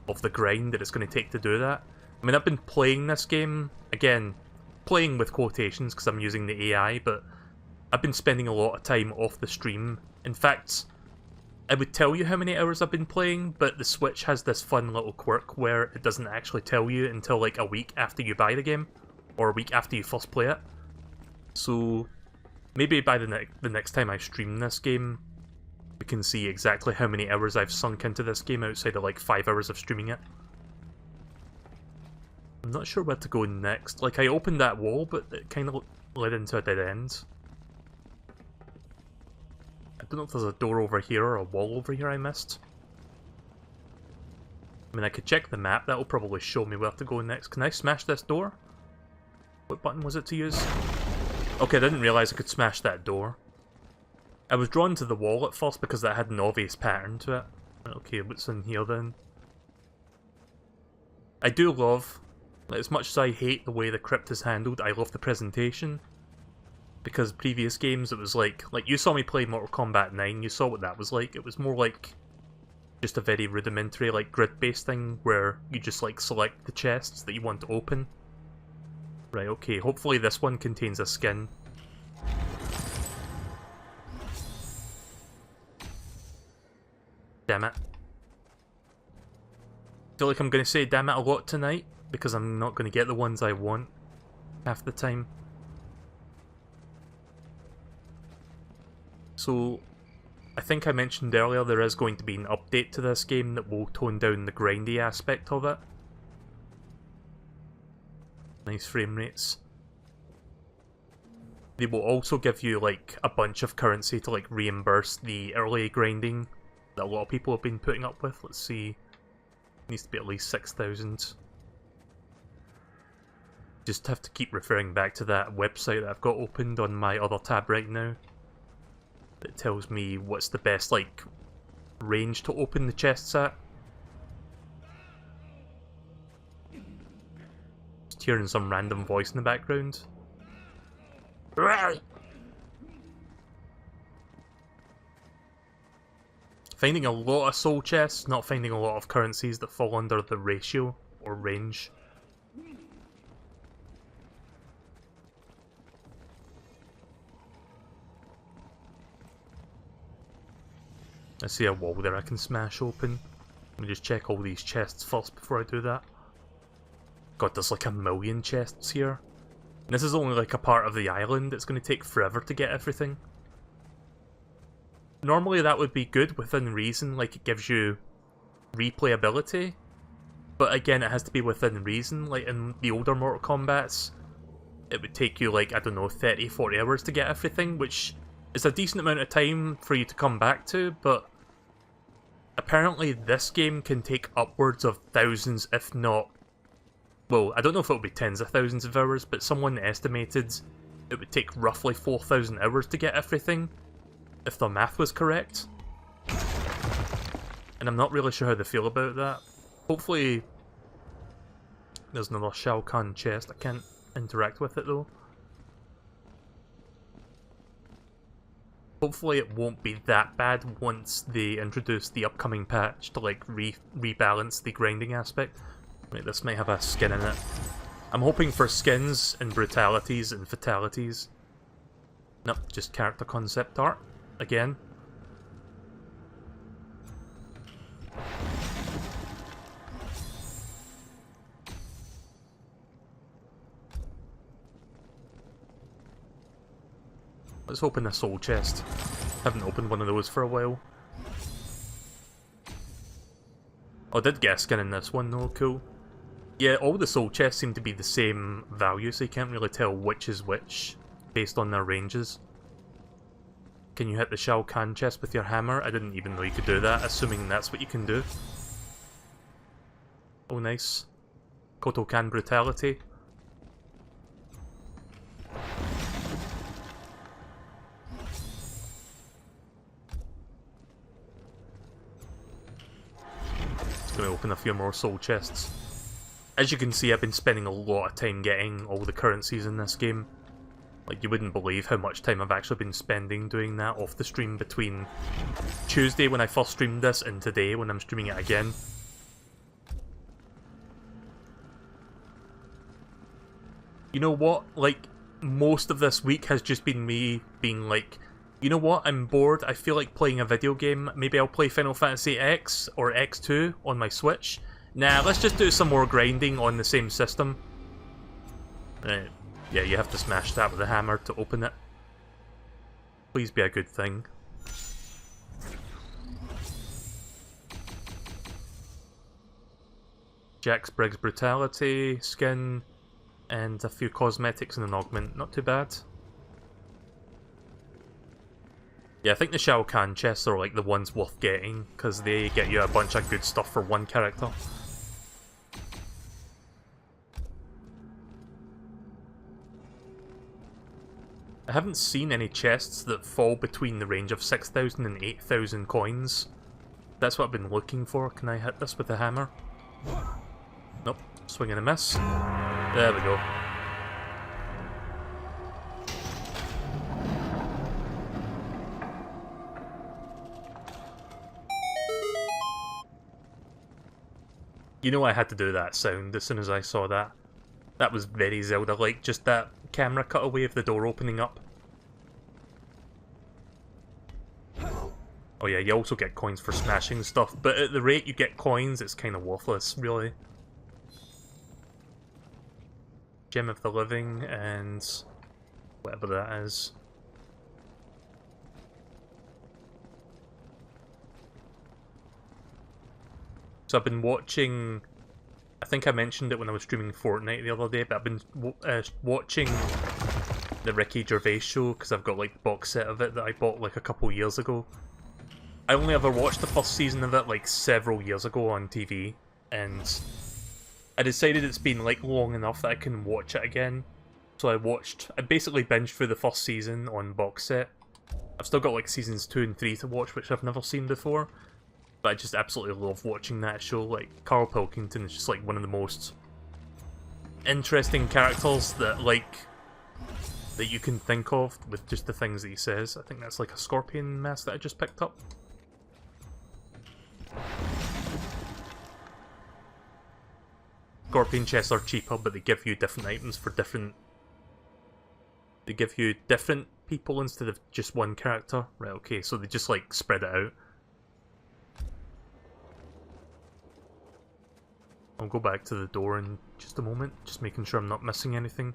of the grind that it's going to take to do that. I mean, I've been playing this game, again, playing with quotations because I'm using the AI, but I've been spending a lot of time off the stream. In fact, I would tell you how many hours I've been playing, but the Switch has this fun little quirk where it doesn't actually tell you until like a week after you buy the game, or a week after you first play it. So maybe by the next time I stream this game, we can see exactly how many hours I've sunk into this game outside of like 5 hours of streaming it. I'm not sure where to go next. Like, I opened that wall, but it kind of led into a dead end. I don't know if there's a door over here or a wall over here I missed. I mean, I could check the map, that'll probably show me where to go next. Can I smash this door? What button was it to use? Okay, I didn't realise I could smash that door. I was drawn to the wall at first because that had an obvious pattern to it. Okay, what's in here then? I do love, as much as I hate the way the crypt is handled, I love the presentation. Because previous games it was like you saw me play Mortal Kombat 9, you saw what that was like. It was more like just a very rudimentary like grid-based thing where you just like select the chests that you want to open. Right, okay, hopefully this one contains a skin. Damn it. I feel like I'm going to say damn it a lot tonight, because I'm not going to get the ones I want half the time. So, I think I mentioned earlier there is going to be an update to this game that will tone down the grindy aspect of it. Nice frame rates. They will also give you like a bunch of currency to like reimburse the early grinding that a lot of people have been putting up with. Let's see. It needs to be at least 6,000. Just have to keep referring back to that website that I've got opened on my other tab right now. That tells me what's the best like range to open the chests at. Just hearing some random voice in the background. Finding a lot of soul chests, not finding a lot of currencies that fall under the ratio or range. I see a wall there I can smash open. Let me just check all these chests first before I do that. God, there's like 1,000,000 chests here. And this is only like a part of the island, it's going to take forever to get everything. Normally that would be good within reason, like it gives you replayability. But again, it has to be within reason, like in the older Mortal Kombats, it would take you like, I don't know, 30-40 hours to get everything, which is a decent amount of time for you to come back to, but apparently this game can take upwards of thousands, if not, well, I don't know if it would be tens of thousands of hours, but someone estimated it would take roughly 4,000 hours to get everything, if the math was correct. And I'm not really sure how they feel about that. Hopefully there's another Shao Kahn chest. I can't interact with it though. Hopefully it won't be that bad once they introduce the upcoming patch to like rebalance the grinding aspect. Right, this might have a skin in it. I'm hoping for skins and brutalities and fatalities. Nope, just character concept art. Again. Let's open a soul chest. Haven't opened one of those for a while. Oh, I did get a skin in this one though, cool. Yeah, all the soul chests seem to be the same value, so you can't really tell which is which based on their ranges. Can you hit the Shao Kahn chest with your hammer? I didn't even know you could do that, assuming that's what you can do. Oh, nice. Kotal Kahn Brutality. Just gonna open a few more soul chests. As you can see, I've been spending a lot of time getting all the currencies in this game. Like, you wouldn't believe how much time I've actually been spending doing that off the stream between Tuesday when I first streamed this and today when I'm streaming it again. You know what? Like, most of this week has just been me being like, you know what? I'm bored. I feel like playing a video game. Maybe I'll play Final Fantasy X or X2 on my Switch. Nah, let's just do some more grinding on the same system. Right. Yeah, you have to smash that with a hammer to open it. Please be a good thing. Jax Briggs Brutality, skin, and a few cosmetics and an augment. Not too bad. Yeah, I think the Shao Kahn chests are like the ones worth getting, because they get you a bunch of good stuff for one character. I haven't seen any chests that fall between the range of 6,000 and 8,000 coins. That's what I've been looking for. Can I hit this with a hammer? Nope. Swing and a miss. There we go. You know I had to do that sound as soon as I saw that. That was very Zelda-like, just that camera cutaway of the door opening up. Oh yeah, you also get coins for smashing stuff, but at the rate you get coins, it's kind of worthless, really. Gem of the Living, and whatever that is. So I've been watching, I think I mentioned it when I was streaming Fortnite the other day, but I've been watching the Ricky Gervais show, because I've got like the box set of it that I bought like a couple years ago. I only ever watched the first season of it like several years ago on TV, and I decided it's been like long enough that I can watch it again. So I basically binged through the first season on box set. I've still got like seasons 2 and 3 to watch, which I've never seen before. But I just absolutely love watching that show. Like, Carl Pilkington is just like one of the most interesting characters that you can think of with just the things that he says. I think that's like a scorpion mask that I just picked up. Scorpion chests are cheaper, but they give you different items for different... They give you different people instead of just one character. Right, okay, so they just like spread it out. I'll go back to the door in just a moment, just making sure I'm not missing anything.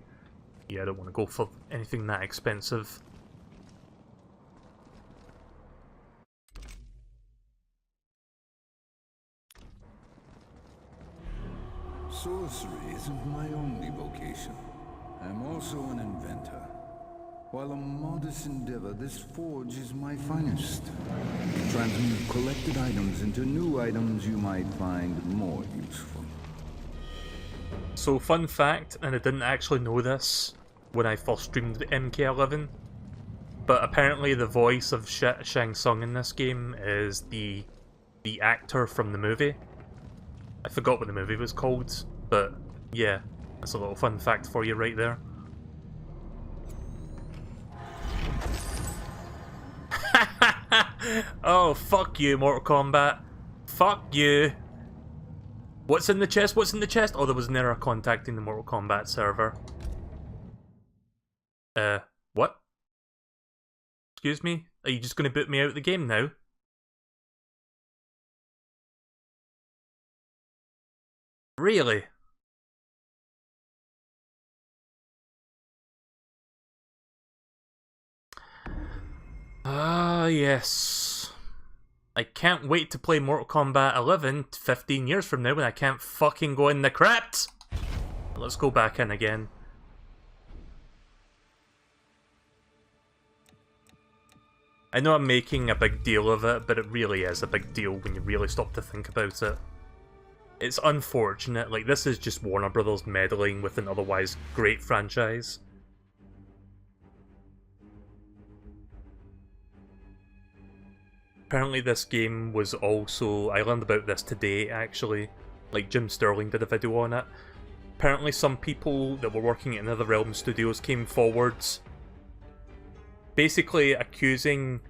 Yeah, I don't want to go for anything that expensive. Sorcery isn't my only vocation. I'm also an inventor. While a modest endeavor, this forge is my finest. Transmute collected items into new items you might find more useful. So, fun fact, and I didn't actually know this when I first streamed MK11, but apparently the voice of Shang Tsung in this game is the actor from the movie. I forgot what the movie was called, but yeah, that's a little fun fact for you right there. Oh, fuck you, Mortal Kombat. Fuck you. What's in the chest? What's in the chest? Oh, there was an error contacting the Mortal Kombat server. What? Excuse me? Are you just going to boot me out of the game now? Really? Ah, yes. I can't wait to play Mortal Kombat 11 15 years from now when I can't fucking go in the crypt! Let's go back in again. I know I'm making a big deal of it, but it really is a big deal when you really stop to think about it. It's unfortunate, like this is just Warner Brothers meddling with an otherwise great franchise. Apparently this game was also, I learned about this today actually, like Jim Sterling did a video on it. Apparently some people that were working at NetherRealm Studios came forwards basically accusing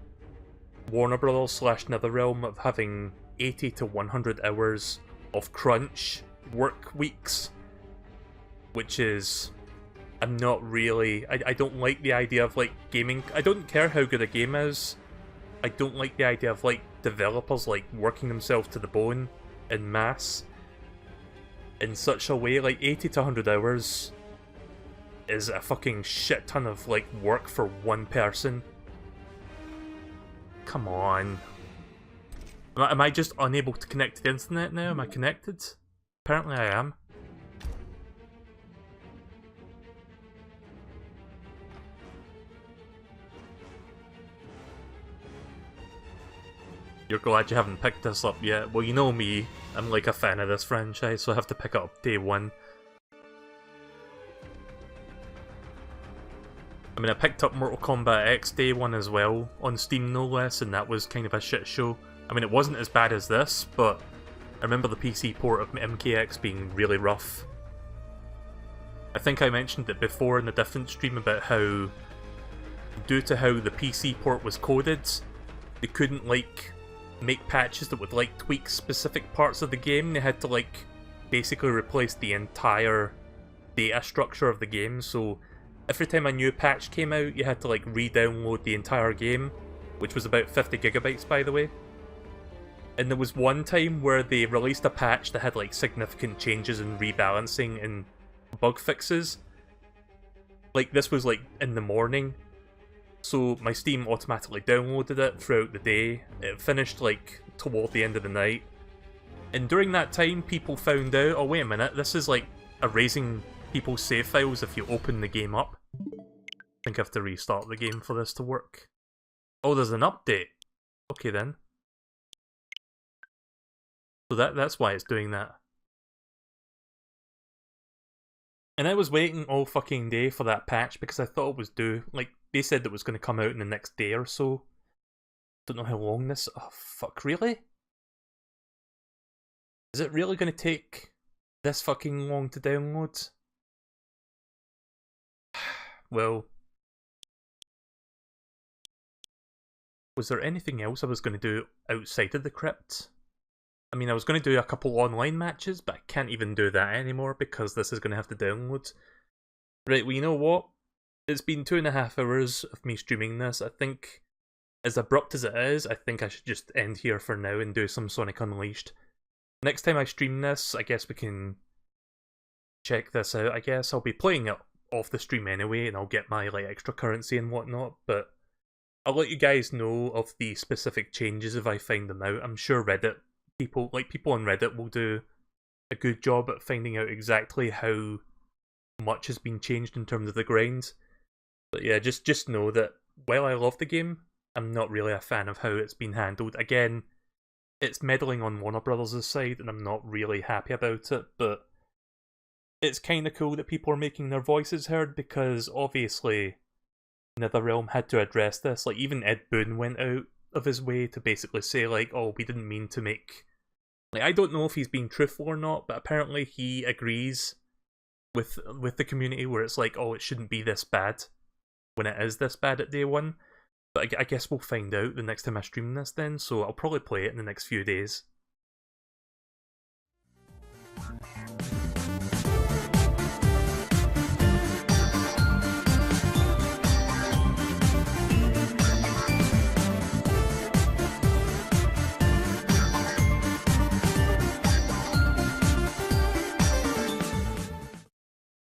Warner Brothers / NetherRealm of having 80 to 100 hours of crunch work weeks, which is, I'm not really, I don't like the idea of like gaming, I don't care how good a game is, I don't like the idea of like developers like working themselves to the bone in mass in such a way. Like 80 to 100 hours is a fucking shit ton of like work for one person. Come on. Am I just unable to connect to the internet now? Am I connected? Apparently I am. You're glad you haven't picked this up yet. Well, you know me, I'm like a fan of this franchise, so I have to pick it up day one. I mean, I picked up Mortal Kombat X day one as well, on Steam no less, and that was kind of a shit show. I mean, it wasn't as bad as this, but I remember the PC port of MKX being really rough. I think I mentioned it before in a different stream about how, due to how the PC port was coded, they couldn't, like, make patches that would, like, tweak specific parts of the game. They had to, like, basically replace the entire data structure of the game, so every time a new patch came out, you had to, like, re-download the entire game, which was about 50 gigabytes, by the way. And there was one time where they released a patch that had, like, significant changes in rebalancing and bug fixes. Like, this was, like, in the morning, so my Steam automatically downloaded it throughout the day. It finished, like, toward the end of the night. And during that time, people found out, oh wait a minute, this is, like, erasing people's save files if you open the game up. I think I have to restart the game for this to work. Oh, there's an update. Okay then. So that's why it's doing that. And I was waiting all fucking day for that patch because I thought it was due. Like, they said it was going to come out in the next day or so. Don't know how long this... Oh, fuck, really? Is it really going to take this fucking long to download? Well... Was there anything else I was going to do outside of the crypt? I mean, I was going to do a couple online matches, but I can't even do that anymore because this is going to have to download. Right, well, you know what? It's been 2.5 hours of me streaming this. I think, as abrupt as it is, I think I should just end here for now and do some Sonic Unleashed. Next time I stream this, I guess we can check this out. I guess I'll be playing it off the stream anyway, and I'll get my like extra currency and whatnot, but I'll let you guys know of the specific changes if I find them out. I'm sure people on Reddit will do a good job at finding out exactly how much has been changed in terms of the grind. But yeah, just know that while I love the game, I'm not really a fan of how it's been handled. Again, it's meddling on Warner Brothers' side, and I'm not really happy about it, but it's kind of cool that people are making their voices heard, because obviously NetherRealm had to address this. Like, even Ed Boon went out of his way to basically say, like, oh, we didn't mean to make... Like, I don't know if he's being truthful or not, but apparently he agrees with the community where it's like, oh, it shouldn't be this bad when it is this bad at day one. But I guess we'll find out the next time I stream this then, so I'll probably play it in the next few days.